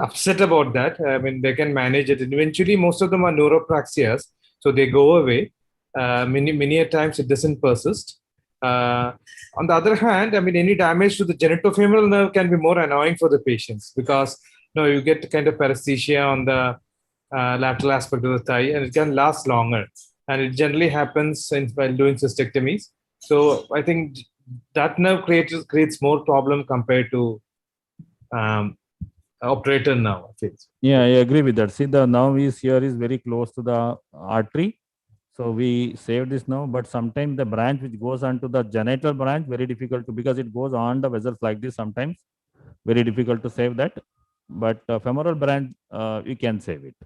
upset about that. I mean, they can manage it. And eventually, most of them are neuropraxias, so they go away. Many a times it doesn't persist. On the other hand, I mean, any damage to the genitofemoral nerve can be more annoying for the patients because you get kind of paresthesia on the lateral aspect of the thigh, and it can last longer. And it generally happens while doing cystectomies. So I think that nerve creates more problem compared to operator nerve. Yeah, I agree with that. See, the nerve is very close to the artery. So we save this now, but sometimes the branch which goes onto the genital branch, very difficult to, because it goes on the vessels like this sometimes, very difficult to save that. But femoral branch, you can save it.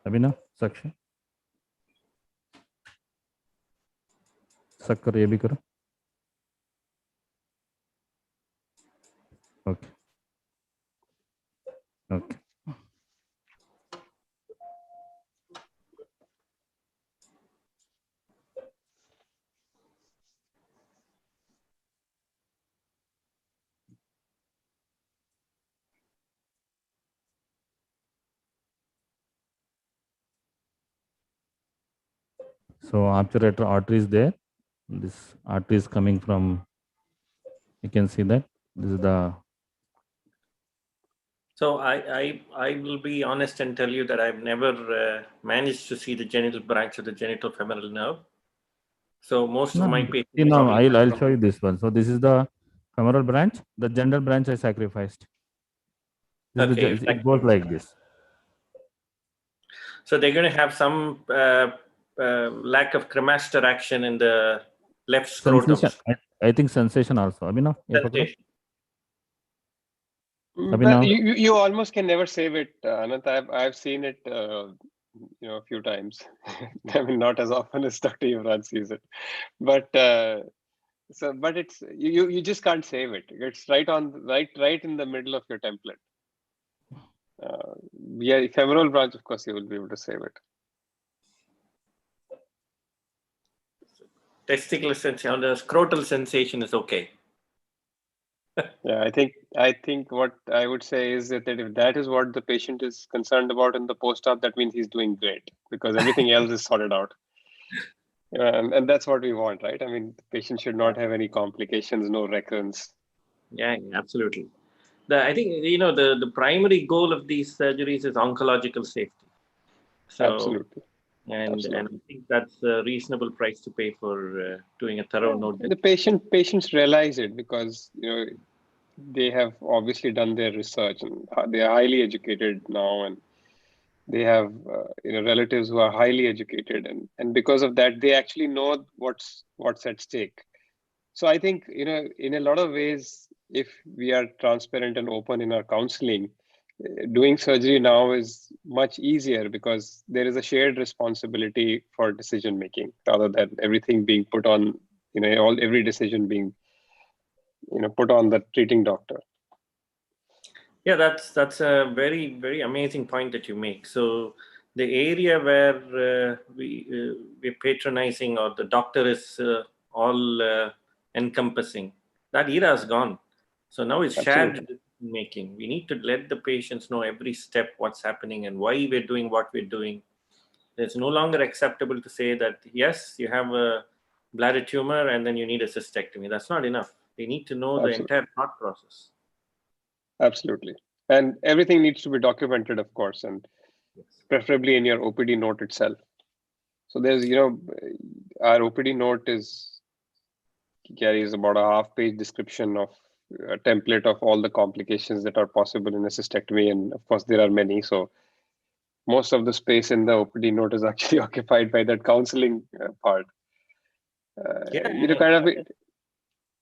Abhinav, section. Sakkar, ye bhi karo. Okay. Okay. So obturator artery is there. This artery is coming from You can see that this is the. So I will be honest and tell you that I've never managed to see the genital branch of the genital femoral nerve. So most of my patients. No, I'll show you this one. So this is the femoral branch. The genital branch I sacrificed. It goes like this. So they're going to have some lack of cremaster action in the left scrotum. I think sensation also. Abhinav, Sensation. But you almost can never save it, Anant. I've seen it, a few times. I mean, not as often as Dr. Yuvraj sees it, but but it's you just can't save it. It's right in the middle of your template. Femoral branch, of course, you will be able to save it. Testicular sensation, the scrotal sensation is okay. Yeah, I think what I would say is that if that is what the patient is concerned about in the post-op, that means he's doing great because everything else is sorted out. And that's what we want, right? I mean, the patient should not have any complications, no recurrence. Yeah, absolutely. I think, the primary goal of these surgeries is oncological safety. So, absolutely. And I think that's a reasonable price to pay for doing a thorough node. The patients realize it because they have obviously done their research and they are highly educated now, and they have relatives who are highly educated, and because of that they actually know what's at stake. So I think in a lot of ways, if we are transparent and open in our counseling, doing surgery now is much easier because there is a shared responsibility for decision making rather than everything being put on, every decision being, put on the treating doctor. Yeah, that's a very, very amazing point that you make. So the area where we're patronizing or the doctor is all encompassing, that era is gone. So now it's shared making. We need to let the patients know every step what's happening and why we're doing what we're doing. It's no longer acceptable to say that, yes, you have a bladder tumor and then you need a cystectomy. That's not enough. They need to know the entire thought process. Absolutely. And everything needs to be documented, of course, and preferably in your OPD note itself. So there's, our OPD note carries about a half-page description of a template of all the complications that are possible in a cystectomy. And of course, there are many. So most of the space in the OPD note is actually occupied by that counseling part.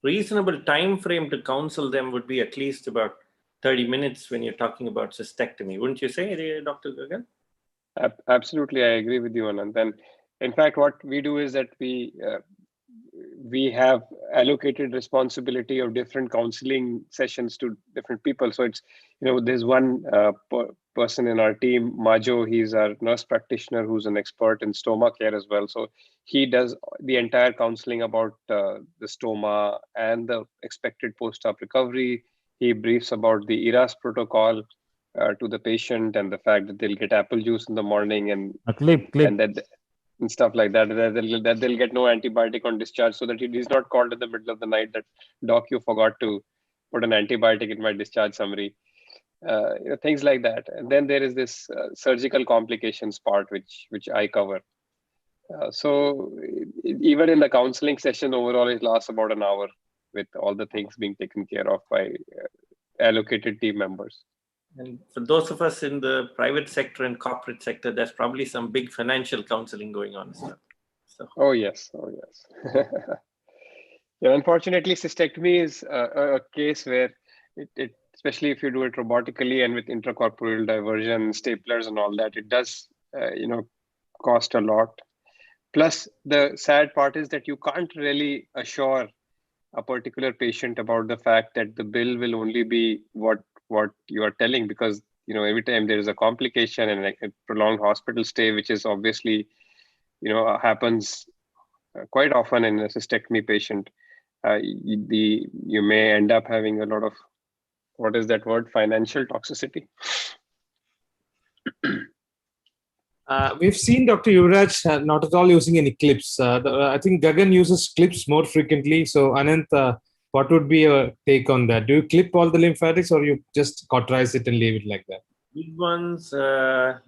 Reasonable time frame to counsel them would be at least about 30 minutes when you're talking about cystectomy. Wouldn't you say, Dr. Gagan? Absolutely. I agree with you, Anand. And in fact, what we do is that we have allocated responsibility of different counseling sessions to different people. So it's, there's one person in our team, Majo, he's our nurse practitioner who's an expert in stoma care as well. So he does the entire counseling about the stoma and the expected post-op recovery. He briefs about the ERAS protocol to the patient and the fact that they'll get apple juice in the morning and and stuff like that. That they'll get no antibiotic on discharge, so that he's not called in the middle of the night that, doc, you forgot to put an antibiotic in my discharge summary. Things like that. And then there is this surgical complications part, which I cover. So even in the counseling session, overall, it lasts about an hour with all the things being taken care of by allocated team members. And for those of us in the private sector and corporate sector, there's probably some big financial counseling going on. So. Oh, yes. Yeah, unfortunately, cystectomy is a case where it, especially if you do it robotically and with intracorporeal diversion, staplers and all that, it does, cost a lot. Plus, the sad part is that you can't really assure a particular patient about the fact that the bill will only be what you are telling, because every time there is a complication and like a prolonged hospital stay, which is obviously happens quite often in a cystectomy patient, you may end up having a lot of, what is that word, financial toxicity. We've seen Dr. Yuvraj not at all using any clips. I think Gagan uses clips more frequently. So Anant, What would be your take on that? Do you clip all the lymphatics or you just cauterize it and leave it like that? Big ones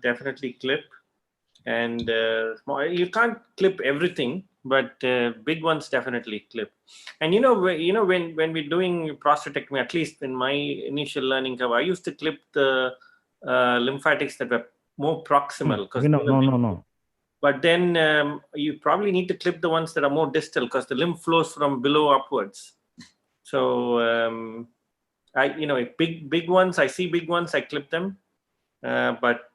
definitely clip, and you can't clip everything, but big ones definitely clip. And when we're doing prostatectomy, at least in my initial learning curve, I used to clip the lymphatics that were more proximal. No. But then you probably need to clip the ones that are more distal because the lymph flows from below upwards. So big ones, I see big ones, I clip them. But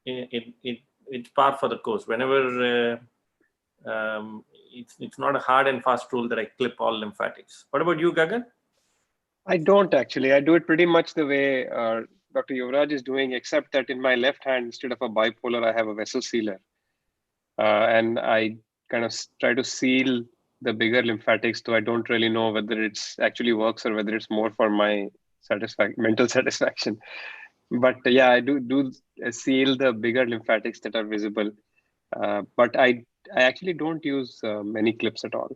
it's par for the course. Whenever it's not a hard and fast rule that I clip all lymphatics. What about you, Gagan? I don't actually. I do it pretty much the way Dr. Yuvraj is doing, except that in my left hand, instead of a bipolar, I have a vessel sealer. And I kind of try to seal the bigger lymphatics, so I don't really know whether it's actually works or whether it's more for my mental satisfaction. But yeah, I do seal the bigger lymphatics that are visible. But I actually don't use many clips at all.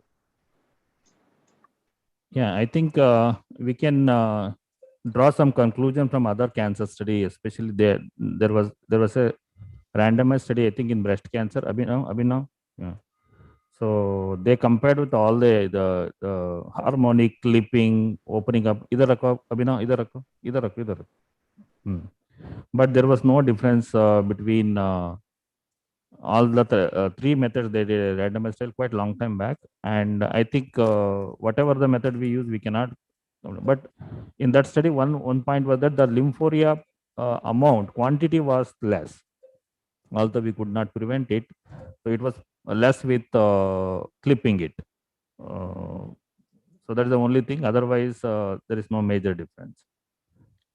Yeah, I think we can draw some conclusion from other cancer study, especially there was a randomized study, I think, in breast cancer. Abhinav. Yeah. So they compared with all the harmonic clipping, opening up. Idhar. But there was no difference between all the three methods they did a randomized trial quite long time back. And I think whatever the method we use, we cannot. But in that study, one point was that the lymphoria quantity was less. Although we could not prevent it, so it was less with clipping it. So that's the only thing. Otherwise, there is no major difference.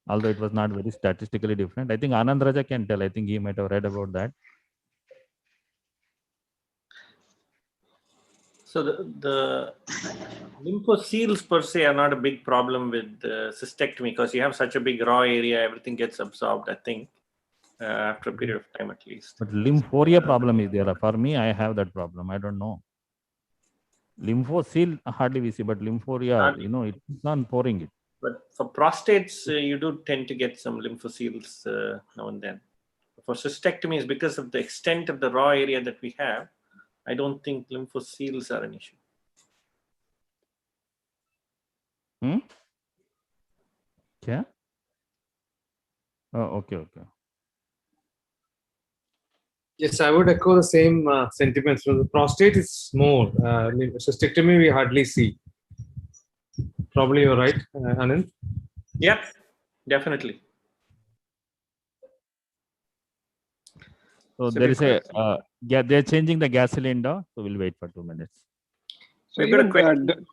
Although it was not very statistically different. I think Anand Raja can tell. I think he might have read about that. So the lymphoseals per se are not a big problem with cystectomy because you have such a big raw area, everything gets absorbed, I think, after a period of time at least. But lymphoria problem is there. For me, I have that problem. I don't know. Lymphoseal hardly we see, but lymphoria, it's not pouring it. But for prostates, you do tend to get some lymphoseals now and then. For cystectomies, because of the extent of the raw area that we have, I don't think lymphoseals are an issue. Yeah. Oh, okay. Yes, I would echo the same sentiments. So the prostate is small. Cystectomy we hardly see. Probably you're right, Anand. Yep, definitely. So there is they're changing the gas cylinder. So we'll wait for 2 minutes. So we've got a question.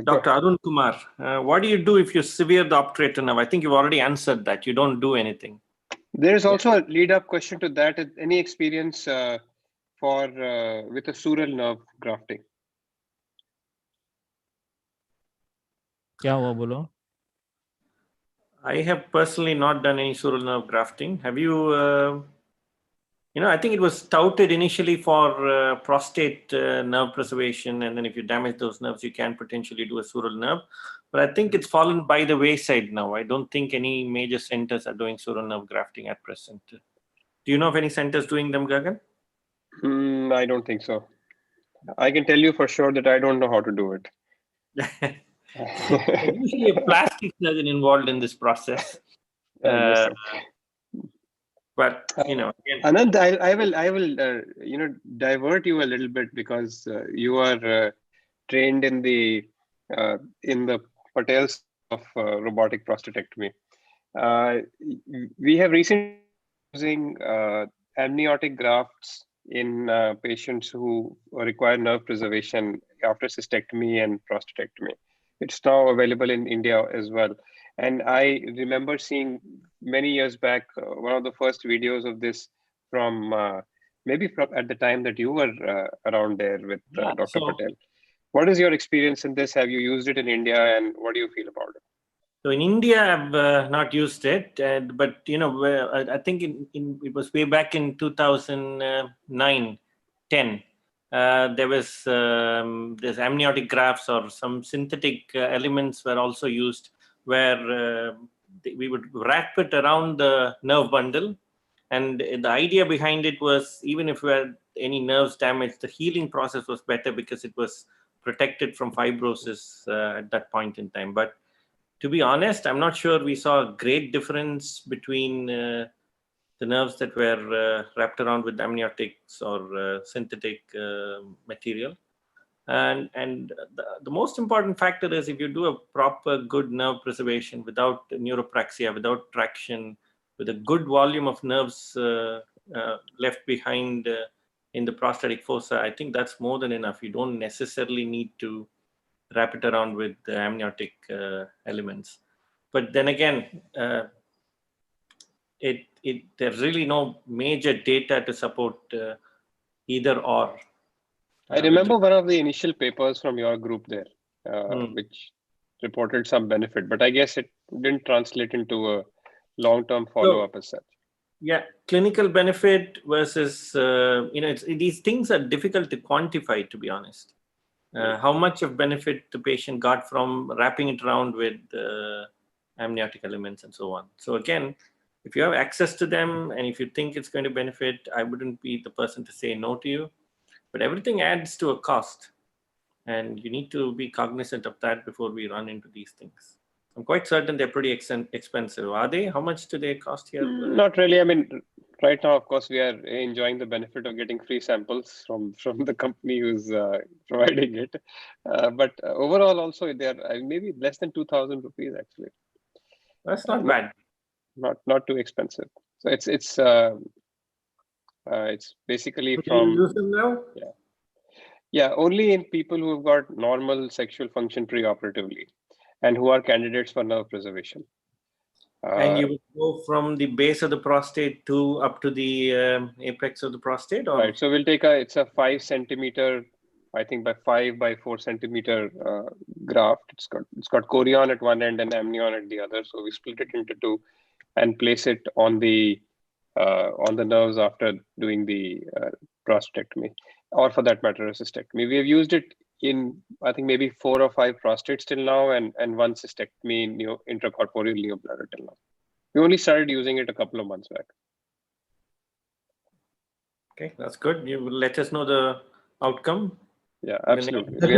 Dr. Arun Kumar, what do you do if you sever the obturator nerve? I think you've already answered that. You don't do anything. There is also a lead-up question to that. Any experience with a sural nerve grafting? Kya hua bolo? I have personally not done any sural nerve grafting. Have you? I think it was touted initially for prostate nerve preservation, and then if you damage those nerves, you can potentially do a sural nerve. But I think it's fallen by the wayside now. I don't think any major centers are doing sural nerve grafting at present. Do you know of any centers doing them, Gagan? I don't think so. I can tell you for sure that I don't know how to do it. There's usually a plastic surgeon involved in this process. But again, Anand, I will divert you a little bit because you are trained in the patels of robotic prostatectomy. We have recently using amniotic grafts in patients who require nerve preservation after cystectomy and prostatectomy. It's now available in India as well. And I remember seeing many years back one of the first videos of this from maybe at the time that you were around there with Dr. Patel. What is your experience in this? Have you used it in India, and what do you feel about it? So in India, I've not used it, but I think it was way back in 2009, 10. there was there's amniotic grafts or some synthetic elements were also used, where we would wrap it around the nerve bundle. And the idea behind it was, even if we had any nerves damaged, the healing process was better because it was protected from fibrosis at that point in time. But to be honest, I'm not sure we saw a great difference between the nerves that were wrapped around with amniotics or synthetic material. And the most important factor is, if you do a proper good nerve preservation without neuropraxia, without traction, with a good volume of nerves left behind in the prostatic fossa, I think that's more than enough. You don't necessarily need to wrap it around with the amniotic elements. But then again, there's really no major data to support either or. I remember one of the initial papers from your group there, which reported some benefit, but I guess it didn't translate into a long-term follow-up as such. Yeah, clinical benefit versus, these things are difficult to quantify, to be honest. How much of benefit the patient got from wrapping it around with amniotic elements and so on. So again, if you have access to them and if you think it's going to benefit, I wouldn't be the person to say no to you. But everything adds to a cost, and you need to be cognizant of that before we run into these things. I'm quite certain they're pretty expensive. Are they? How much do they cost here? Not really. I mean, right now, of course, we are enjoying the benefit of getting free samples from the company who's providing it. But overall, also, they're maybe less than 2,000 rupees, actually. That's not bad. Not too expensive. So it's basically Do from. you use them now? Yeah, only in people who've got normal sexual function preoperatively, and who are candidates for nerve preservation. And you would go from the base of the prostate up to the apex of the prostate? Or? Right. So we'll take it's a 5 centimeter, I think by 5 by 4 centimeter graft. It's got chorion at one end and amnion at the other. So we split it into two and place it on the nerves after doing the prostatectomy, or for that matter, a cystectomy. We have used it in, I think, maybe 4 or 5 prostates till now, and 1 cystectomy in intracorporeal neobladder till now. We only started using it a couple of months back. Okay, that's good. You will let us know the outcome. Yeah, absolutely. Do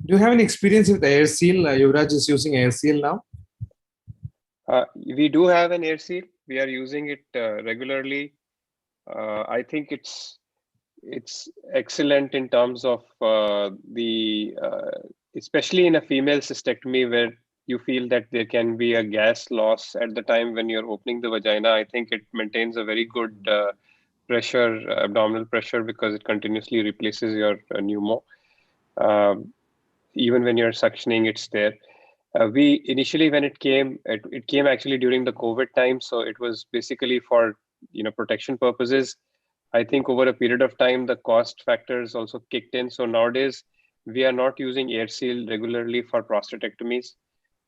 you have any experience with AirSeal? Yuvraj is using AirSeal now. We do have an AirSeal. We are using it regularly. I think it's excellent in terms of especially in a female cystectomy where you feel that there can be a gas loss at the time when you're opening the vagina. I think it maintains a very good pressure, abdominal pressure, because it continuously replaces your pneumo. Even when you're suctioning, it's there. We initially, when it came actually during the COVID time, so it was basically for protection purposes. I think over a period of time, the cost factors also kicked in. So nowadays, we are not using AirSeal regularly for prostatectomies,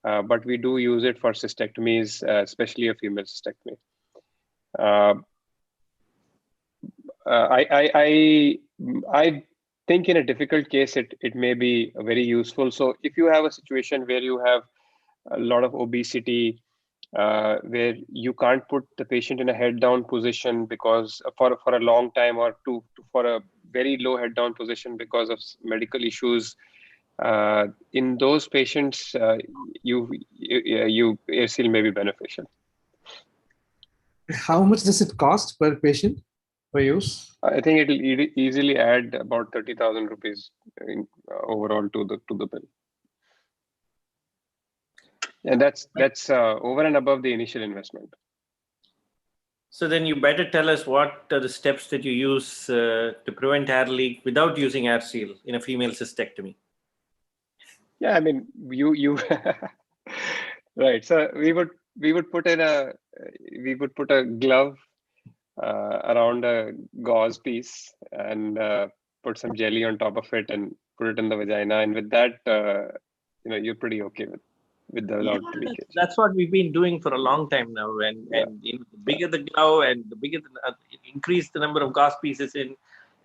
but we do use it for cystectomies, especially a female cystectomy. I think in a difficult case, it may be very useful. So if you have a situation where you have a lot of obesity, where you can't put the patient in a head down position because for a long time, or for a very low head down position because of medical issues, in those patients, AirSeal may be beneficial. How much does it cost per patient for use? I think it'll easily add about 30,000 rupees overall to the bill. And that's over and above the initial investment. So then you better tell us what are the steps that you use to prevent hair leak without using AirSeal in a female cystectomy. Yeah, I mean, you right. So we would put a glove around a gauze piece and put some jelly on top of it and put it in the vagina, and with that, you're pretty okay with the leakage. That's what we've been doing for a long time now, and the bigger the glove and the bigger increase the number of gauze pieces in,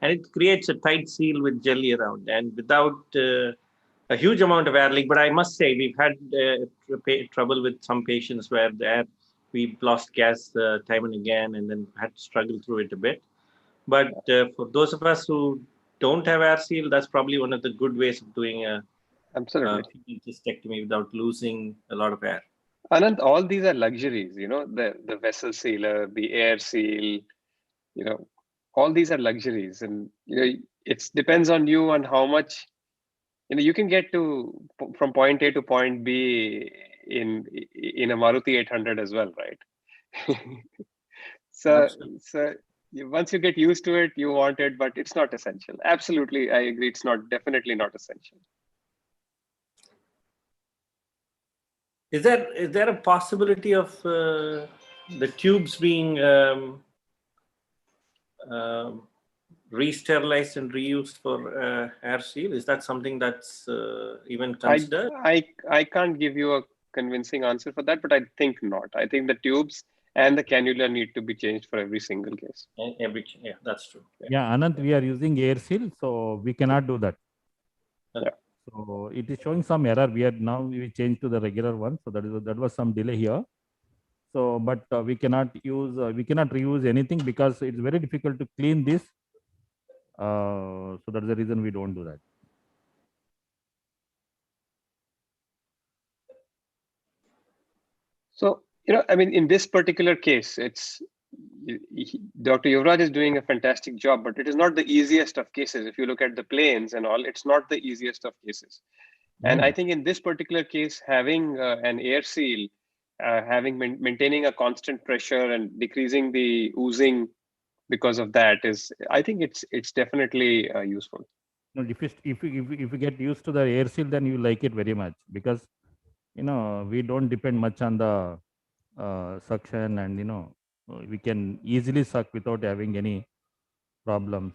and it creates a tight seal with jelly around, and without a huge amount of air leak. But I must say, we've had trouble with some patients where we've lost gas time and again, and then had to struggle through it a bit. But for those of us who don't have air seal, that's probably one of the good ways of doing a cystectomy without losing a lot of air. Anand, all these are luxuries, the vessel sealer, the air seal, all these are luxuries, and it depends on you and how much you can get from point A to point B in a Maruti 800 as well, right? so once you get used to it, you want it, but it's not essential. Absolutely, I agree. It's definitely not essential. Is there a possibility of the tubes being re-sterilized and reused for air seal? Is that something that's even considered? I can't give you a convincing answer for that, but I think not. I think the tubes and the cannula need to be changed for every single case. Yeah, that's true. Yeah, Anant, we are using air seal, so we cannot do that. Yeah. So it is showing some error. We changed to the regular one, so that was some delay here. So, but we cannot reuse anything because it's very difficult to clean this. So that's the reason we don't do that. So, I mean, in this particular case, Dr. Yuvraj is doing a fantastic job, but it is not the easiest of cases. If you look at the planes and all, it's not the easiest of cases. And I think in this particular case, having an air seal, maintaining a constant pressure and decreasing the oozing because of that I think it's definitely useful. No, if you get used to the air seal, then you like it very much because we don't depend much on the suction, and we can easily suck without having any problems.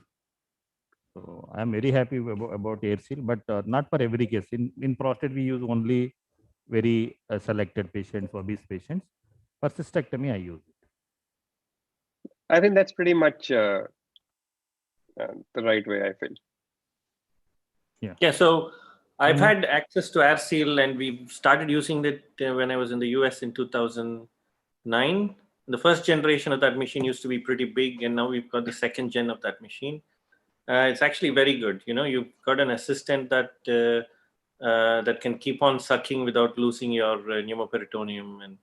So I am very happy about air seal, but not for every case. In prostate, we use only very selected patients, obese patients. For cystectomy, I use it. I think that's pretty much the right way, I feel. Yeah. So I've had access to air seal, and we started using it when I was in the US in 2009. The first generation of that machine used to be pretty big, and now we've got the second gen of that machine. It's actually very good. You've got an assistant that can keep on sucking without losing your pneumoperitoneum, and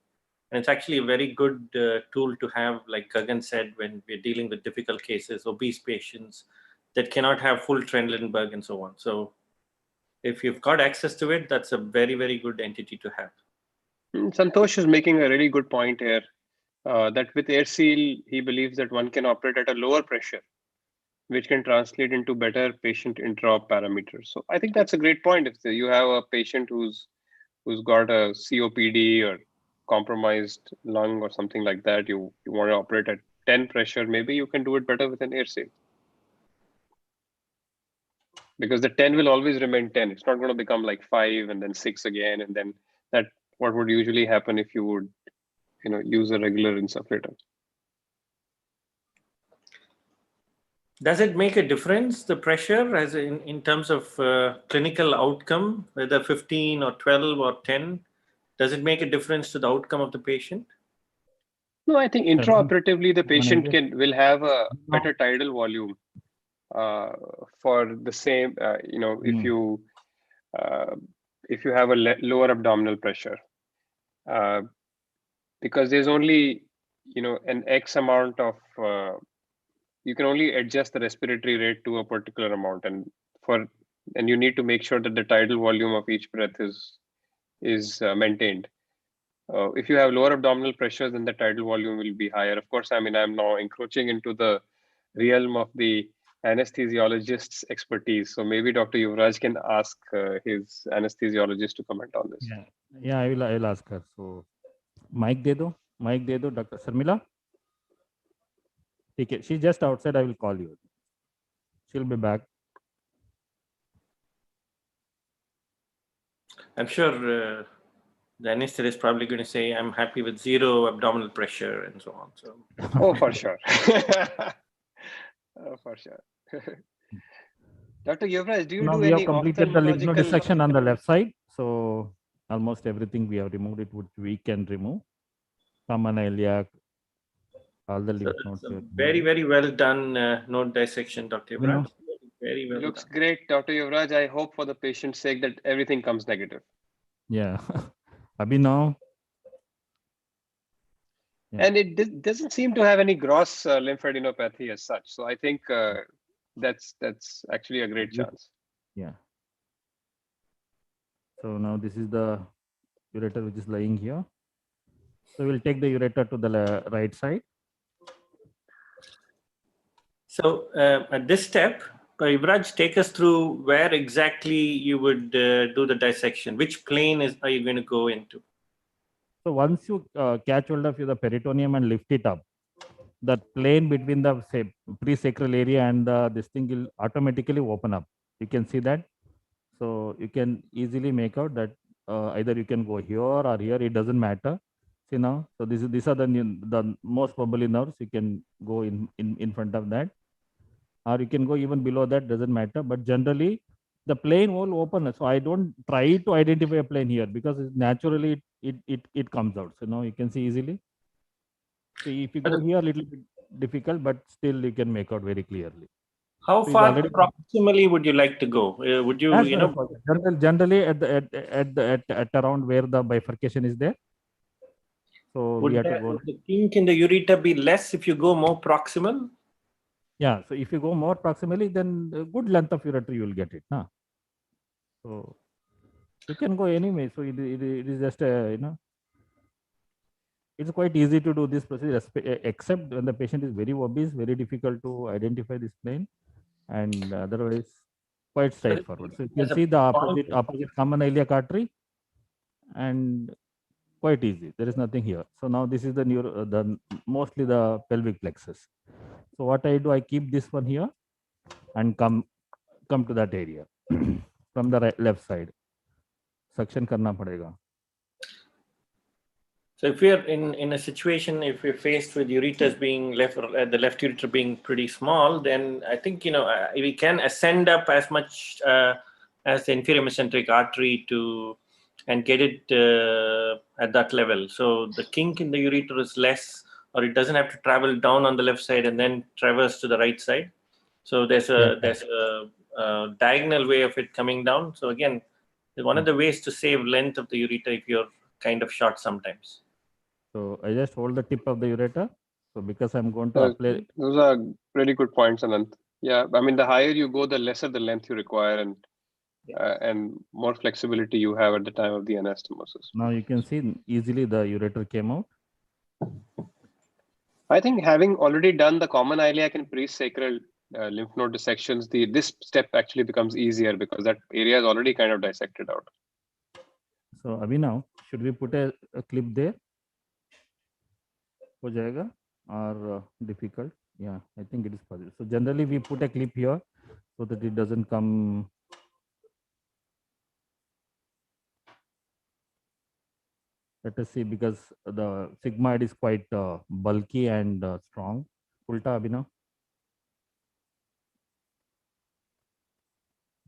it's actually a very good tool to have, like Gagan said, when we're dealing with difficult cases, obese patients that cannot have full Trendelenburg and so on. So if you've got access to it, that's a very, very good entity to have. Santosh is making a really good point here, that with air seal, he believes that one can operate at a lower pressure, which can translate into better patient intra-op parameters. So I think that's a great point. If you have a patient who's got a COPD or compromised lung or something like that, you want to operate at 10 pressure, maybe you can do it better with an air seal. Because the 10 will always remain 10. It's not going to become like 5 and then 6 again. And then that what would usually happen if you would use a regular insufflator. Does it make a difference, the pressure, as in terms of clinical outcome, whether 15 or 12 or 10? Does it make a difference to the outcome of the patient? No, I think intraoperatively the patient will have a better tidal volume for the same. If you have a lower abdominal pressure, because there's only an X amount of you can only adjust the respiratory rate to a particular amount, and you need to make sure that the tidal volume of each breath is maintained. If you have lower abdominal pressure, then the tidal volume will be higher. Of course, I mean, I'm now encroaching into the realm of the anesthesiologist's expertise. So maybe Dr. Yuvraj can ask his anesthesiologist to comment on this. Yeah, I will ask her. So mic de do, Dr. Sharmila. Okay, she's just outside. I will call you. She'll be back. I'm sure the anesthetist is probably going to say, I'm happy with 0 abdominal pressure and so on. So. Oh, for sure. Oh, for sure. Dr. Yuvraj, do you Now do we have any completed the lymph node ophthalmological? dissection on the left side. So almost everything we have removed it, which we can remove. Common iliac, all the lymph nodes. Very, very well done node dissection, Dr. You know, Yuvraj. Very well Looks done. great, Dr. Yuvraj. I hope for the patient's sake that everything comes negative. yeah. Abhi now. Yeah. And it doesn't seem to have any gross lymphadenopathy as such. So I think that's actually a great chance. Yeah. So now this is the ureter which is lying here. So we'll take the ureter to the right side. So at this step, Yuvraj, take us through where exactly you would do the dissection. Which plane are you going to go into? So once you catch hold of the peritoneum and lift it up, that plane between the pre-sacral area and this thing will automatically open up. You can see that. So you can easily make out that either you can go here or here. It doesn't matter. See now. So these are the most probably nerves. You can go in front of that, or you can go even below that. Doesn't matter. But generally, the plane will open. So I don't try to identify a plane here because naturally it comes out. So now you can see easily. So if you go here, a little bit difficult, but still you can make out very clearly. How So far proximally would you like to go? Would you, generally at around where the bifurcation is there? So would we have to go. the kink in the ureter be less if you go more proximal? Yeah. So if you go more proximally, then a good length of ureter you will get it. Nah? So you can go anyway. So it is just it's quite easy to do this procedure, except when the patient is very obese, very difficult to identify this plane, and otherwise quite straightforward. So you can see the opposite common iliac artery, and quite easy. There is nothing here. So now this is the mostly the pelvic plexus. So what I do, I keep this one here and come to that area from the left side. Suction karna padega. So if we're in a situation, if we're faced with ureters being the left ureter being pretty small, then I think we can ascend up as much as the inferior mesenteric artery and get it at that level. So the kink in the ureter is less, or it doesn't have to travel down on the left side and then traverse to the right side. So there's a diagonal way of it coming down. So again, one of the ways to save length of the ureter if you're kind of short sometimes. So I just hold the tip of the ureter. So because I'm going to apply. Those are really good points, Anant. Yeah, I mean, the higher you go, the lesser the length you require, and more flexibility you have at the time of the anastomosis. Now you can see easily the ureter came out. I think having already done the common iliac and pre-sacral lymph node dissections, this step actually becomes easier because that area is already kind of dissected out. So Abhinav, should we put a clip there? Ho jayega or difficult? Yeah, I think it is possible. So generally we put a clip here so that it doesn't come. Let us see, because the sigmoid is quite bulky and strong. Ulta, Abhinav.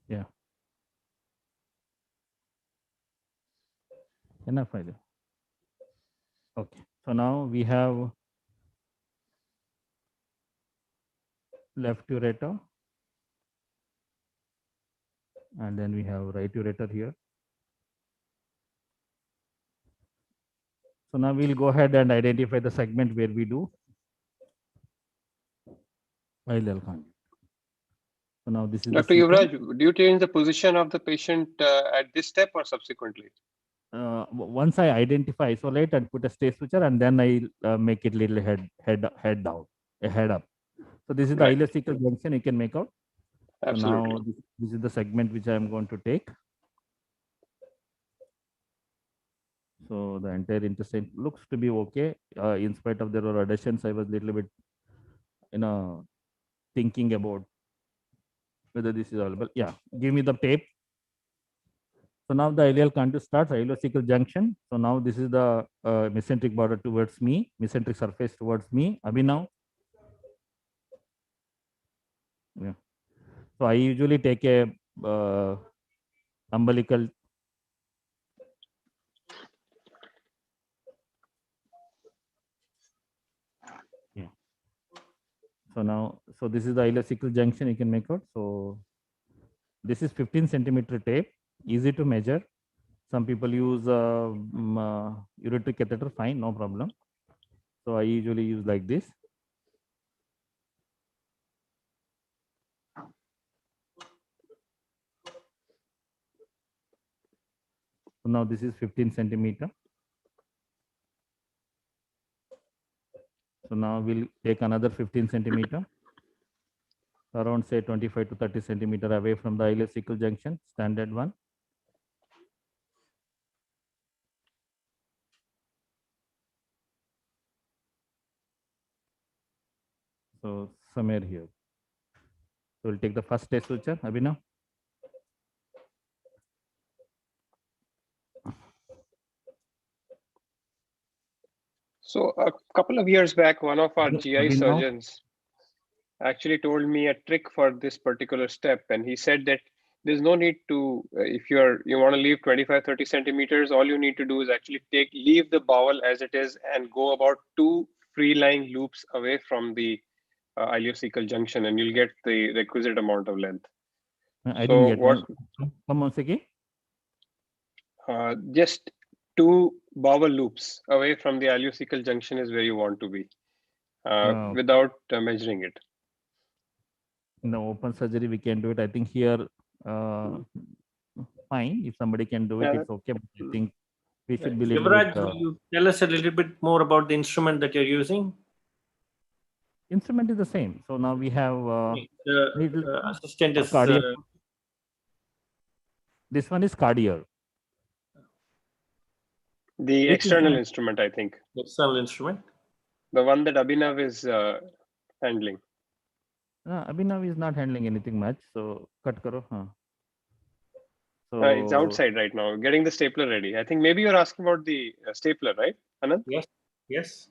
Yeah. Enough idea. Okay. So now we have left ureter, and then we have right ureter here. So now we'll go ahead and identify the segment where we do ILL conduit. So now this is Dr. Yuvraj, do you change the position of the patient at this step or subsequently? Once I identify, isolate, and put a stay switcher, and then I make it little head down, a head up. So this is the ileocecal junction you can make out. Absolutely. So now this is the segment which I am going to take. So the entire intestine looks to be okay. In spite of there were adhesions, I was a little bit, thinking about whether this is available. Yeah, give me the tape. So now the ileal conduit starts, ileocecal junction. So now this is the mesenteric border towards me, mesenteric surface towards me. Abhinav. Yeah. So I usually take a umbilical. Yeah. So now, so this is the ileocecal junction you can make out. So this is 15 centimeter tape, easy to measure. Some people use ureter catheter, fine, no problem. So I usually use like this. So now this is 15 centimeter. So now we'll take another 15 centimeter, around say 25 to 30 centimeter away from the ileocecal junction, standard one. So somewhere here. So we'll take the first test suture, Abhinav. So a couple of years back, one of our Abhinav. GI surgeons actually told me a trick for this particular step, and he said that there's no need to, if you want to leave 25-30 centimeters, all you need to do is actually leave the bowel as it is and go about 2 free-lying loops away from the ileocecal junction, and you'll get the requisite amount of length. I didn't get one. Come once again. Just 2 bowel loops away from the ileocecal junction is where you want to be, without measuring it. In the open surgery, we can do it. I think here, fine. If somebody can do it, it's okay. But I think we should be little Yuvraj, bit. will you tell us a little bit more about the instrument that you're using? Instrument is the same. So now we have the assistant is This one is cardiac. The external instrument, I think. External instrument. The one that Abhinav is handling. Abhinav is not handling anything much. So cut karo. So it's outside right now, getting the stapler ready. I think maybe you're asking about the stapler, right, Anand? Yes. Yes.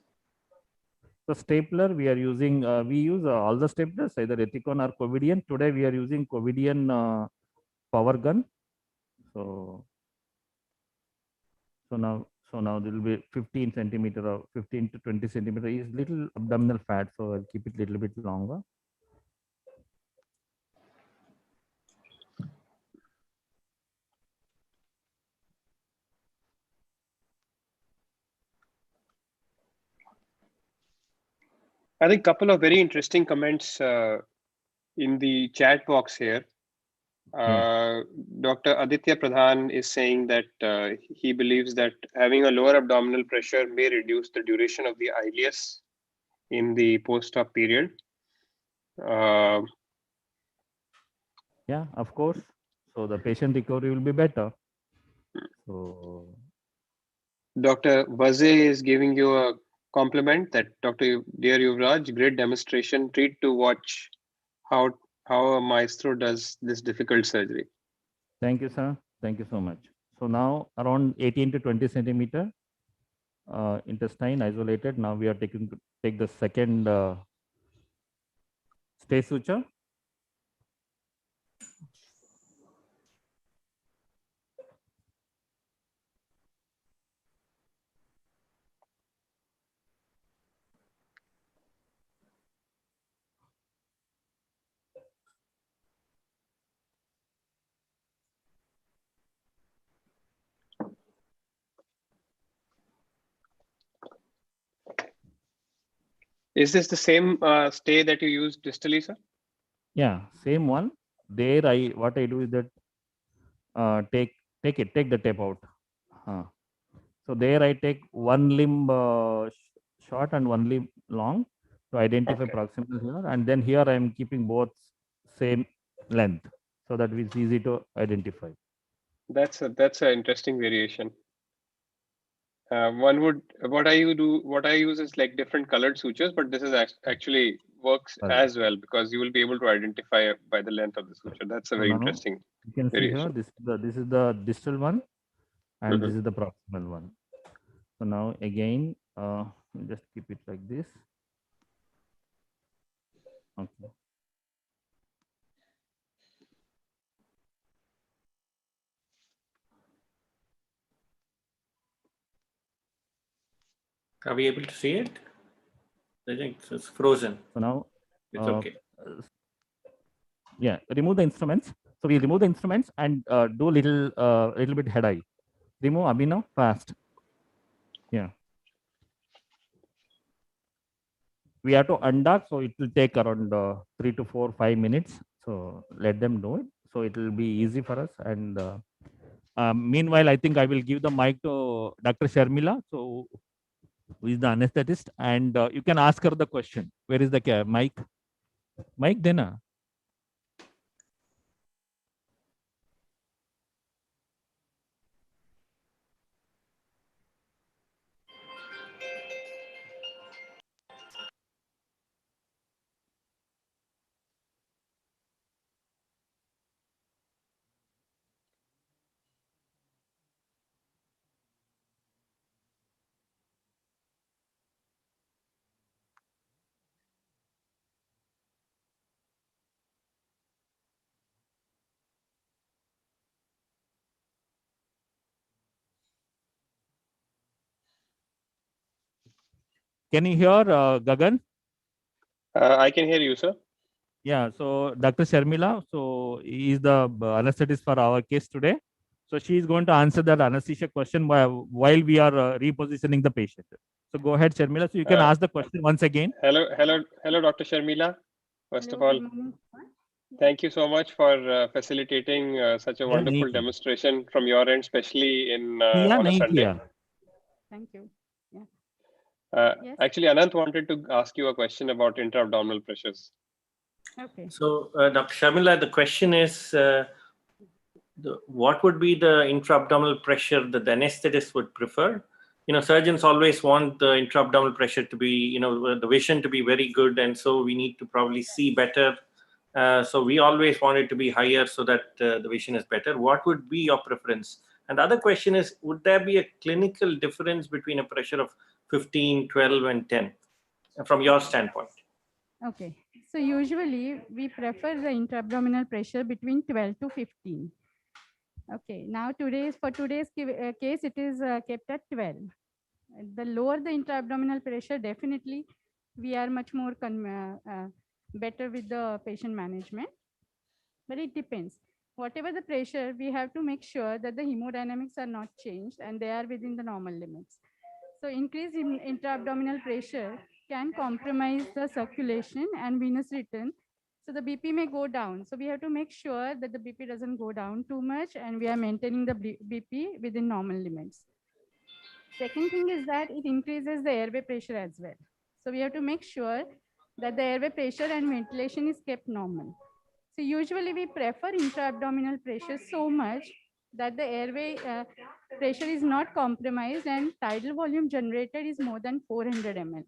So stapler, we are using, we use all the staplers, either Ethicon or Covidian. Today we are using Covidian power gun. So now there will be 15 centimeter or 15 to 20 centimeter is little abdominal fat. So I'll keep it a little bit longer. I think a couple of very interesting comments in the chat box here. Dr. Aditya Pradhan is saying that he believes that having a lower abdominal pressure may reduce the duration of the ileus in the post-op period. Yeah, of course. So the patient recovery will be better. So Dr. Vaze is giving you a compliment that Dr. Dear Yuvraj, great demonstration. Treat to watch how a maestro does this difficult surgery. Thank you, sir. Thank you so much. So now around 18 to 20 centimeter intestine isolated. Now we are take the second stay suture. Is this the same stay that you used distally, sir? Yeah, same one. There, what I do is that take the tape out. So there I take one limb short and one limb long to identify proximal here, and then here I am keeping both same length so that it's easy to identify. That's an interesting variation. What I use is like different colored sutures, but this is actually works as well because you will be able to identify by the length of the suture. That's a very interesting. You can see here this is the distal one, and this is the proximal one. So now again, just keep it like this. Okay. Are we able to see it? I think it's frozen. So now, it's okay. Yeah, remove the instruments. So we remove the instruments and do little bit head eye. Remove Abhinav fast. Yeah. We have to undock, so it will take around 3 to 4, 5 minutes. So let them know it. So it will be easy for us. And meanwhile, I think I will give the mic to Dr. Sharmila. So who is the anesthetist, and you can ask her the question. Where is the mic? Mic, Dena. Can you hear Gagan? I can hear you, sir. Yeah, so Dr. Sharmila, so he is the anesthetist for our case today. So she is going to answer that anesthesia question while we are repositioning the patient. So go ahead, Sharmila. So you can ask the question once again. Hello, Dr. Sharmila. First of all, thank you so much for facilitating such a wonderful demonstration from your end, especially on a Sunday. Thank you. Yes. Actually, Anant wanted to ask you a question about intra-abdominal pressures. Okay. So, Dr. Sharmila, the question is, what would be the intra-abdominal pressure that the anesthetist would prefer? Surgeons always want the intra-abdominal pressure to be, the vision to be very good, and so we need to probably see better. So we always want it to be higher so that the vision is better. What would be your preference? And the other question is, would there be a clinical difference between a pressure of 15, 12, and 10 from your standpoint? Okay. So usually we prefer the intra-abdominal pressure between 12 to 15. Okay. Now for today's case, it is kept at 12. The lower the intra-abdominal pressure, definitely we are much more better with the patient management. But it depends. Whatever the pressure, we have to make sure that the hemodynamics are not changed and they are within the normal limits. So increase in intra-abdominal pressure can compromise the circulation and venous return. So the BP may go down. So we have to make sure that the BP doesn't go down too much and we are maintaining the BP within normal limits. Second thing is that it increases the airway pressure as well. So we have to make sure that the airway pressure and ventilation is kept normal. So usually we prefer intra-abdominal pressure so much that the airway pressure is not compromised and tidal volume generated is more than 400 ml.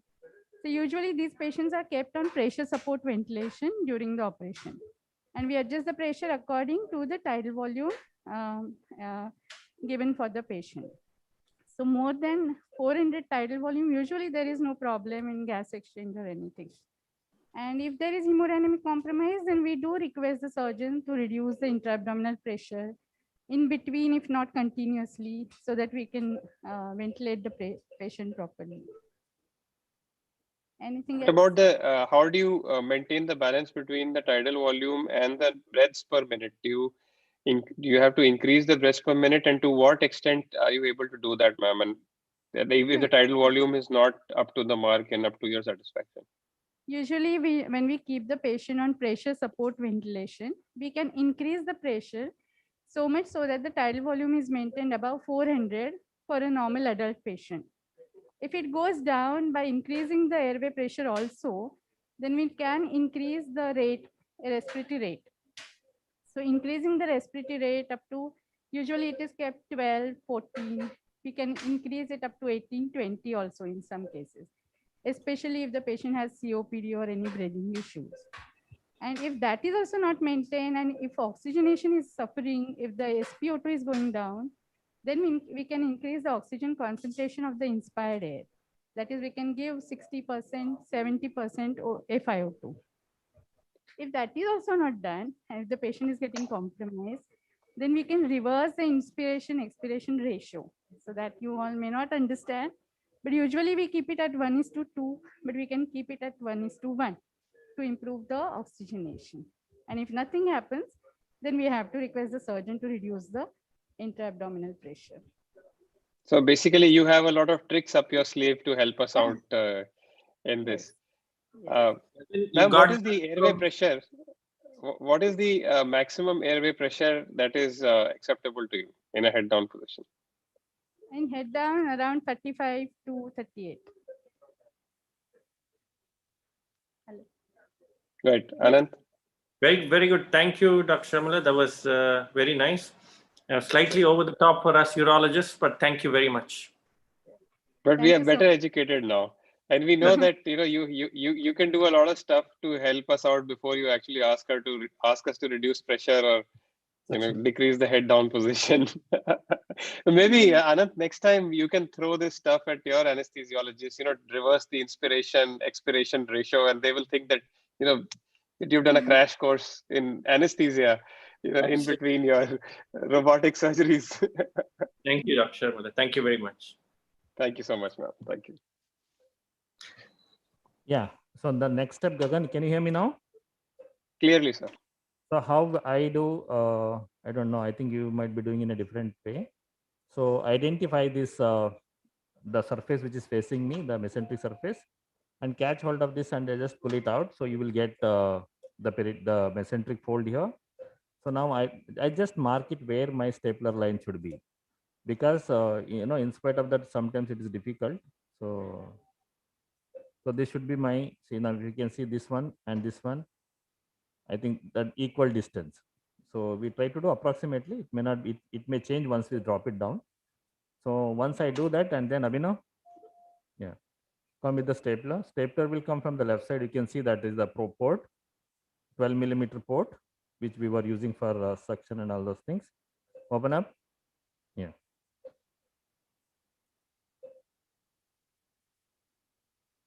So usually these patients are kept on pressure support ventilation during the operation. And we adjust the pressure according to the tidal volume given for the patient. So more than 400 tidal volume, usually there is no problem in gas exchange or anything. And if there is hemodynamic compromise, then we do request the surgeon to reduce the intra-abdominal pressure in between, if not continuously, so that we can ventilate the patient properly. Anything else? About the how do you maintain the balance between the tidal volume and the breaths per minute? Do you have to increase the breaths per minute, and to what extent are you able to do that, ma'am? And if the tidal volume is not up to the mark and up to your satisfaction? Usually, when we keep the patient on pressure support ventilation, we can increase the pressure so much so that the tidal volume is maintained above 400 for a normal adult patient. If it goes down by increasing the airway pressure also, then we can increase the respiratory rate. So increasing the respiratory rate up to, usually it is kept 12, 14. We can increase it up to 18, 20 also in some cases, especially if the patient has COPD or any breathing issues. And if that is also not maintained, and if oxygenation is suffering, if the SpO2 is going down, then we can increase the oxygen concentration of the inspired air. That is, we can give 60%, 70% FiO2. If that is also not done, and if the patient is getting compromised, then we can reverse the inspiration-expiration ratio. So that you all may not understand, But usually we keep it at 1:2, but we can keep it at 1:1 to improve the oxygenation. And if nothing happens, then we have to request the surgeon to reduce the intra-abdominal pressure. So basically, you have a lot of tricks up your sleeve to help us out in this. Ma'am, what is the airway pressure? What is the maximum airway pressure that is acceptable to you in a head down position? And head down around 35 to 38. Hello. Right, Anand? Very good. Thank you, Dr. Shamala. That was very nice. Slightly over the top for us urologists, but thank you very much. But we are better educated now. And we know that you can do a lot of stuff to help us out before you actually ask us to reduce pressure or decrease the head down position. Maybe Anand, next time you can throw this stuff at your anesthesiologist, reverse the inspiration expiration ratio, and they will think that that you've done a crash course in anesthesia in between your robotic surgeries. Thank you, Dr. Sharma. Thank you very much. Thank you so much, ma'am. Thank you. Yeah. So the next step, Gagan, can you hear me now? Clearly, sir. So how I do, I don't know. I think you might be doing in a different way. So identify this, the surface which is facing me, the mesenteric surface, and catch hold of this and I just pull it out. So you will get the mesenteric fold here. So now I just mark it where my stapler line should be, because in spite of that, sometimes it is difficult. So this should be my, see now you can see this one and this one. I think that equal distance. So we try to do approximately. It may not be, it may change once we drop it down. So once I do that, and then Abhinav, yeah, come with the stapler. Stapler will come from the left side. You can see that is the pro port, 12 millimeter port, which we were using for suction and all those things. Open up. Yeah.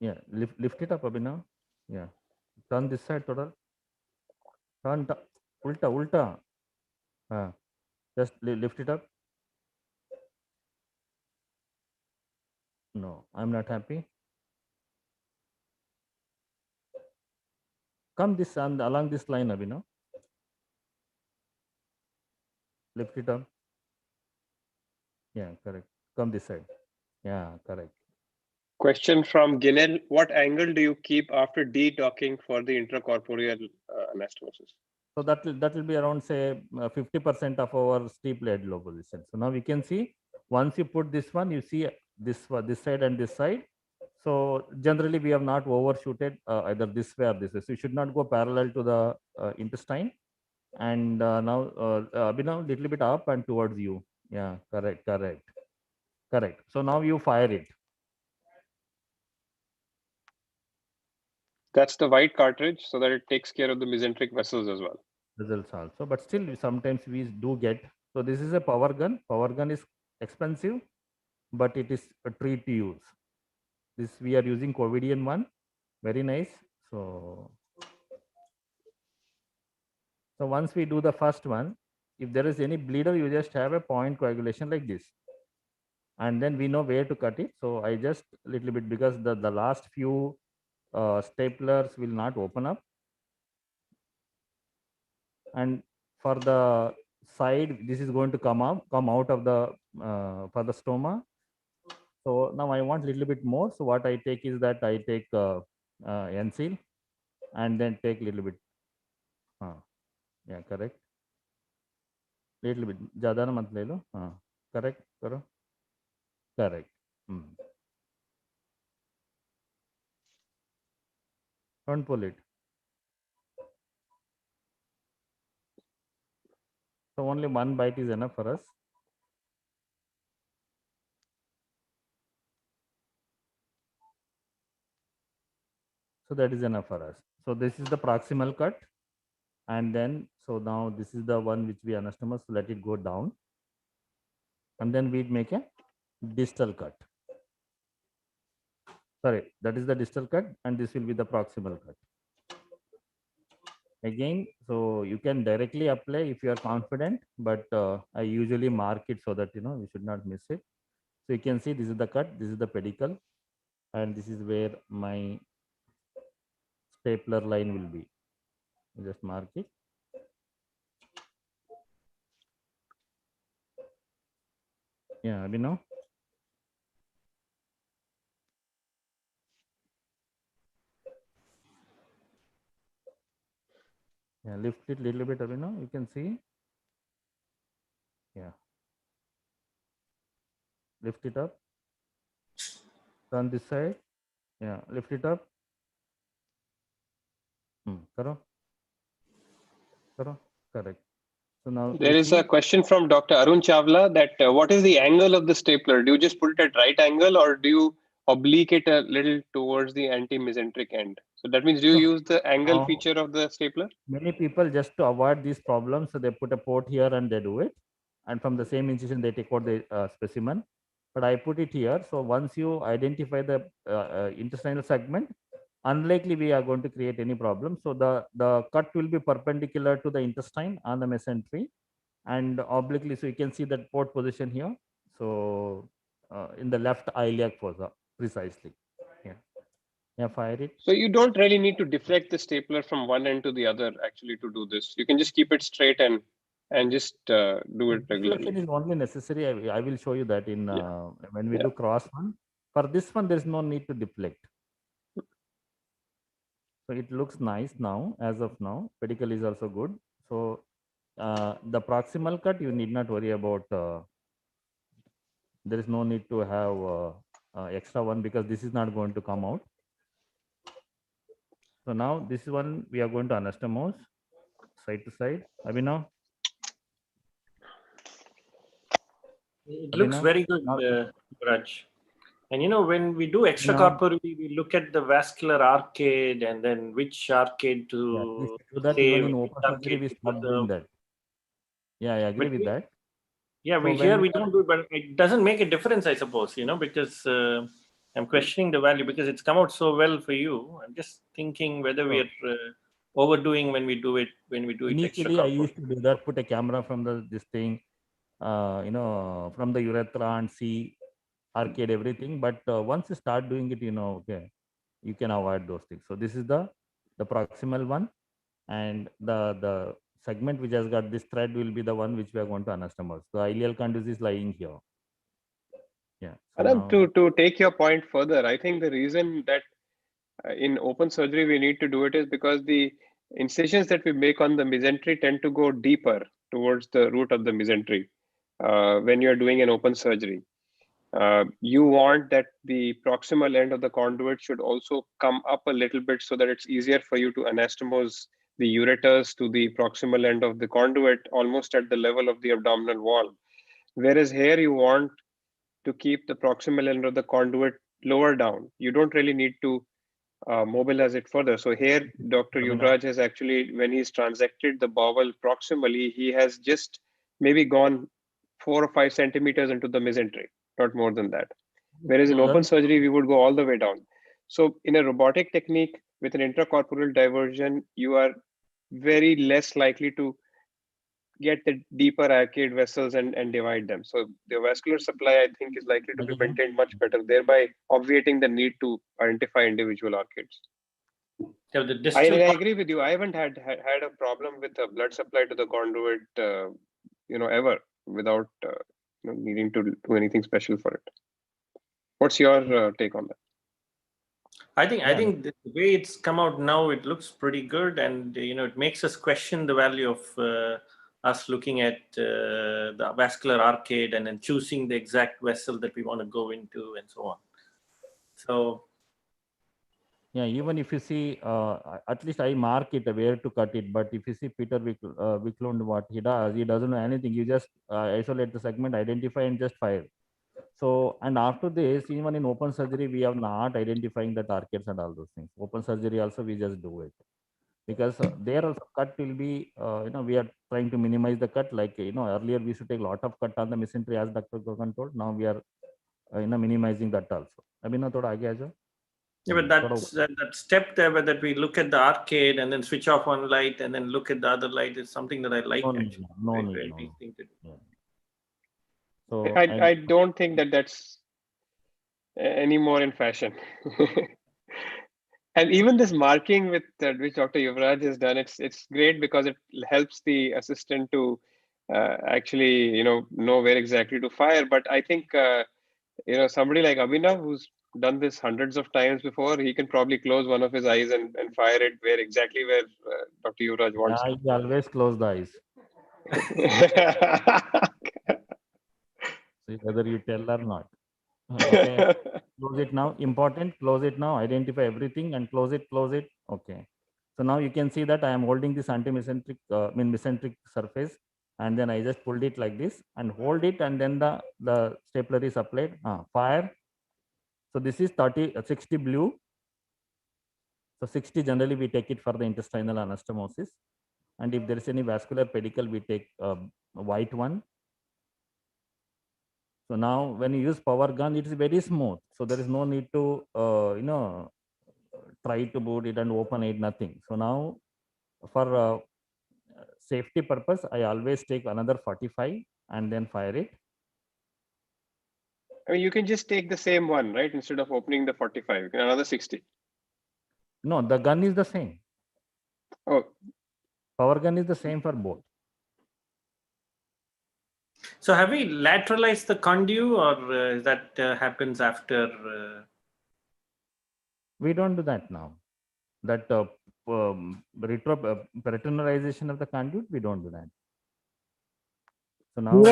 Yeah, lift it up, Abhinav. Yeah. Turn this side total. Turn ulta. Just lift it up. No, I'm not happy. Come this along this line, Abhinav. Lift it up. Yeah, correct. Come this side. Yeah, correct. Question from Ginel: what angle do you keep after de-docking for the intracorporeal anastomosis? So that will be around, say, 50% of our steep lead low position. So now we can see once you put this one, you see this side and this side. So generally we have not overshooted either this way or this way. So you should not go parallel to the intestine. And now Abhinav, little bit up and towards you. Yeah, correct. So now you fire it. That's the white cartridge, so that it takes care of the mesenteric vessels as well. Results also, but still sometimes we do get. So this is a power gun. Power gun is expensive, but it is a treat to use. This we are using Covidian one, very nice. So once we do the first one, if there is any bleeder, you just have a point coagulation like this, and then we know where to cut it. So I just a little bit, because the last few staplers will not open up, and for the side, this is going to come out of the for the stoma. So now I want a little bit more. So what I take is that I take NSEAL and then take a little bit. Yeah, correct. Little bit. ज़्यादा ना मत ले लो. Correct. करो. Correct. Don't pull it. So only one bite is enough for us. So that is enough for us. So this is the proximal cut. And then, so now this is the one which we anastomose, so let it go down. And then we make a distal cut. Sorry, that is the distal cut, and this will be the proximal cut. Again, so you can directly apply if you are confident, but I usually mark it so that you should not miss it. So you can see this is the cut, this is the pedicle, and this is where my stapler line will be. Just mark it. Yeah, Abhinav. Yeah, lift it a little bit, Abhinav. You can see. Yeah. Lift it up. Turn this side. Yeah, lift it up. Karo. Correct. So now there is a question from Dr. Arun Chawla that what is the angle of the stapler? Do you just put it at right angle or do you oblique it a little towards the anti-mesenteric end? So that means do you use the angle feature of the stapler? Many people, just to avoid these problems, so they put a port here and they do it. And from the same incision, they take out the specimen. But I put it here. So once you identify the intestinal segment, unlikely we are going to create any problem. So the cut will be perpendicular to the intestine on the mesentery and obliquely. So you can see that port position here. So in the left iliac fossa, precisely. Yeah. Yeah, fire it. So you don't really need to deflect the stapler from one end to the other actually to do this. You can just keep it straight and just do it regularly. Deflection is only necessary. I will show you that in when we do cross one. For this one, there is no need to deflect. So it looks nice now, as of now. Pedicle is also good. So the proximal cut, you need not worry about. There is no need to have extra one because this is not going to come out. So now this one we are going to anastomose side to side. Abhinav. It looks very good, Raj. And you know, when we do extracorporeal, we look at the vascular arcade and then which arcade to that even in open surgery we start doing that. Yeah, I agree with that. Yeah, So here we don't do it, but it doesn't make a difference, I suppose, you know, because I'm questioning the value because it's come out so well for you. I'm just thinking whether we are overdoing when we do it. Initially, I used to do that. Put a camera from this thing, you know, from the urethra and see arcade everything. But once you start doing it, you know, okay, you can avoid those things. So this is the proximal one, and the segment which has got this thread will be the one which we are going to anastomose. So ileal conduit is lying here. Yeah. So to take your point further, I think the reason that in open surgery we need to do it is because the incisions that we make on the mesentery tend to go deeper towards the root of the mesentery when you're doing an open surgery. You want that the proximal end of the conduit should also come up a little bit so that it's easier for you to anastomose the ureters to the proximal end of the conduit almost at the level of the abdominal wall. Whereas here you want to keep the proximal end of the conduit lower down. You don't really need to mobilize it further. So here, Dr. Yuvraj has actually, when he's transected the bowel proximally, he has just maybe gone 4 or 5 centimeters into the mesentery, not more than that. Whereas in open surgery, we would go all the way down. So in a robotic technique with an intracorporeal diversion, you are very less likely to get the deeper arcade vessels and divide them. So the vascular supply, I think, is likely to be maintained much better, thereby obviating the need to identify individual arcades. I agree with you. I haven't had a problem with the blood supply to the conduit, you know, ever without you know, needing to do anything special for it. What's your take on that? I think the way it's come out now, it looks pretty good, and you know, it makes us question the value of us looking at the vascular arcade and then choosing the exact vessel that we want to go into and so on. So yeah, even if you see, at least I mark it where to cut it. But if you see Peter Wicklund, what he does, he doesn't know anything. You just isolate the segment, identify, and just fire. So, and after this, even in open surgery, we are not identifying the arcades and all those things. Open surgery also, we just do it. Because there also cut will be, you know, we are trying to minimize the cut. Like, you know, earlier we used to take a lot of cut on the mesentery, as Dr. Gogan told. Now we are, you know, minimizing that also. Abhinav, thoda aage aajo. Yeah, but that step there where that we look at the arcade and then switch off one light and then look at the other light is something that I like. No need. So I don't think that that's any more in fashion. And even this marking with which Dr. Yuvraj has done, it's great because it helps the assistant to actually know where exactly to fire. But I think somebody like Abhinav, who's done this hundreds of times before, he can probably close one of his eyes and fire it exactly where Dr. Yuvraj wants I always close the eyes. it. See whether you tell or not. Okay. Close it now. Important. Close it now. Identify everything and close it. Close it. Okay. So now you can see that I am holding this anti-mesenteric, mesenteric surface, and then I just pulled it like this and hold it, and then the stapler is applied. Fire. So this is 60 blue. So 60 generally we take it for the intestinal anastomosis, and if there is any vascular pedicle, we take a white one. So now when you use power gun, it is very smooth. So there is no need to, try to boot it and open it, nothing. So now for safety purpose, I always take another 45 and then fire it. I mean, you can just take the same one, right? Instead of opening the 45, you can another 60. No, the gun is the same. Oh. Power gun is the same for both. So have we lateralized the conduit, or that happens after? We don't do that now. That peritonealization of the conduit, we don't do that. So now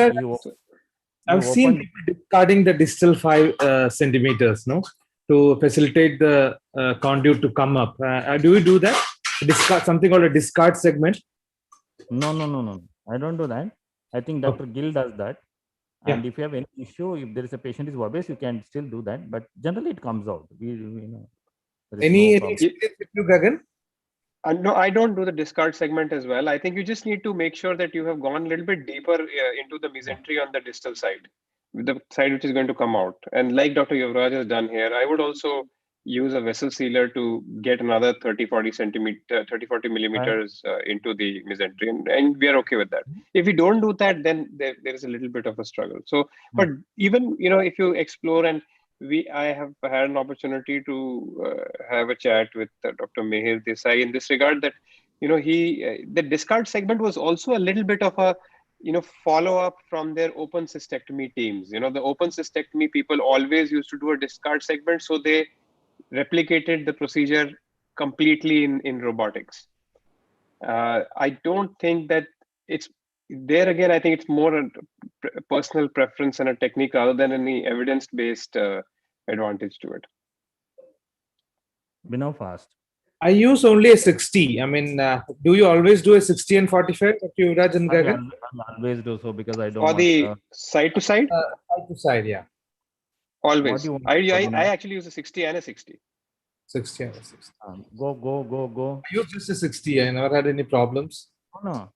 I've seen people discarding the distal 5 centimeters, no, to facilitate the conduit to come up. Do you do that? Discard something called a discard segment? No. I don't do that. I think Dr. Gill does that. Yeah. And if you have any issue, if there is a patient is obese, you can still do that. But generally, it comes out. Any experience with you, Gagan? No, I don't do the discard segment as well. I think you just need to make sure that you have gone a little bit deeper into the mesentery on the distal side, the side which is going to come out. And like Dr. Yuvraj has done here, I would also use a vessel sealer to get another 30-40 millimeters into the mesentery, and we are okay with that. If we don't do that, then there is a little bit of a struggle. So, but even if you explore, and I have had an opportunity to have a chat with Dr. Mehir Desai in this regard, that the discard segment was also a little bit of a follow up from their open cystectomy teams. The open cystectomy people always used to do a discard segment, so they replicated the procedure completely in robotics. I don't think that it's there again. I think it's more a personal preference and a technique rather than any evidence-based advantage to it. We know fast. I use only a 60. I mean, do you always do a 60 and 45? Yuvraj and Gagan? I always do so because I don't want the side to side? Side to side, yeah. Always. I actually use a 60 and a 60. 60 and a 60. Go. I use just a 60. I never had any problems. No.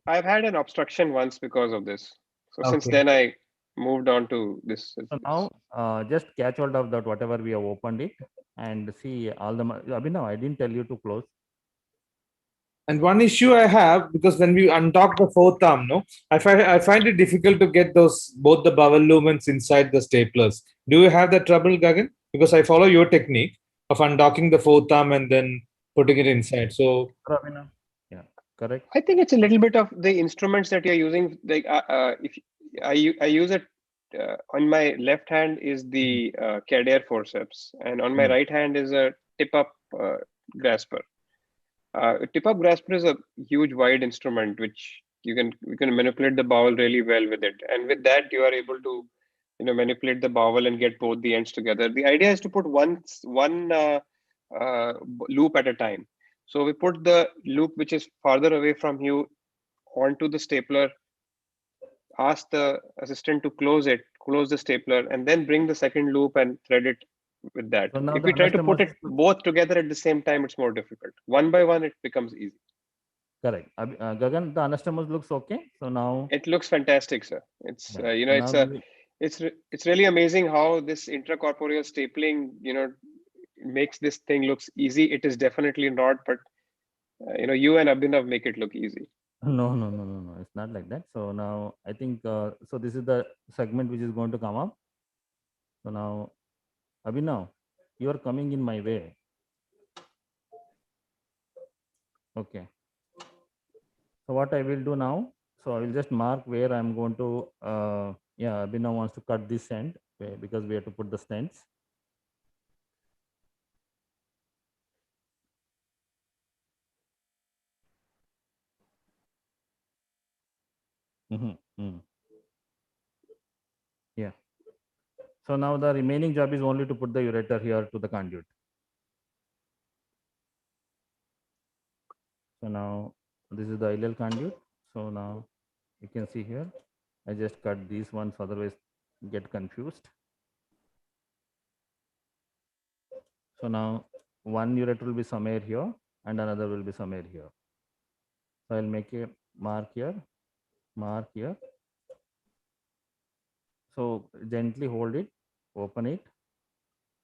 I've had an obstruction once because of this. So since then I moved on to this. So now just catch hold of that, whatever we have opened it, and see all the. Abhinav, I didn't tell you to close. And one issue I have, because when we undock the fourth arm, I find it difficult to get both the bowel lumens inside the staplers. Do you have that trouble, Gagan? Because I follow your technique of undocking the fourth arm and then putting it inside. So, yeah, correct. I think it's a little bit of the instruments that you're using. Like if I use it on my left hand is the Cadair forceps, and on my right hand is a tip-up grasper. Tip-up grasper is a huge wide instrument which you can manipulate the bowel really well with it, and with that you are able to manipulate the bowel and get both the ends together. The idea is to put one loop at a time. So we put the loop which is farther away from you onto the stapler, ask the assistant to close the stapler, and then bring the second loop and thread it with that. So if we try to put it both together at the same time, it's more difficult. One by one, it becomes easy. Correct. Gagan, the anastomosis looks okay. So now it looks fantastic, sir. It's it's really amazing how this intracorporeal stapling makes this thing looks easy. It is definitely not, but you and Abhinav make it look easy. No, no, no, no, no. It's not like that. So now I think, so this is the segment which is going to come up. So now, Abhinav, you are coming in my way. Okay. So what I will do now, so I will just mark where I'm going to, yeah, Abhinav wants to cut this end because we have to put the stents. Yeah. So now the remaining job is only to put the ureter here to the conduit. So now this is the ileal conduit. So now you can see here, I just cut these ones, otherwise get confused. So now one ureter will be somewhere here and another will be somewhere here. So I'll make a mark here, mark here. So gently hold it, open it.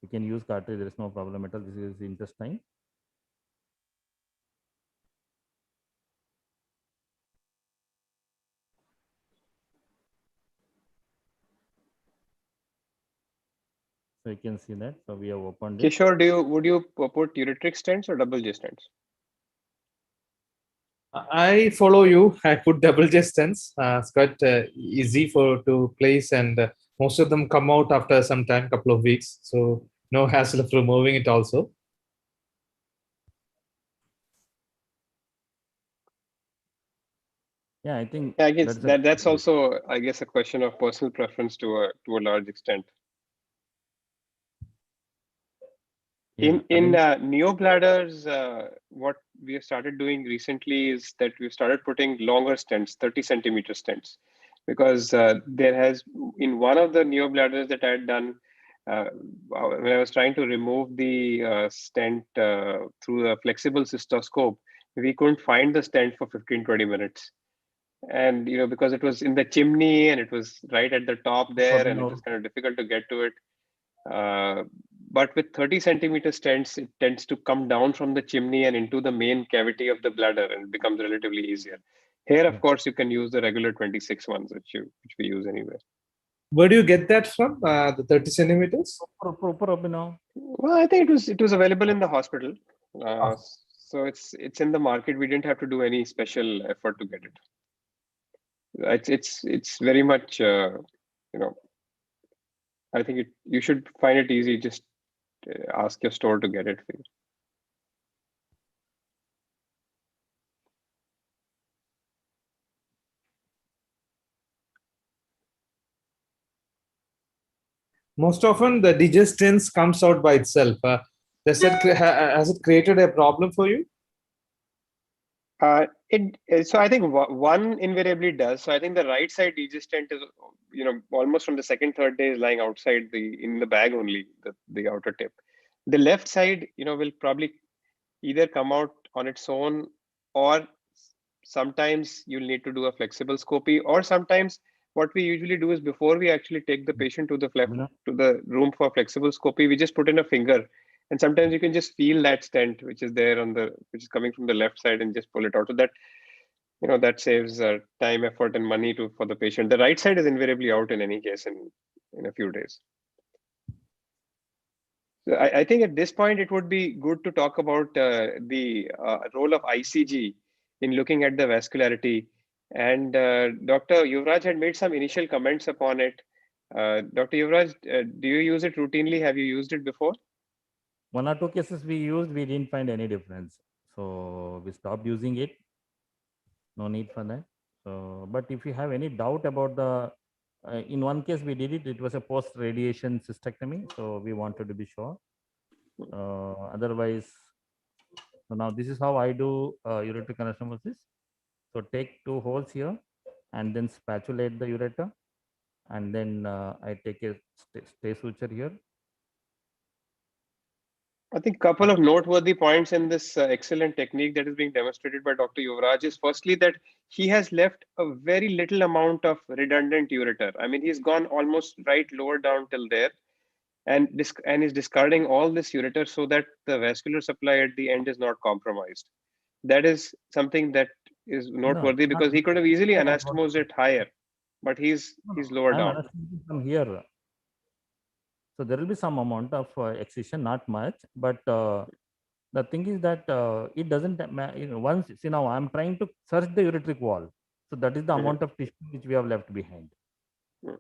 You can use cartridge, there is no problem at all. This is the intestine. So you can see that. So we have opened it. Kishore, would you put ureteric stents or double J stents? I follow you. I put double J stents. It's quite easy to place, and most of them come out after some time, couple of weeks. So no hassle of removing it also. Yeah, I think I guess that's also, I guess, a question of personal preference to a large extent. Yeah, in neobladders, what we have started doing recently is that we've started putting longer stents, 30 centimeter stents, because there has, in one of the neobladders that I had done, when I was trying to remove the stent through a flexible cystoscope, we couldn't find the stent for 15-20 minutes. And because it was in the chimney and it was right at the top there, and it was kind of difficult to get to it. But with 30 centimeter stents, it tends to come down from the chimney and into the main cavity of the bladder, and it becomes relatively easier. Here, of course, you can use the regular 26 ones, which we use anyway. Where do you get that from? The 30 centimeters? Well, I think it was available in the hospital, so it's in the market. We didn't have to do any special effort to get it. It's very much I think you should find it easy. Just ask your store to get it for you. Most often, the digestance comes out by itself. Has it created a problem for you? So I think one invariably does. So I think the right side digestant is, almost from the second, third day is lying outside in the bag only, the outer tip. The left side, will probably either come out on its own, or sometimes you'll need to do a flexible scopy, or sometimes what we usually do is before we actually take the patient to the room for flexible scopy, we just put in a finger. And sometimes you can just feel that stent which is there which is coming from the left side, and just pull it out. So that that saves time, effort, and money for the patient. The right side is invariably out in any case in a few days. So I think at this point it would be good to talk about the role of ICG in looking at the vascularity. And Dr. Yuvraj had made some initial comments upon it. Dr. Yuvraj, do you use it routinely? Have you used it before? One or two cases we used, we didn't find any difference. So we stopped using it. No need for that. So, but if you have any doubt about the, in one case we did it, it was a post-radiation cystectomy. So we wanted to be sure. Otherwise, so now this is how I do ureteric anastomosis. So take two holes here and then spatulate the ureter. And then I take a stay suture here. I think a couple of noteworthy points in this excellent technique that is being demonstrated by Dr. Yuvraj is firstly that he has left a very little amount of redundant ureter. I mean, he's gone almost right lower down till there, and is discarding all this ureter so that the vascular supply at the end is not compromised. That is something that is noteworthy because he could have easily anastomosed it higher, but he's lower I'm down. anastomosing from here. So there will be some amount of excision, not much, but the thing is that it doesn't, once, see now I'm trying to search the ureteric wall. So that is the amount of tissue which we have left behind.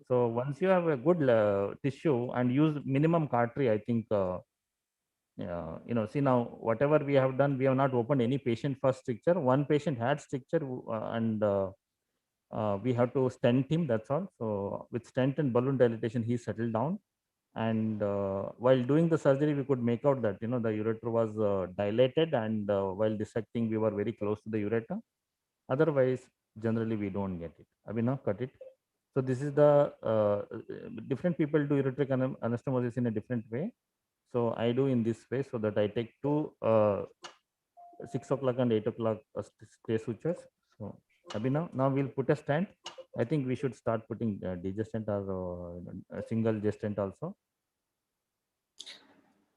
So once you have a good tissue and use minimum cautery, I think, see now, whatever we have done, we have not opened any patient first stricture. One patient had stricture and we have to stent him, that's all. So with stent and balloon dilatation, he settled down. And while doing the surgery, we could make out that, the ureter was dilated, and while dissecting, we were very close to the ureter. Otherwise, generally, we don't get it. Abhinav, cut it. So this is the different people do ureteric anastomosis in a different way. So I do in this way, so that I take two 6 o'clock and 8 o'clock stay sutures. So Abhinav, now we'll put a stent. I think we should start putting degestant or a single gestant also.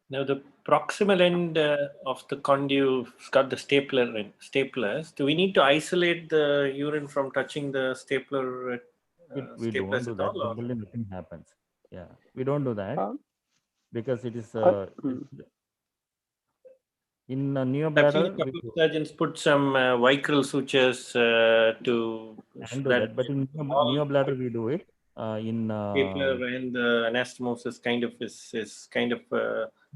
Now the proximal end of the conduit's got the staplers. Do we need to isolate the urine from touching the stapler? We don't do that. Generally, nothing happens. Yeah, we don't do that because it is in neobladder. I've seen a couple of surgeons put some vicryl sutures to do that, but in neobladder we do it. In stapler and the anastomosis kind of is kind of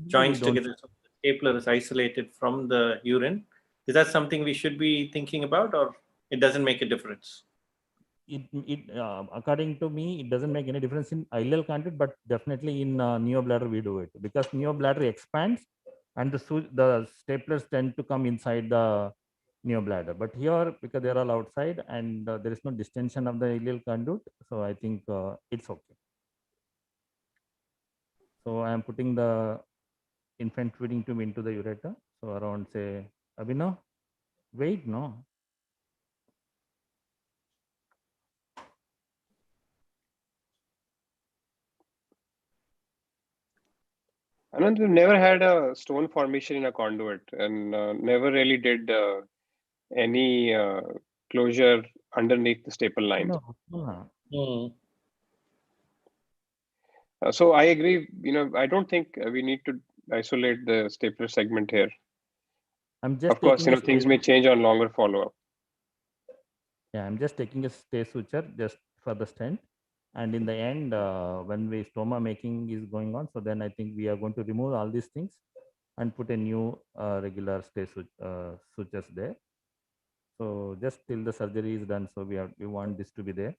joins together. So the stapler is isolated from the urine. Is that something we should be thinking about, or it doesn't make a difference? According to me, it doesn't make any difference in ileal conduit, but definitely in neobladder we do it because neobladder expands and the staplers tend to come inside the neobladder. But here, because they're all outside and there is no distension of the ileal conduit, so I think it's okay. So I am putting the infant feeding tube into the ureter. So around, say, Abhinav, wait, no. Anand, we've never had a stone formation in a conduit and never really did any closure underneath the staple line. So I agree. I don't think we need to isolate the stapler segment here. I'm just of course, things may change on longer follow-up. Yeah, I'm just taking a stay suture just for the stent. And in the end, when stoma making is going on, so then I think we are going to remove all these things and put a new regular stay sutures there. So just till the surgery is done, so we want this to be there.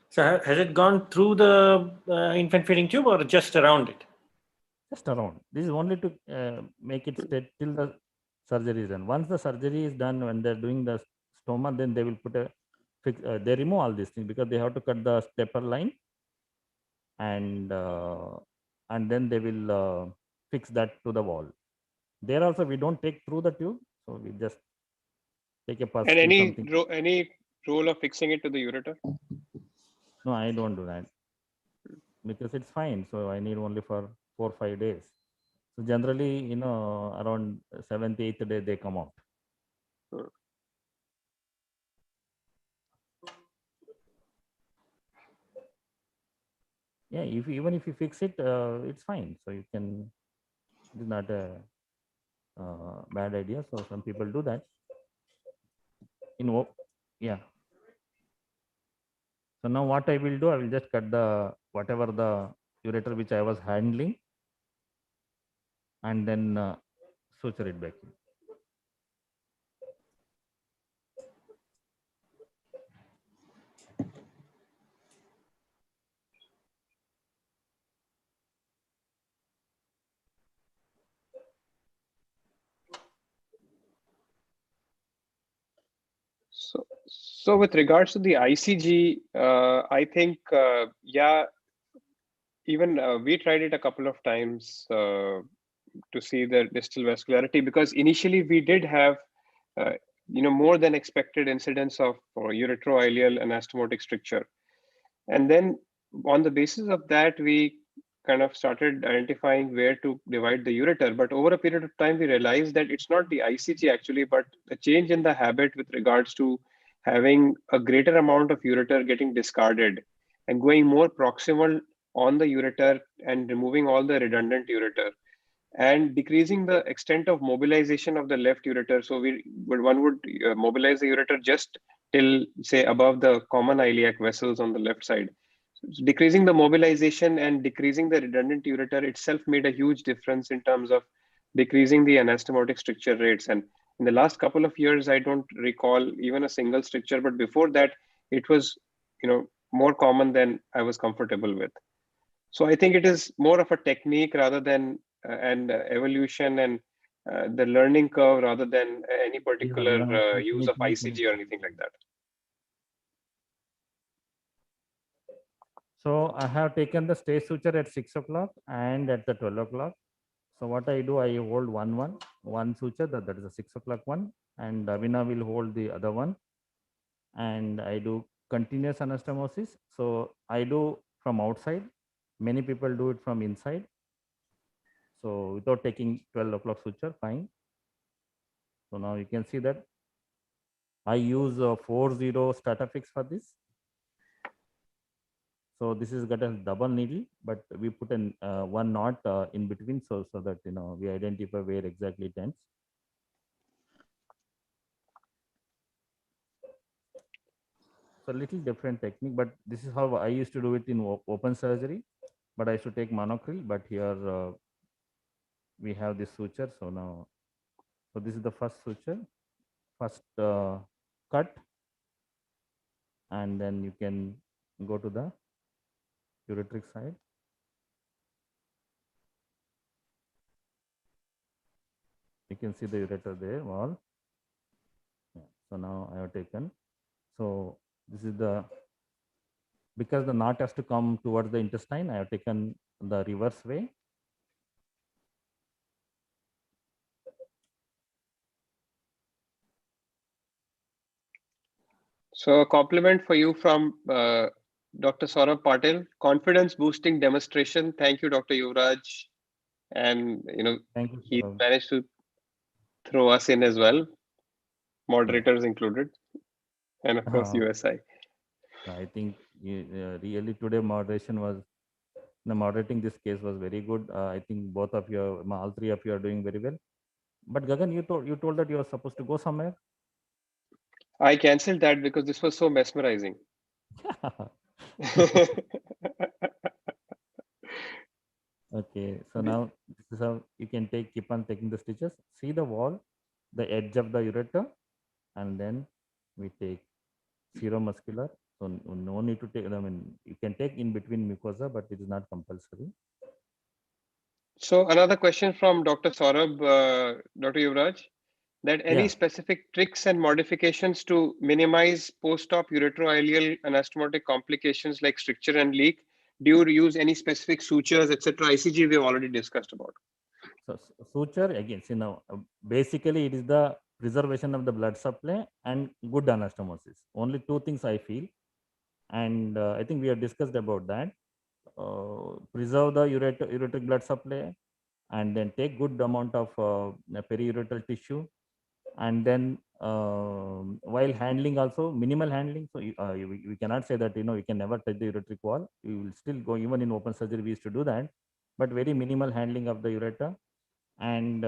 So has it gone through the infant feeding tube or just around it? Just around. This is only to make it stay till the surgery is done. Once the surgery is done, when they're doing the stoma, then they will put they remove all these things because they have to cut the stapler line, and then they will fix that to the wall. There also we don't take through the tube, so we just take a pass. And any role of fixing it to the ureter? No, I don't do that because it's fine. So I need only for 4 or 5 days. So generally, around 7th, 8th day they come out. Yeah, even if you fix it, it's fine. So you can. It's not a bad idea. So some people do that. Yeah. So now what I will do, I will just cut whatever the ureter which I was handling, and then suture it back in. So with regards to the ICG, I think, even we tried it a couple of times to see the distal vascularity, because initially we did have more than expected incidence of ureteroileal anastomotic stricture. And then on the basis of that, we kind of started identifying where to divide the ureter. But over a period of time, we realized that it's not the ICG actually, but a change in the habit with regards to having a greater amount of ureter getting discarded and going more proximal on the ureter and removing all the redundant ureter and decreasing the extent of mobilization of the left ureter. So one would mobilize the ureter just till, say, above the common iliac vessels on the left side. So decreasing the mobilization and decreasing the redundant ureter itself made a huge difference in terms of decreasing the anastomotic stricture rates. And in the last couple of years, I don't recall even a single stricture, but before that, it was more common than I was comfortable with. So I think it is more of a technique rather than and evolution and the learning curve rather than any particular use of ICG or anything like that. So I have taken the stay suture at 6 o'clock and at the 12 o'clock. So what I do, I hold one suture, that is a 6 o'clock one, and Avina will hold the other one. And I do continuous anastomosis. So I do from outside. Many people do it from inside. So without taking 12 o'clock suture, fine. So now you can see that I use 40 Statafix for this. So this is got a double needle, but we put an one knot in between, so that we identify where exactly it ends. So a little different technique, but this is how I used to do it in open surgery. But I used to take monocryl, but here we have this suture. So now, so this is the first suture, first cut, and then you can go to the ureteric side. You can see the ureter there, wall. Yeah. So now I have taken. So this is because the knot has to come towards the intestine, I have taken the reverse way. So a compliment for you from Dr. Saurabh Patil, confidence boosting demonstration. Thank you, Dr. Yuvraj. And thank you, he managed to throw us in as well, moderators included, and of course USI. I think really today moderation was, moderating this case was very good. I think both of you, all three of you are doing very well. But Gagan, you told that you were supposed to go somewhere. I cancelled that because this was so mesmerizing. Okay, so now this is how you can keep on taking the stitches. See the wall, the edge of the ureter, and then we take seromuscular. So no need to take. I mean, you can take in between mucosa, but it is not compulsory. So another question from Dr. Saurabh, Dr. Yuvraj, that any specific tricks and modifications to minimize post-op ureteroileal anastomotic complications like stricture and leak? Do you use any specific sutures, etc.? ICG we have already discussed about. So suture, again, see now, basically it is the preservation of the blood supply and good anastomosis. Only two things I feel, and I think we have discussed about that. Preserve the ureteric blood supply, and then take good amount of periureteral tissue, and then while handling also minimal handling. So we cannot say that we can never touch the ureteric wall. We will still go, even in open surgery we used to do that, but very minimal handling of the ureter. And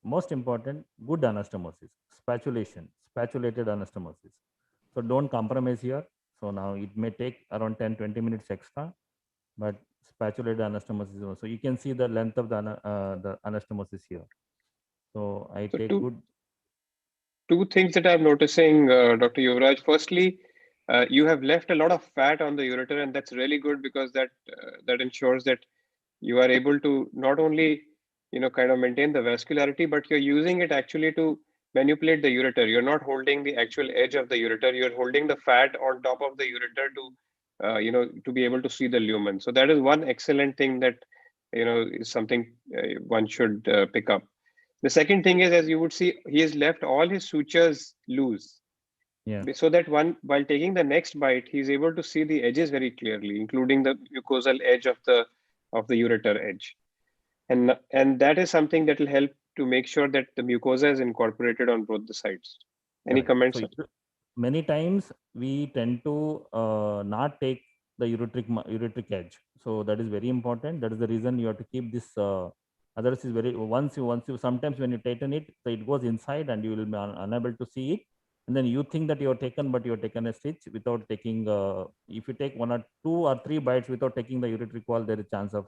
most important, good anastomosis, spatulated anastomosis. So don't compromise here. So now it may take around 10-20 minutes extra, but spatulated anastomosis also. You can see the length of the anastomosis here. So I take good. Two things that I'm noticing, Dr. Yuvraj. Firstly, you have left a lot of fat on the ureter, and that's really good because that ensures that you are able to not only kind of maintain the vascularity, but you're using it actually to manipulate the ureter. You're not holding the actual edge of the ureter. You're holding the fat on top of the ureter to to be able to see the lumen. So that is one excellent thing that is something one should pick up. The second thing is, as you would see, he has left all his sutures loose. Yeah. So that while taking the next bite, he's able to see the edges very clearly, including the mucosal edge of the ureter edge. And that is something that will help to make sure that the mucosa is incorporated on both the sides. Any comments? So many times we tend to not take the ureteric edge. So that is very important. That is the reason you have to keep this. Others is very once you sometimes when you tighten it, so it goes inside and you will be unable to see it. And then you think that you are taken, but you have taken a stitch without taking. If you take 1 or 2 or 3 bites without taking the ureteric wall, there is a chance of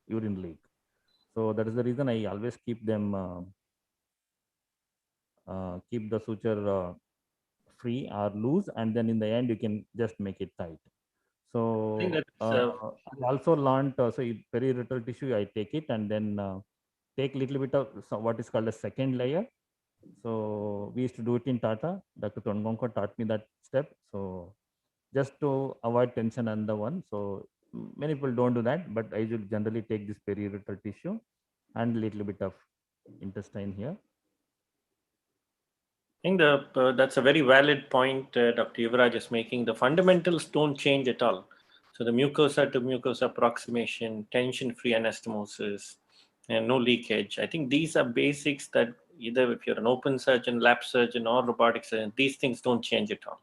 urine leak. So that is the reason I always keep them. Keep the suture free or loose, and then in the end you can just make it tight. So I also learned so periureteral tissue, I take it and then take little bit of what is called a second layer. So we used to do it in Tata. Dr. Tongonko taught me that step. So just to avoid tension on the one. So many people don't do that, but I should generally take this periureteral tissue and little bit of intestine here. I think that's a very valid point Dr. Yuvraj is making. The fundamentals don't change at all. So the mucosa to mucosa approximation, tension-free anastomosis, and no leakage. I think these are basics that either if you're an open surgeon, lap surgeon, or robotic surgeon, these things don't change at all.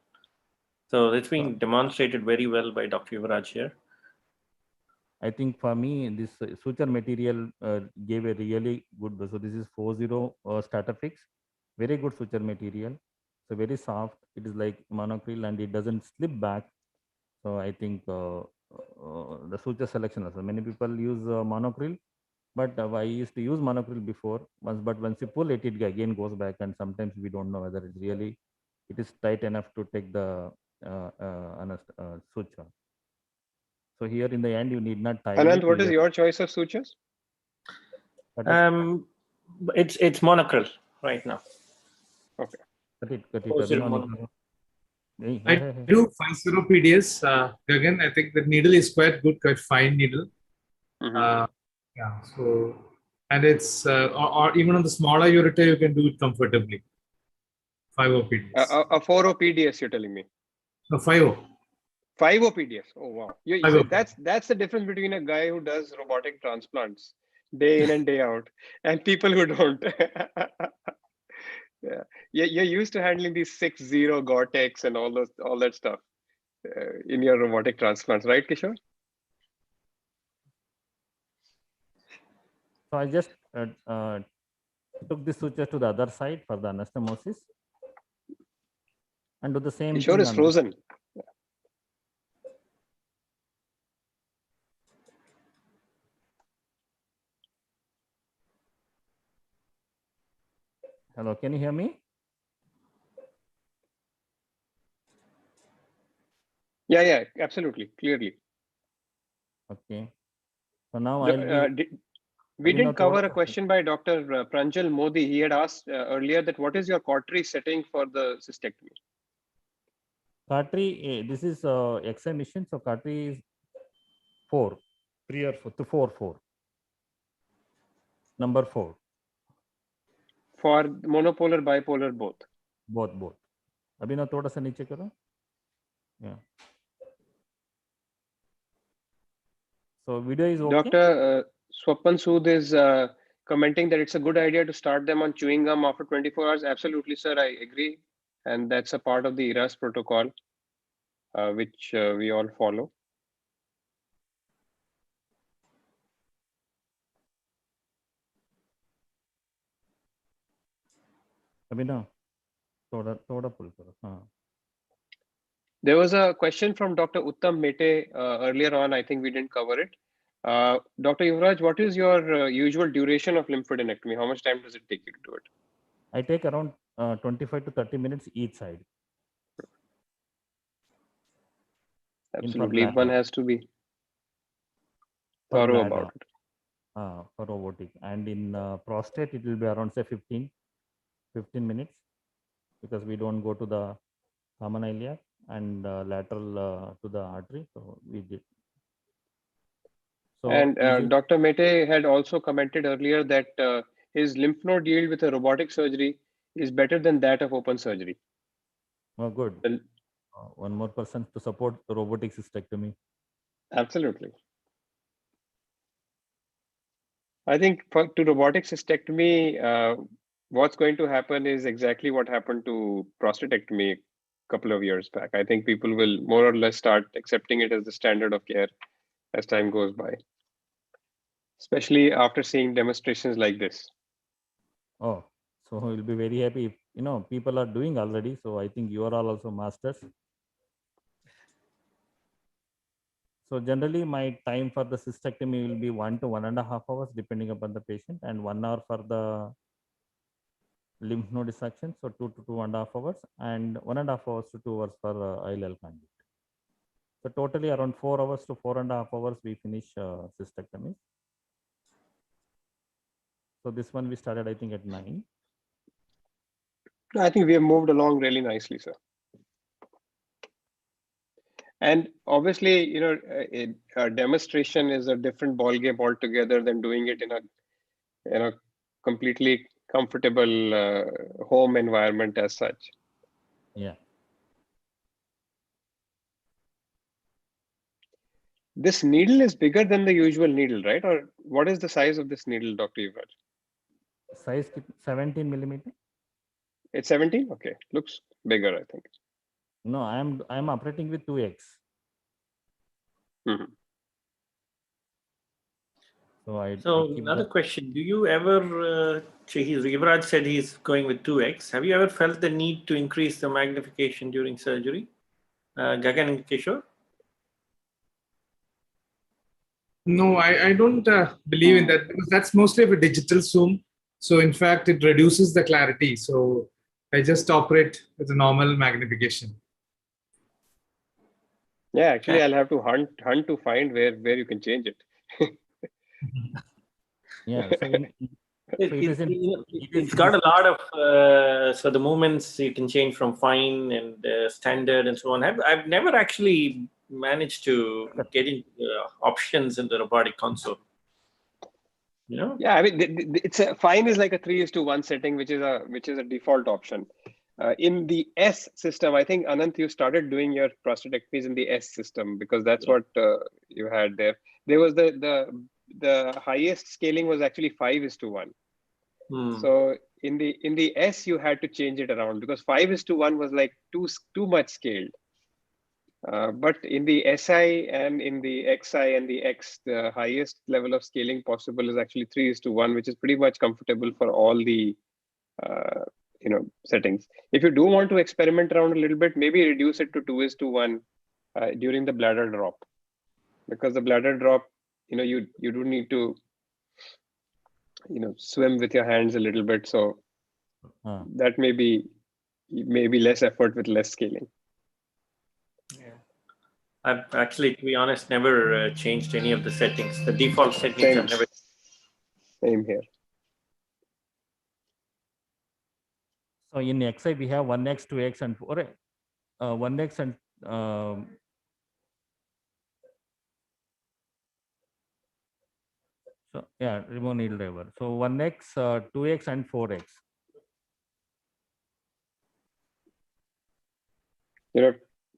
So it's being demonstrated very well by Dr. Yuvraj here. I think for me, this suture material gave a really good. So this is 40 Statafix, very good suture material. So very soft. It is like monocryl and it doesn't slip back. So I think the suture selection also. Many people use monocryl, but I used to use monocryl before. But once you pull it, it again goes back, and sometimes we don't know whether it really it is tight enough to take the suture. So here in the end, you need not tie. Anand, what is your choice of sutures? It's monocryl right now. Okay. I do 50 PDS. Again, I think the needle is quite good, quite fine needle. Yeah. So, and it's or even on the smaller ureter, you can do it comfortably. 50 PDS. A 4 PDS, you're telling me? No, 50. 50 PDS. Oh wow! You see, that's the difference between a guy who does robotic transplants day in and day out, and people who don't. Yeah, you're used to handling these 6-0 Gore-Tex and all that stuff in your robotic transplants, right, Kishore? So I just took the suture to the other side for the anastomosis, and do the same. Kishore is frozen. Hello, can you hear me? Yeah, absolutely, clearly. Okay. So now we didn't cover a question by Dr. Pranjal Modi. He had asked earlier that what is your cautery setting for the cystectomy? Cautery, this is XM mission. So cautery is 4, 3 or 4 to 4. Number 4. For monopolar, bipolar, both. Both. अभी ना थोड़ा सा नीचे करो. Yeah. So video is okay. Dr. Swapan Sood is commenting that it's a good idea to start them on chewing gum after 24 hours. Absolutely, sir. I agree. And that's a part of the ERAS protocol, which we all follow. There was a question from Dr. Uttam Mete earlier on. I think we didn't cover it. Dr. Yuvraj, what is your usual duration of lymphadenectomy? How much time does it take you to do it? I take around 25 to 30 minutes each side. Absolutely. One has to be thorough about it. For robotic. And in prostate, it will be around say 15 minutes, because we don't go to the common iliac and lateral to the artery. So we did. So and Dr. Mete had also commented earlier that his lymph node yield with a robotic surgery is better than that of open surgery. Oh, good. One more person to support the robotic cystectomy. Absolutely. I think to robotic cystectomy, what's going to happen is exactly what happened to prostatectomy a couple of years back. I think people will more or less start accepting it as the standard of care as time goes by, especially after seeing demonstrations like this. Oh, so we'll be very happy if, you know, people are doing already. So I think you are all also masters. So generally my time for the cystectomy will be 1 to 1.5 hours depending upon the patient, and 1 hour for the lymph node dissection. So 2 to 2.5 hours, and 1.5 hours to 2 hours for ILL conduit. So totally around 4 hours to 4.5 hours we finish cystectomy. So this one we started, I think, at 9. I think we have moved along really nicely, sir. And obviously, you know, a demonstration is a different ballgame altogether than doing it in a completely comfortable home environment as such. Yeah. This needle is bigger than the usual needle, right? Or what is the size of this needle, Dr. Yuvraj? Size 17 millimeter. It's 17. Okay, looks bigger, I think. No, I'm operating with 2x. Mm-hmm. So another question: do you ever? Yuvraj said he's going with 2x. Have you ever felt the need to increase the magnification during surgery, Gagan and Kishore? No, I don't believe in that, because that's mostly a digital zoom. So in fact, it reduces the clarity. So I just operate with a normal magnification. Yeah, actually, I'll have to hunt to find where you can change it. Yeah, so it's got a lot of so the movements you can change from fine and standard and so on. I've never actually managed to get into options in the robotic console. You know? Yeah, I mean, it's a fine is like a 3:1 setting, which is a default option. In the S system, I think Anant, you started doing your prostatectomies in the S system because that's what you had there. There was the highest scaling was actually 5:1. So in the S you had to change it around because 5:1 was like too much scaled. But in the SI and in the XI and the X, the highest level of scaling possible is actually 3:1, which is pretty much comfortable for all the settings. If you do want to experiment around a little bit, maybe reduce it to 2:1 during the bladder drop, because the bladder drop, you do need to swim with your hands a little bit, so that may be less effort with less scaling. I've actually, to be honest, never changed any of the settings. The default settings I've never. Same here. So in XI we have 1x, 2x, and 4. 1x and so yeah, remove needle driver. So 1x, 2x, and 4x.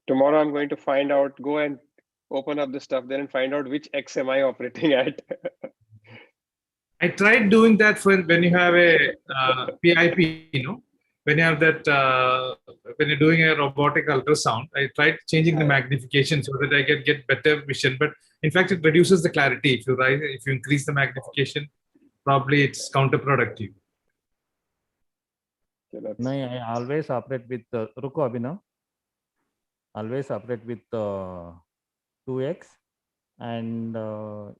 Tomorrow I'm going to find out. Go and open up the stuff there and find out which X am I operating at. I tried doing that when you have a PIP, when you have that, when you're doing a robotic ultrasound, I tried changing the magnification so that I can get better vision. But in fact, it reduces the clarity. If you increase the magnification, probably it's counterproductive. No, I always operate with Ruko Abhinav. Always operate with 2x, and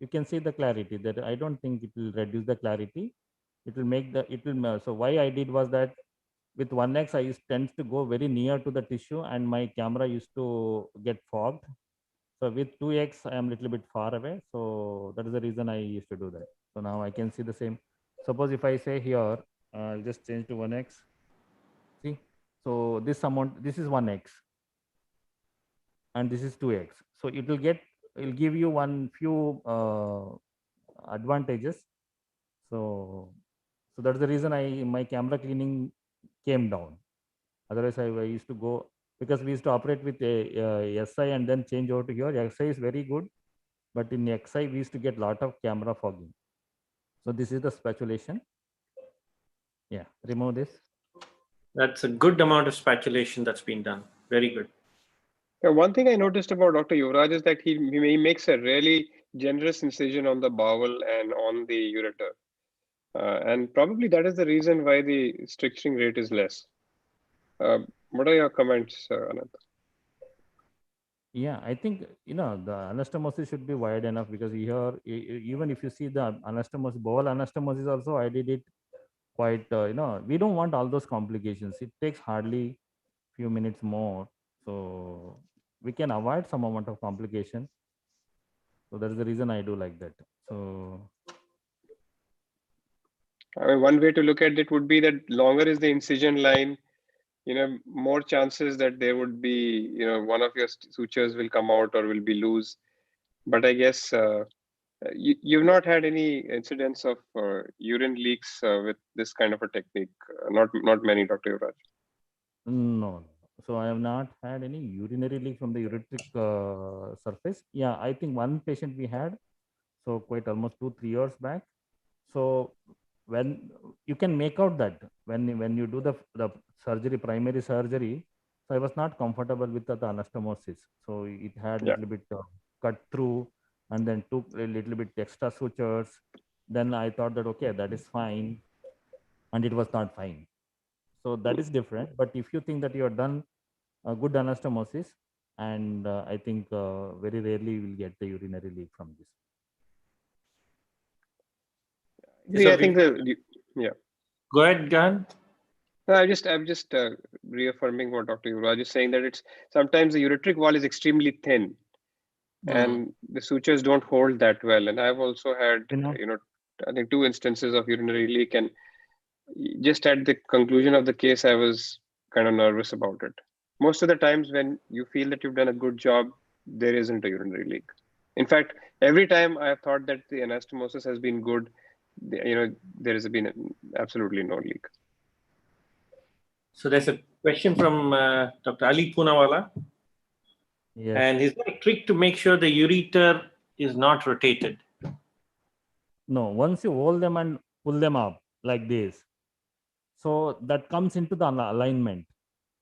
you can see the clarity. That I don't think it will reduce the clarity. It will make so why I did was that with 1x I tends to go very near to the tissue and my camera used to get fogged. So with 2x I am a little bit far away, so that is the reason I used to do that. So now I can see the same. Suppose if I say here, I'll just change to 1x. See, so this is 1x and this is 2x. So it will give you few advantages. So So that's the reason my camera cleaning came down. Otherwise, I used to go, because we used to operate with a SI and then change over to here. SI is very good, but in XI we used to get a lot of camera fogging. So this is the spatulation. Yeah, remove this. That's a good amount of spatulation that's been done. Very good. Yeah, one thing I noticed about Dr. Yuvraj is that he makes a really generous incision on the bowel and on the ureter. And probably that is the reason why the stricturing rate is less. What are your comments, Anant? Yeah, I think, the anastomosis should be wide enough, because here, even if you see the anastomosis, bowel anastomosis also, I did it quite, we don't want all those complications. It takes hardly few minutes more. So we can avoid some amount of complication. So that's the reason I do like that. So I mean, one way to look at it would be that longer is the incision line, more chances that there would be, one of your sutures will come out or will be loose. But I guess you've not had any incidents of urine leaks with this kind of a technique. Not many, Dr. Yuvraj. no. So I have not had any urinary leak from the ureteric surface. Yeah, I think one patient we had, so quite almost 2-3 years back. So when you can make out that when you do the surgery, primary surgery, so I was not comfortable with the anastomosis. So it had a little bit cut through, and then took a little bit extra sutures. Then I thought that, okay, that is fine, and it was not fine. So that is different. But if you think that you have done a good anastomosis, and I think very rarely you will get the urinary leak from this. Yeah, I think yeah. Go ahead, Gan. No, I'm just reaffirming what Dr. Yuvraj is saying, that it's sometimes the ureteric wall is extremely thin, and the sutures don't hold that well. And I've also had, I think 2 instances of urinary leak, and just at the conclusion of the case, I was kind of nervous about it. Most of the times when you feel that you've done a good job, there isn't a urinary leak. In fact, every time I have thought that the anastomosis has been good, there has been absolutely no leak. So there's a question from Dr. Ali Poonawala. Yes. And is there a trick to make sure the ureter is not rotated? No, once you hold them and pull them up like this, so that comes into the alignment.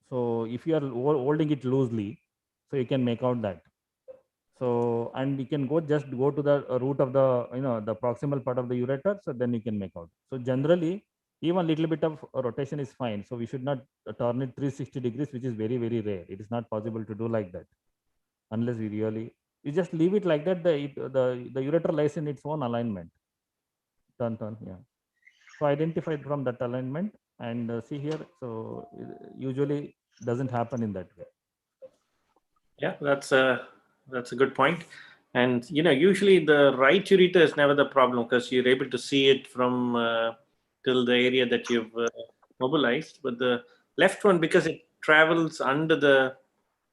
So if you are holding it loosely, so you can make out that. So, and you can just go to the root of the, the proximal part of the ureter. So then you can make out. So generally, even little bit of rotation is fine. So we should not turn it 360 degrees, which is very, very rare. It is not possible to do like that, unless we really, you just leave it like that. The ureter lies in its own alignment. Turn, yeah. So identify from that alignment, and see here. So usually doesn't happen in that way. Yeah, that's a good point. And usually the right ureter is never the problem, because you're able to see it from till the area that you've mobilized. But the left one, because it travels under the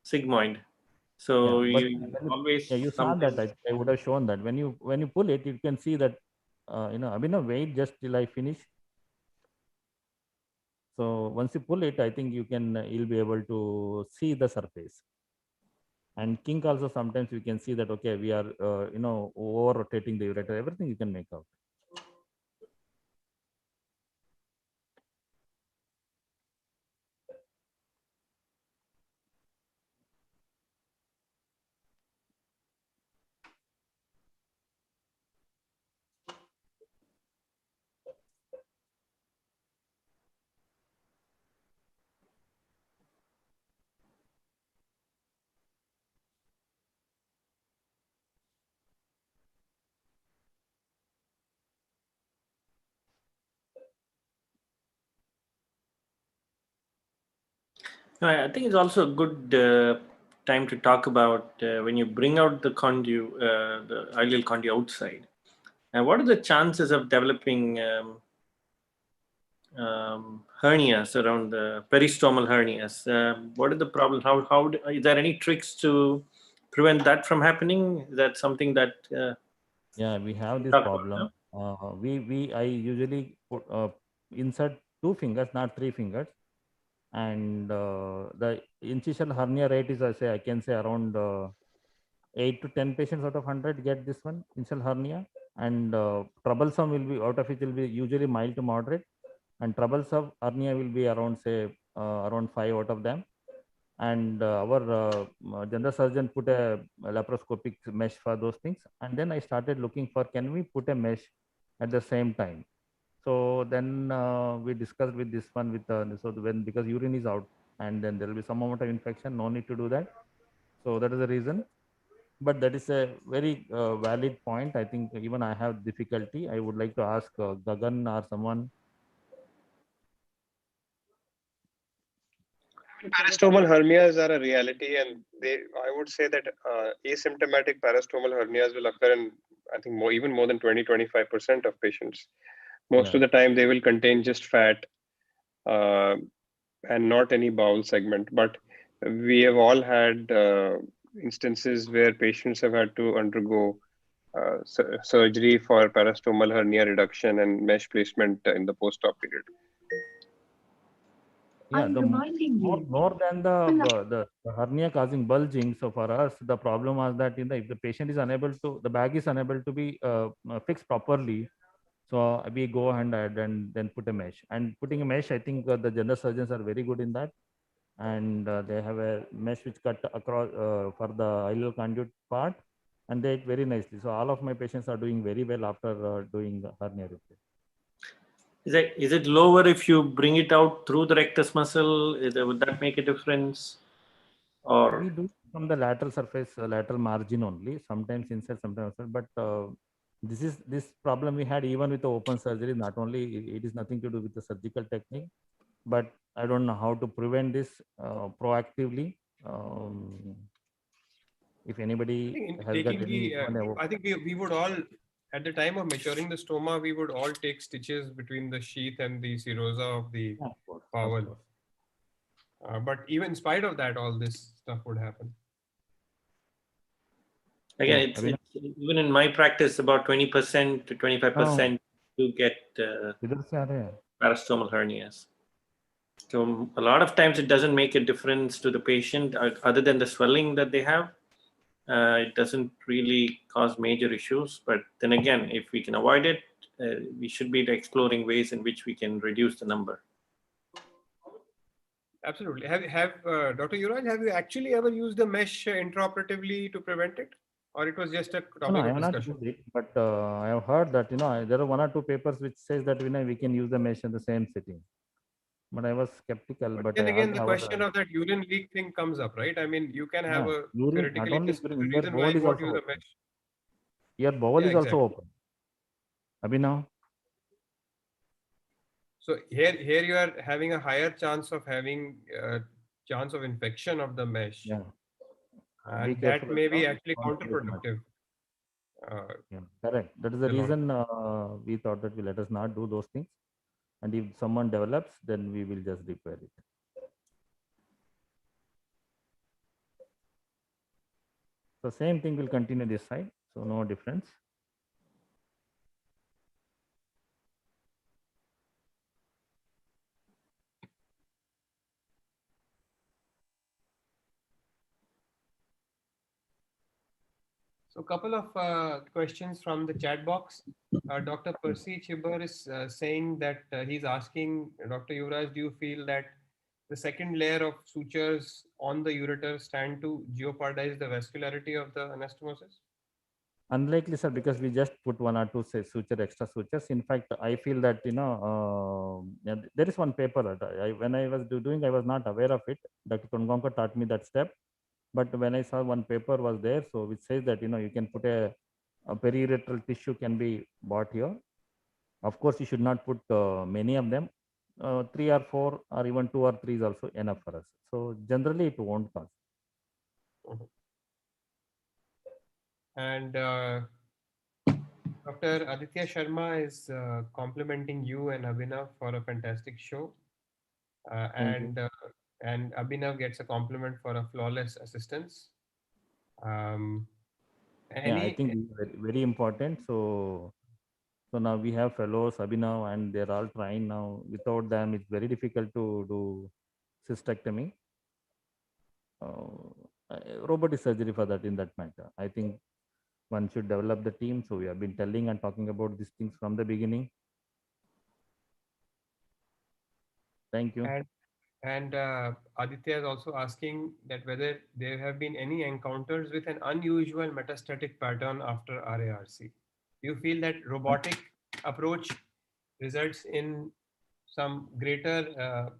sigmoid, so you always you saw that. I would have shown that when you pull it, you can see that. Abhinav, wait just till I finish. So once you pull it, I think you'll be able to see the surface. And kink also, sometimes we can see that, okay, we are over rotating the ureter. Everything you can make out. I think it's also a good time to talk about when you bring out the conduit, the ileal conduit outside. And what are the chances of developing hernias around the peristomal hernias? What is the problem? How is there any tricks to prevent that from happening? Is that something that yeah, we have this problem. I usually insert 2 fingers, not 3 fingers. And the incisional hernia rate is, I can say around 8 to 10 patients out of 100 get this one, incisional hernia. And troublesome will be, out of it will be usually mild to moderate. And troublesome hernia will be around, say, around 5 out of them. And our general surgeon put a laparoscopic mesh for those things. And then I started looking for, can we put a mesh at the same time? So then we discussed with this one with so when, because urine is out and then there will be some amount of infection, no need to do that. So that is the reason. But that is a very valid point. I think even I have difficulty. I would like to ask Gagan or someone. Parastomal hernias are a reality, and I would say that asymptomatic parastomal hernias will occur in, I think, even more than 20-25% of patients. Most of the time, they will contain just fat and not any bowel segment. But we have all had instances where patients have had to undergo surgery for parastomal hernia reduction and mesh placement in the post-op period. Yeah, more than the hernia causing bulging. So for us, the problem was that if the patient is unable to, the bag is unable to be fixed properly. So we go ahead and then put a mesh. And putting a mesh, I think the general surgeons are very good in that. And they have a mesh which cut across for the ileal conduit part, and they very nicely. So all of my patients are doing very well after doing the hernia repair. Is it lower if you bring it out through the rectus muscle? Would that make a difference? Or we do from the lateral surface, lateral margin only. Sometimes inside, sometimes outside. But this problem we had even with the open surgery. Not only it is nothing to do with the surgical technique, but I don't know how to prevent this proactively. If anybody has got any, I think we would all, at the time of maturing the stoma, we would all take stitches between the sheath and the serosa of the bowel. But even in spite of that, all this stuff would happen. Again, it's even in my practice, about 20% to 25% to get parastomal hernias. So a lot of times it doesn't make a difference to the patient other than the swelling that they have. It doesn't really cause major issues. But then again, if we can avoid it, we should be exploring ways in which we can reduce the number. Absolutely. Have Dr. Yuraj, have you actually ever used the mesh intraoperatively to prevent it? Or it was just a topic I of have not discussion? used it, but I have heard that there are 1 or 2 papers which says that we can use the mesh in the same sitting. But I was skeptical. But then again, the question of that urine leak thing comes up, right? I mean, you can have a urine, not only urine, your reason bowel why is you won't also use a open. mesh. Your bowel is also open. Abhinav? So here you are having a higher chance of having chance of infection of the mesh. Yeah. And that may be actually counterproductive. Yeah, correct. That is the reason we thought that let us not do those things. And if someone develops, then we will just repair it. So same thing will continue this side. So no difference. So a couple of questions from the chat box. Dr. Percy Chibber is saying that he's asking Dr. Yuvraj, do you feel that the second layer of sutures on the ureter stand to jeopardize the vascularity of the anastomosis? Unlikely, sir, because we just put 1 or 2 extra sutures. In fact, I feel that there is one paper that when I was doing, I was not aware of it. Dr. Tongonka taught me that step. But when I saw one paper was there, so which says that you can put a periuretral tissue can be bought here. Of course, you should not put many of them. 3 or 4 or even 2 or 3 is also enough for us. So generally, it won't cause. And Dr. Aditya Sharma is complimenting you and Abhinav for a fantastic show. And Abhinav gets a compliment for a flawless assistance. Yeah, I think it's very, very important. So So now we have fellows, Abhinav, and they're all trying now. Without them, it's very difficult to do cystectomy. Robotic surgery for that in that matter. I think one should develop the team. So we have been telling and talking about these things from the beginning. Thank you. And Aditya is also asking that whether there have been any encounters with an unusual metastatic pattern after RARC. Do you feel that robotic approach results in some greater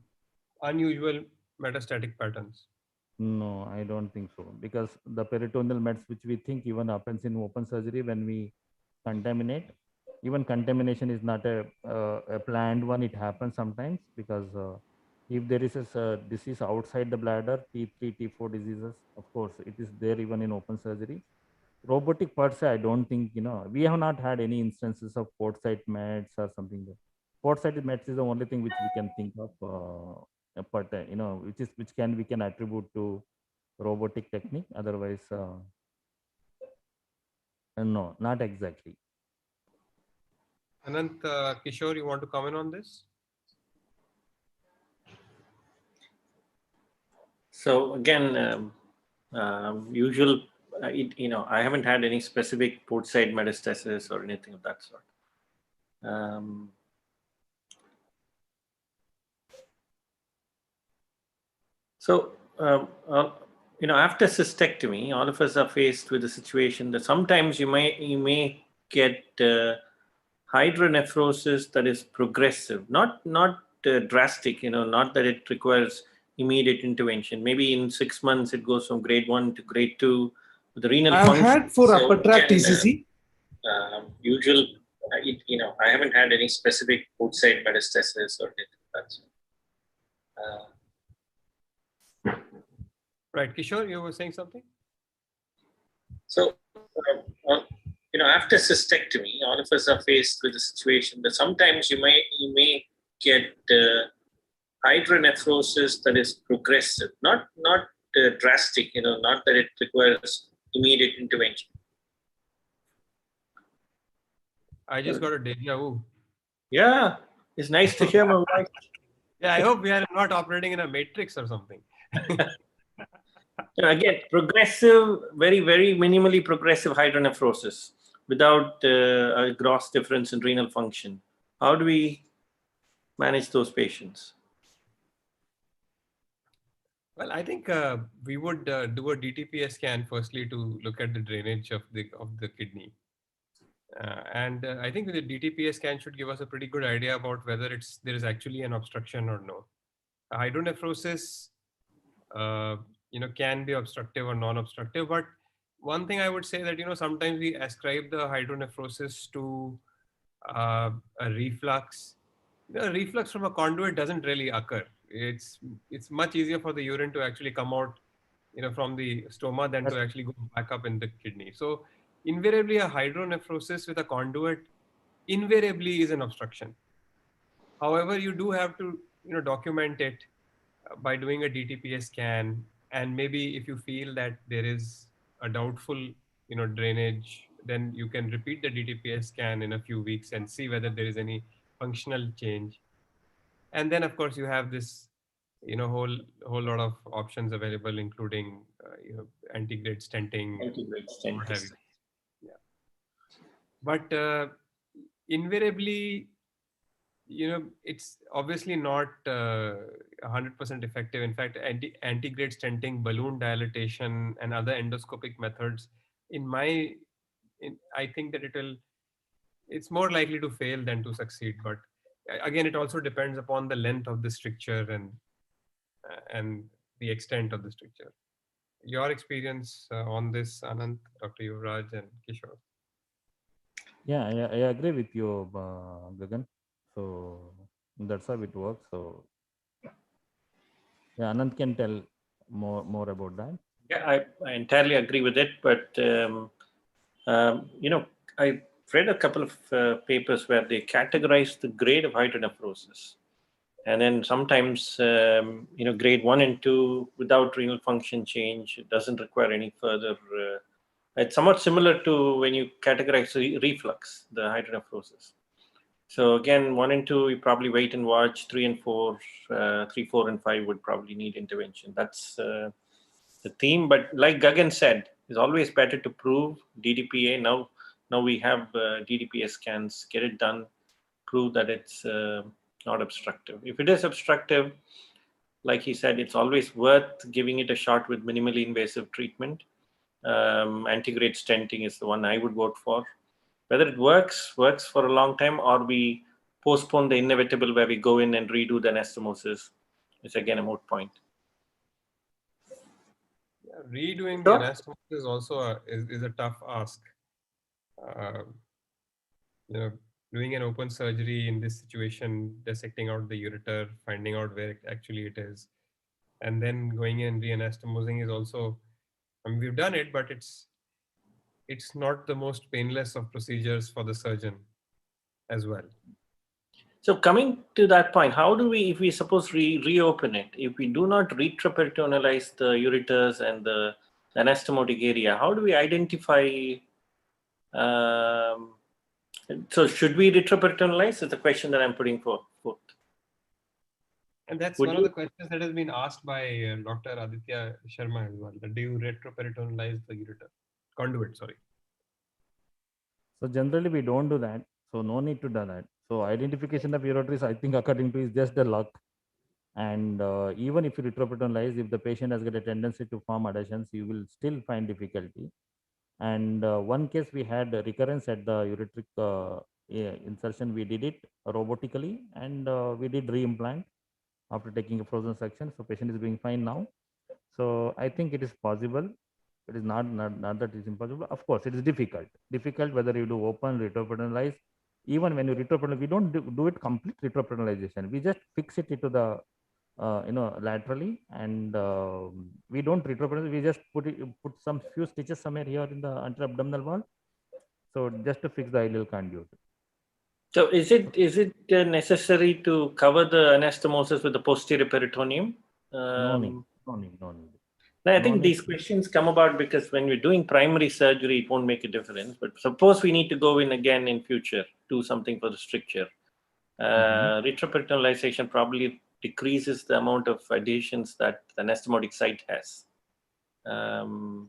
unusual metastatic patterns? No, I don't think so, because the peritoneal mets, which we think even happens in open surgery when we contaminate, even contamination is not a planned one. It happens sometimes because if there is a disease outside the bladder, T3, T4 diseases, of course, it is there even in open surgery. Robotic per se, I don't think, we have not had any instances of port site mets or something. Port site mets is the only thing which we can think of, but which we can attribute to robotic technique. Otherwise, no, not exactly. Anant, Kishore, you want to comment on this? So again, usual, I haven't had any specific port side metastasis or anything of that sort. After cystectomy, all of us are faced with a situation that sometimes you may get hydronephrosis that is progressive, not drastic. Not that it requires immediate intervention. Maybe in 6 months it goes from grade 1 to grade 2. The renal I've function. had for upper tract TCC. Usual, I haven't had any specific port side metastasis or anything like that. Right, Kishore, you were saying something? So, after cystectomy, all of us are faced with a situation that sometimes you may get hydronephrosis that is progressive, not drastic. Not that it requires immediate intervention. I just got a deja vu. Yeah, it's nice to hear my voice. Yeah, I hope we are not operating in a matrix or something. Again, progressive, very, very minimally progressive hydronephrosis without a gross difference in renal function. How do we manage those patients? Well, I think we would do a DTPS scan firstly to look at the drainage of the kidney. And I think the DTPS scan should give us a pretty good idea about whether there is actually an obstruction or no. Hydronephrosis, can be obstructive or non-obstructive. But one thing I would say that, sometimes we ascribe the hydronephrosis to a reflux. Reflux from a conduit doesn't really occur. It's much easier for the urine to actually come out, from the stoma than to actually go back up in the kidney. So invariably a hydronephrosis with a conduit invariably is an obstruction. However, you do have to, document it by doing a DTPS scan, and maybe if you feel that there is a doubtful, drainage, then you can repeat the DTPS scan in a few weeks and see whether there is any functional change. And then, of course, you have this, whole lot of options available, including, anti-grade stenting. Anti-grade stenting. What have you. Yeah. But invariably, it's obviously not 100% effective. In fact, anti-grade stenting, balloon dilatation, and other endoscopic methods, I think that it's more likely to fail than to succeed. But again, it also depends upon the length of the stricture and the extent of the stricture. Your experience on this, Anant, Dr. Yuvraj, and Kishore? Yeah, I agree with you, Gagan. So that's how it works. So yeah, Anant can tell more about that. Yeah, I entirely agree with it. But I read a couple of papers where they categorize the grade of hydronephrosis, and then sometimes grade 1 and 2 without renal function change, it doesn't require any further. It's somewhat similar to when you categorize reflux, the hydronephrosis. So again, 1 and 2, you probably wait and watch. 3 and 4, 3, 4, and 5 would probably need intervention. That's the theme. But like Gagan said, it's always better to prove DDPA. Now we have DDPA scans. Get it done. Prove that it's not obstructive. If it is obstructive, like he said, it's always worth giving it a shot with minimally invasive treatment. Antegrade stenting is the one I would vote for. Whether it works for a long time, or we postpone the inevitable where we go in and redo the anastomosis, is again a moot point. Yeah, redoing the anastomosis is also is a tough ask. Doing an open surgery in this situation, dissecting out the ureter, finding out where actually it is, and then going in and re-anastomosing is also, I mean, we've done it, but it's not the most painless of procedures for the surgeon as well. So coming to that point, how do we, if we suppose reopen it, if we do not retroperitonealize the ureters and the anastomotic area, how do we identify? So should we retroperitonealize? Is the question that I'm putting forth. And that's one of the questions that has been asked by Dr. Aditya Sharma as well. Do you retroperitonealize the ureter? Conduit, sorry. So generally we don't do that. So no need to do that. So identification of ureters, I think according to is just the luck. And even if you retroperitonealize, if the patient has got a tendency to form adhesions, you will still find difficulty. And one case we had a recurrence at the ureteric insertion. We did it robotically, and we did re-implant after taking a frozen section. So patient is doing fine now. So I think it is possible. It is not that it is impossible. Of course, it is difficult. Difficult whether you do open, retroperitonealize. Even when you retroperitonealize, we don't do it complete retroperitonealization. We just fix it into the laterally, and we don't retroperitonealize. We just put some few stitches somewhere here in the anter-abdominal wall. So just to fix the ileal conduit. So is it necessary to cover the anastomosis with the posterior peritoneum? No need. I think these questions come about because when we're doing primary surgery, it won't make a difference. But suppose we need to go in again in future, do something for the stricture. Retroperitonealization probably decreases the amount of adhesions that the anastomotic site has.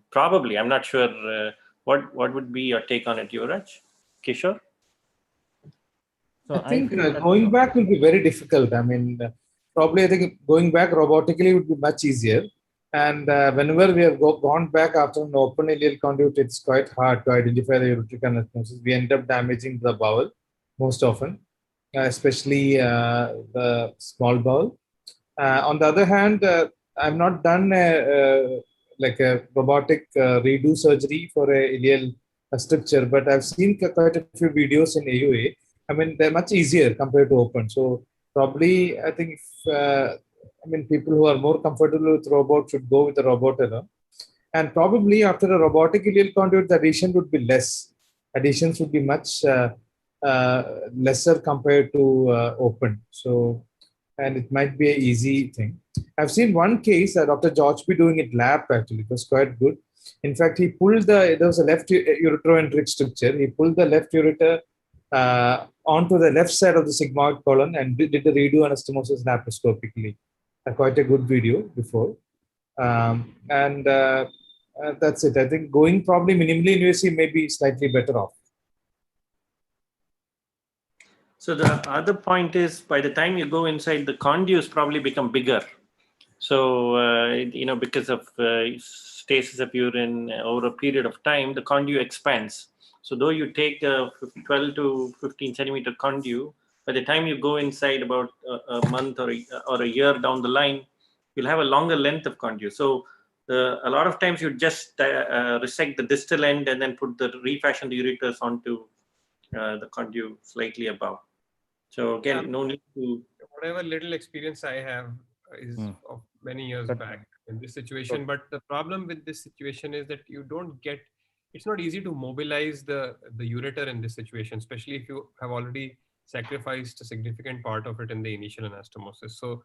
Probably, I'm not sure. What would be your take on it, Yuvraj? Kishore? So I think going back will be very difficult. I mean, probably I think going back robotically would be much easier. And whenever we have gone back after an open ileal conduit, it's quite hard to identify the ureteric anastomosis. We end up damaging the bowel most often, especially the small bowel. On the other hand, I've not done like a robotic redo surgery for a ileal stricture, but I've seen quite a few videos in AUA. I mean, they're much easier compared to open. So probably, I think, people who are more comfortable with robot should go with the robot alone. And probably after a robotic ileal conduit, the adhesion would be less. Adhesions would be much lesser compared to open. So, and it might be an easy thing. I've seen one case, Dr. George B doing it lap actually. It was quite good. In fact, he pulled there was a left ureteroenteric stricture. He pulled the left ureter onto the left side of the sigmoid colon and did the redo anastomosis laparoscopically. Quite a good video before. That's it. I think going probably minimally invasive may be slightly better off. So the other point is, by the time you go inside, the conduits probably become bigger. So, because of stasis of urine over a period of time, the conduit expands. So though you take a 12 to 15 centimeter conduit, by the time you go inside about a month or a year down the line, you'll have a longer length of conduit. So a lot of times you just resect the distal end and then refashion the ureters onto the conduit slightly above. So again, no need to... Whatever little experience I have is of many years back in this situation. But the problem with this situation is that you don't get... It's not easy to mobilize the ureter in this situation, especially if you have already sacrificed a significant part of it in the initial anastomosis. So,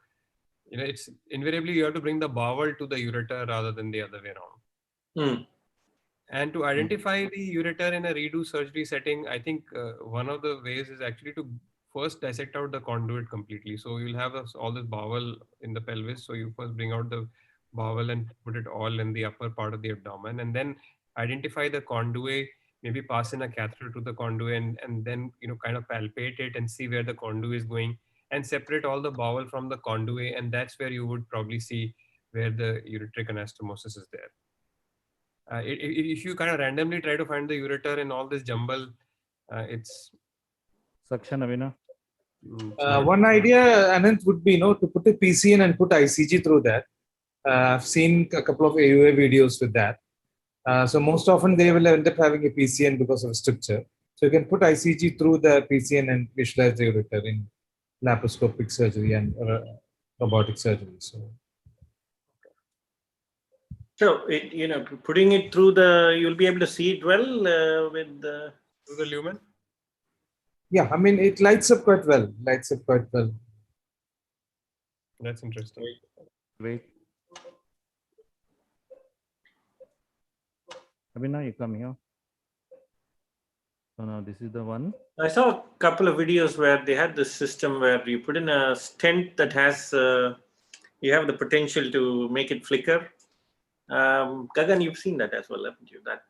it's invariably you have to bring the bowel to the ureter rather than the other way around. And to identify the ureter in a redo surgery setting, I think one of the ways is actually to first dissect out the conduit completely. So you'll have all this bowel in the pelvis. So you first bring out the bowel and put it all in the upper part of the abdomen, and then identify the conduit, maybe pass in a catheter to the conduit, and then kind of palpate it and see where the conduit is going, and separate all the bowel from the conduit, and that's where you would probably see where the ureteric anastomosis is there. If you kind of randomly try to find the ureter in all this jumble, it's Suction, Abhinav. One idea, Anant, would be to put a PCN and put ICG through that. I've seen a couple of AUA videos with that. So most often they will end up having a PCN because of structure. So you can put ICG through the PCN and visualize the ureter in laparoscopic surgery and robotic surgery. So putting it through you'll be able to see it well with through the lumen. Yeah, I mean it lights up quite well. That's interesting. Wait. Abhinav, you come here. So now this is the one. I saw a couple of videos where they had this system where you put in a stent that has you have the potential to make it flicker. Gagan, you've seen that as well, haven't you? That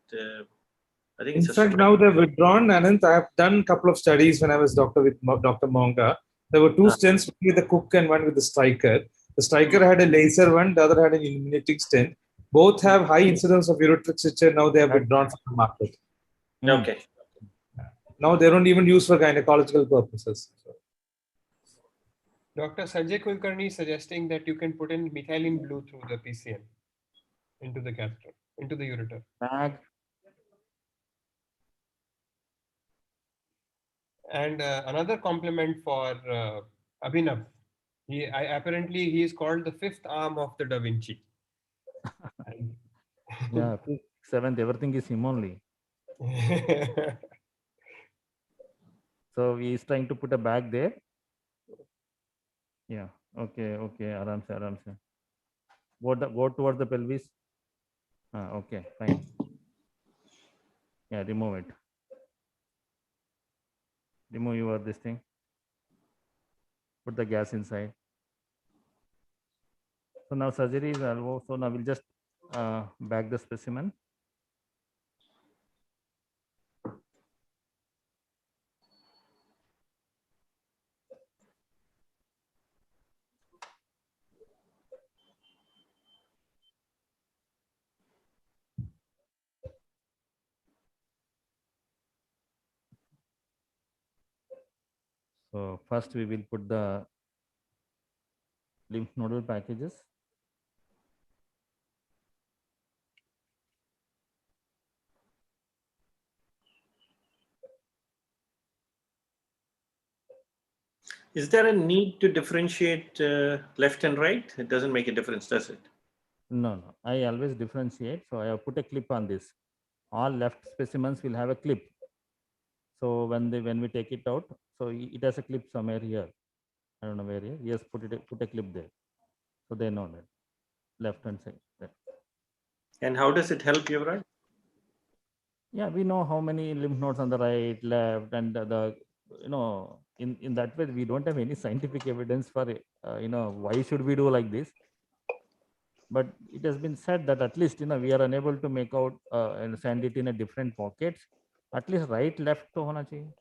I think. In fact, now they've withdrawn. Anant, I have done a couple of studies when I was doctor with Dr. Monga. There were two stents, one with the Cook and one with the Stryker. The Stryker had a laser one, the other had an illuminating stent. Both have high incidence of ureteric stricture. Now they have withdrawn from the market. Okay. Now they don't even use for gynecological purposes. Dr. Sanjay Kulkarni is suggesting that you can put in methylene blue through the PCN into the catheter, into the ureter. Bag. And another compliment for Abhinav. Apparently he is called the fifth arm of the Da Vinci. Yeah, seventh, everything is him only. So he is trying to put a bag there. Yeah. Okay. Aram se. Go towards the pelvis. Okay. Fine. Yeah. Remove it. Remove this thing. Put the gas inside. So now surgery is over. So now we'll just bag the specimen. So first we will put the lymph nodal packages. Is there a need to differentiate left and right? It doesn't make a difference, does it? No. I always differentiate. So I have put a clip on this. All left specimens will have a clip. So when we take it out, so it has a clip somewhere here. I don't know where here. Yes, put a clip there. So they know that left hand side. That. And how does it help you, right? Yeah, we know how many lymph nodes on the right, left, and in that way we don't have any scientific evidence for why should we do like this. But it has been said that at least we are unable to make out and send it in a different pockets. At least right, left to hona chahiye.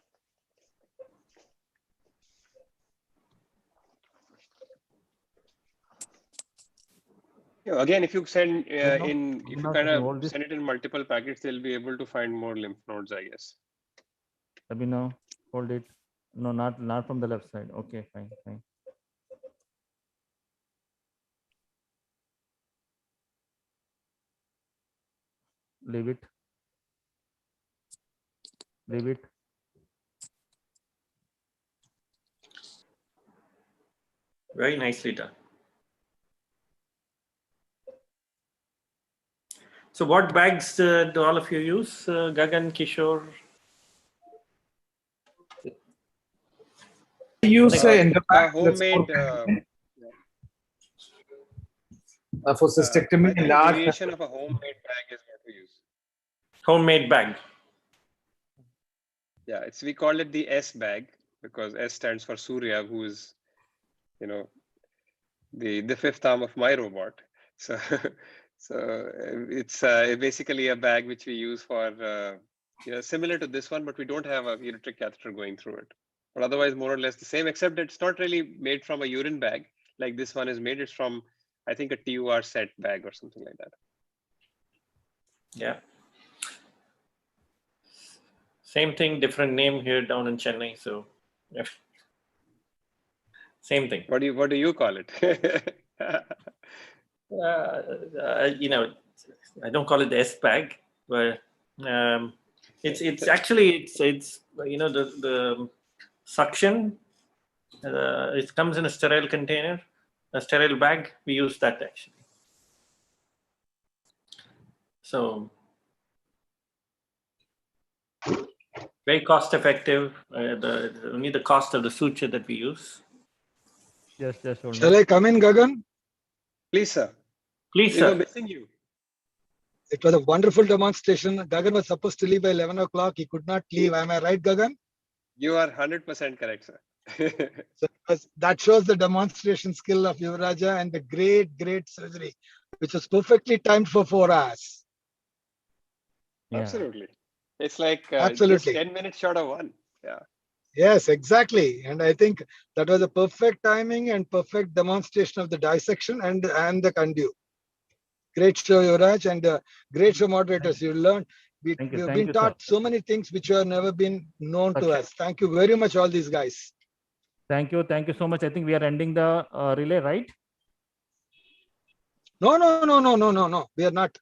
Again, if you send send it in multiple packets, they'll be able to find more lymph nodes, I guess. Abhinav, hold it. No, not from the left side. Okay, fine. Leave it. Very nicely done. So what bags do all of you use, Gagan, Kishore? I use homemade for cystectomy. The variation of a homemade bag is what we use. Homemade bag. Yeah, we call it the S bag. because S stands for Surya, who is, you know, the fifth arm of my robot. So, it's basically a bag which we use for, similar to this one, but we don't have a ureteric catheter going through it. But otherwise, more or less the same, except it's not really made from a urine bag like this one is made. It's from, I think, a TUR set bag or something like that. Yeah. Same thing, different name here down in Chennai. So, yeah. Same thing. What do you call it? I don't call it the S bag, but it's actually the suction. It comes in a sterile container, a sterile bag. We use that actually. So very cost effective. Only the cost of the suture that we use. Just Shall I come in, Gagan? Please, sir. Please, we sir. were missing you. It was a wonderful demonstration. Gagan was supposed to leave by 11 o'clock. He could not leave. Am I right, Gagan? You are 100% correct, sir. So that shows the demonstration skill of Yuvaraja and the great surgery, which was perfectly timed for 4 hours. Yeah. Absolutely. It's like Absolutely. just 10 minutes short of 1. Yeah. Yes, exactly. And I think that was a perfect timing and perfect demonstration of the dissection and the conduit. Great show, Yuvraj, and great show, moderators. You learned. We've been taught so many things which have never been known to us. Thank you very much, all these guys. Thank you so much. I think we are ending the relay, right? No. We are not.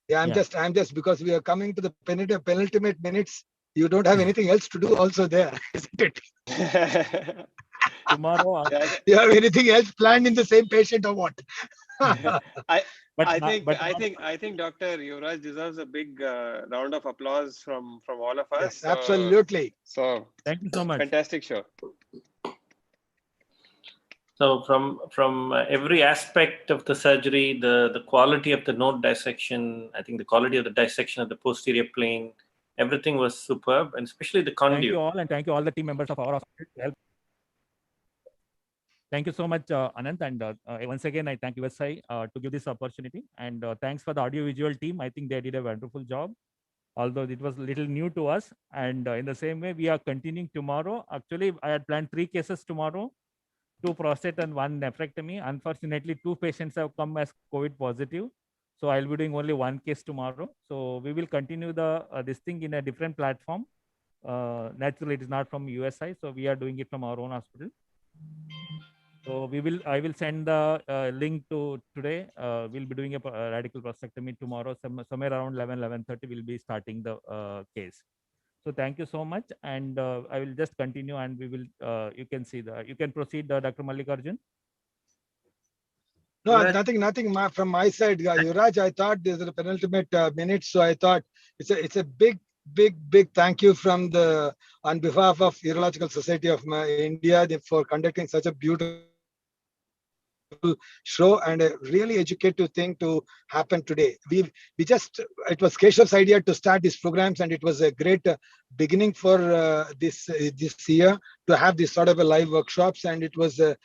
Yeah, I'm just because we are coming to the penultimate minutes. You don't have anything else to do also there, isn't it? Tomorrow. You have anything else planned in the same patient or what? I think Dr. Yuvraj deserves a big round of applause from all of us. Yes, absolutely. So thank you so much. Fantastic show. So from every aspect of the surgery, the quality of the node dissection, I think the quality of the dissection of the posterior plane, everything was superb, and especially the conduit. Thank you all, and thank you all the team members of our hospital. Thank you so much, Anant, and once again, I thank USI to give this opportunity, and thanks for the audiovisual team. I think they did a wonderful job, although it was a little new to us. And in the same way, we are continuing tomorrow. Actually, I had planned 3 cases tomorrow, 2 prostate and 1 nephrectomy. Unfortunately, 2 patients have come as COVID positive. So I'll be doing only 1 case tomorrow. So we will continue this thing in a different platform. Naturally, it is not from USI. So we are doing it from our own hospital. So I will send the link to today. We'll be doing a radical prostatectomy tomorrow, somewhere around 11:30. We'll be starting the case. So thank you so much, and I will just continue, and we will. You can proceed, Dr. Mallikarjun. No, nothing from my side, Yuvraj. I thought this is the penultimate minute, so I thought it's a big thank you on behalf of Urological Society of India for conducting such a beautiful show and a really educative thing to happen today. It was Keshav's idea to start these programs, and it was a great beginning for this year to have this sort of a live workshops, and it was a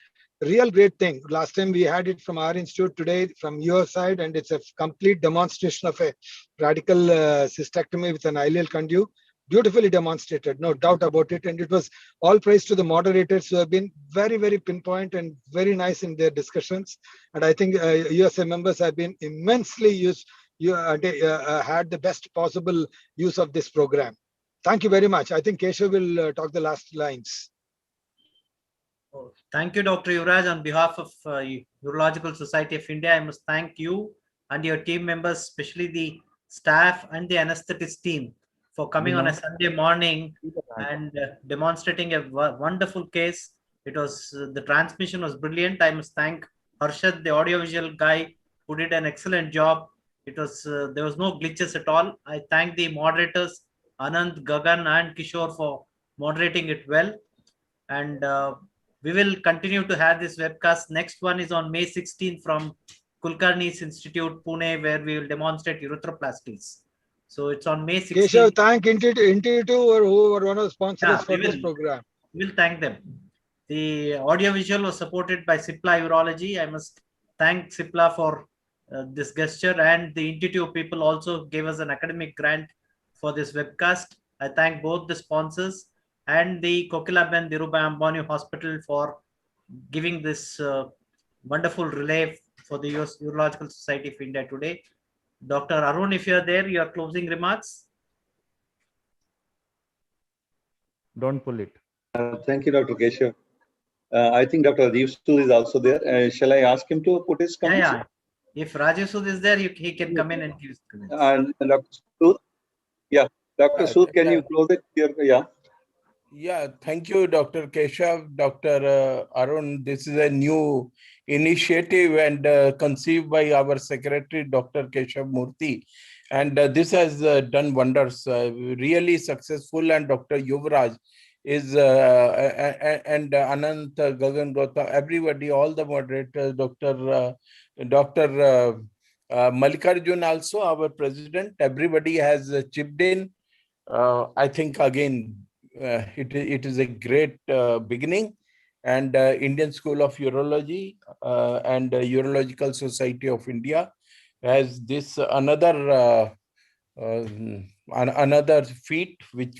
real great thing. Last time we had it from our institute, today from your side, and it's a complete demonstration of a radical cystectomy with an ileal conduit. Beautifully demonstrated, no doubt about it. And it was all praise to the moderators who have been very, very pinpoint and very nice in their discussions. And I think USA members have been immensely had the best possible use of this program. Thank you very much. I think Keshav will talk the last lines. Thank you, Dr. Yuvraj. On behalf of Urological Society of India, I must thank you and your team members, especially the staff and the anesthetist team, for coming on a Sunday morning and demonstrating a wonderful case. It was the transmission was brilliant. I must thank Harshad, the audiovisual guy, who did an excellent job. It was there was no glitches at all. I thank the moderators Anand, Gagan, and Kishore for moderating it well. And we will continue to have this webcast. Next one is on May 16th from Kulkarni's Institute, Pune, where we will demonstrate uretroplasties. So it's on May 16th. Keshav, thank Intuitive or who were one of the sponsors for this program. we'll thank them. The audiovisual was supported by Cipla Urology. I must thank Cipla for this gesture, and the Intuitive people also gave us an academic grant for this webcast. I thank both the sponsors and the Kokilaben Dhirubhai Ambani Hospital for giving this wonderful relay for the US Urological Society of India today. Dr. Arun, if you're there, your closing remarks. Don't pull it. Thank you, Dr. Keshav. I think Dr. Rajiv Sood is also there. Shall I ask him to put his comments? Yeah. If Rajiv Sood is there, he can come in and give his comments. And Dr. Sood? Yeah. Dr. Sood, can you close it here? Yeah. Yeah, thank you, Dr. Keshav, Dr. Arun. This is a new initiative and conceived by our secretary, Dr. Keshav Murthy. And this has done wonders, really successful. And Dr. Yuvraj is, and Anant, Gagan Gautam, everybody, all the moderators, Dr. Mallikarjun also, our president, everybody has chipped in. I think, again, it is a great beginning, and Indian School of Urology and Urological Society of India has this another feat which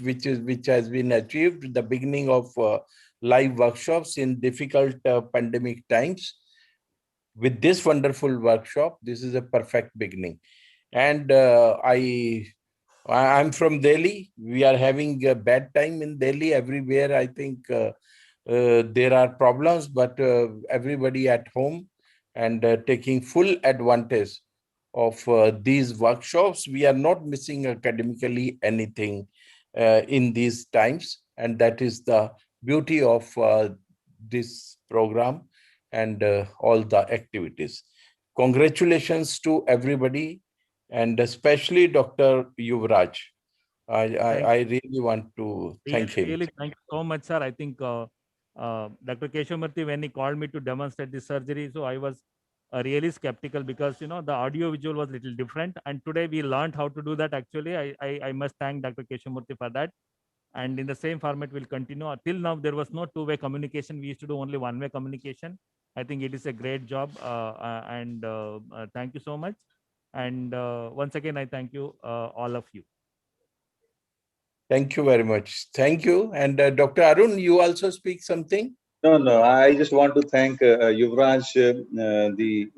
has been achieved, the beginning of live workshops in difficult pandemic times. With this wonderful workshop, this is a perfect beginning. And I'm from Delhi. We are having a bad time in Delhi. Everywhere, I think there are problems, but everybody at home and taking full advantage of these workshops. We are not missing academically anything in these times. And that is the beauty of this program and all the activities. Congratulations to everybody, and especially Dr. Yuvraj. I really want to thank him. Really, thank you so much, sir. I think Dr. Keshav Murthy, when he called me to demonstrate this surgery, so I was really skeptical because, you know, the audio visual was a little different. And today we learned how to do that. Actually, I must thank Dr. Keshav Murthy for that. And in the same format, we'll continue. Till now, there was no two-way communication. We used to do only one-way communication. I think it is a great job. And thank you so much. And once again, I thank you, all of you. Thank you very much. Thank you. And Dr. Arun, you also speak something? No. I just want to thank Yuvraj, the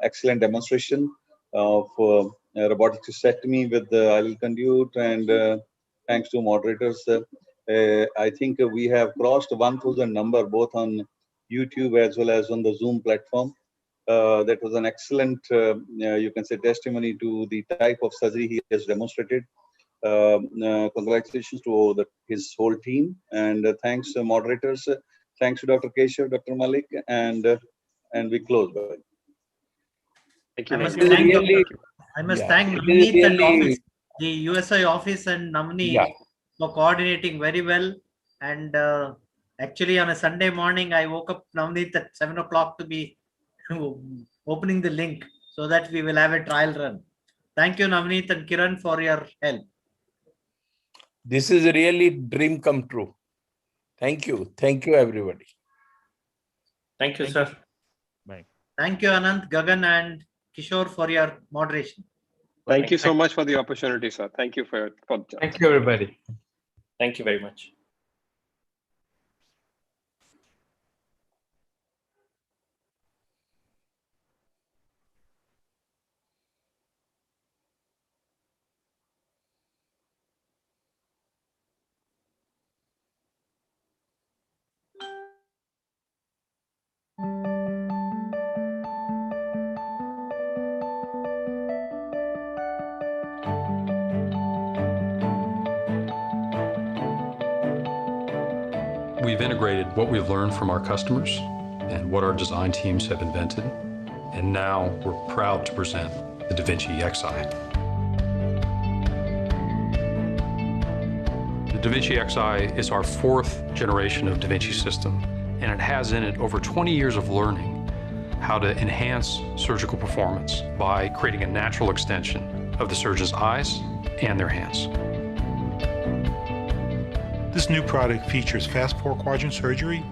excellent demonstration of robotic cystectomy with the ileal conduit, and thanks to moderators. I think we have crossed 1,000 number both on YouTube as well as on the Zoom platform. That was an excellent, you can say, testimony to the type of surgery he has demonstrated. Congratulations to his whole team, and thanks to moderators. Thanks to Dr. Keshav, Dr. Malik, and we close. Thank you. I must thank Navneet and office, the USI office, and Navneet for coordinating very well. And actually, on a Sunday morning, I woke up Navneet at 7 o'clock to be opening the link so that we will have a trial run. Thank you, Navneet and Kiran, for your help. This is really dream come true. Thank you. Thank you, everybody. Thank you, sir. Bye. Thank you, Anant, Gagan, and Kishore, for your moderation. Thank you so much for the opportunity, sir. Thank you for the chance. Thank you, everybody. Thank you very much. We've integrated what we've learned from our customers and what our design teams have invented, and now we're proud to present the da Vinci Xi. The da Vinci Xi is our 4th generation of da Vinci system, and it has in it over 20 years of learning how to enhance surgical performance by creating a natural extension of the surgeon's eyes and their hands. This new product features fast 4-quadrant surgery,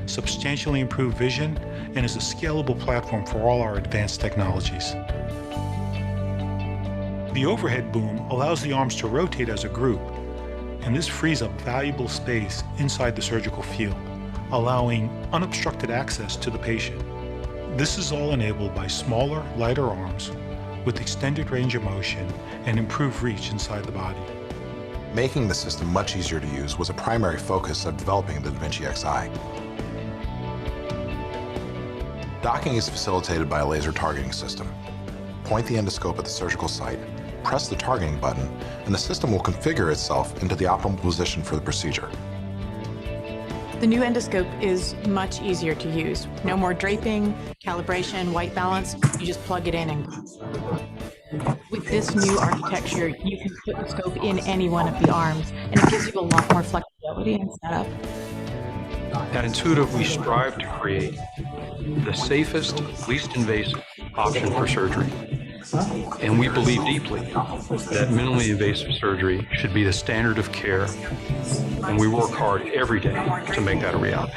substantially improved vision, and is a scalable platform for all our advanced technologies. The overhead boom allows the arms to rotate as a group, and this frees up valuable space inside the surgical field, allowing unobstructed access to the patient. This is all enabled by smaller, lighter arms with extended range of motion and improved reach inside the body. Making the system much easier to use was a primary focus of developing the da Vinci Xi. Docking is facilitated by a laser targeting system. Point the endoscope at the surgical site, press the targeting button, and the system will configure itself into the optimal position for the procedure. The new endoscope is much easier to use. No more draping, calibration, white balance. You just plug it in and go. With this new architecture, you can put the scope in any one of the arms, and it gives you a lot more flexibility in setup. At Intuitive, we strive to create the safest, least invasive option for surgery. And we believe deeply that minimally invasive surgery should be the standard of care, and we work hard every day to make that a reality.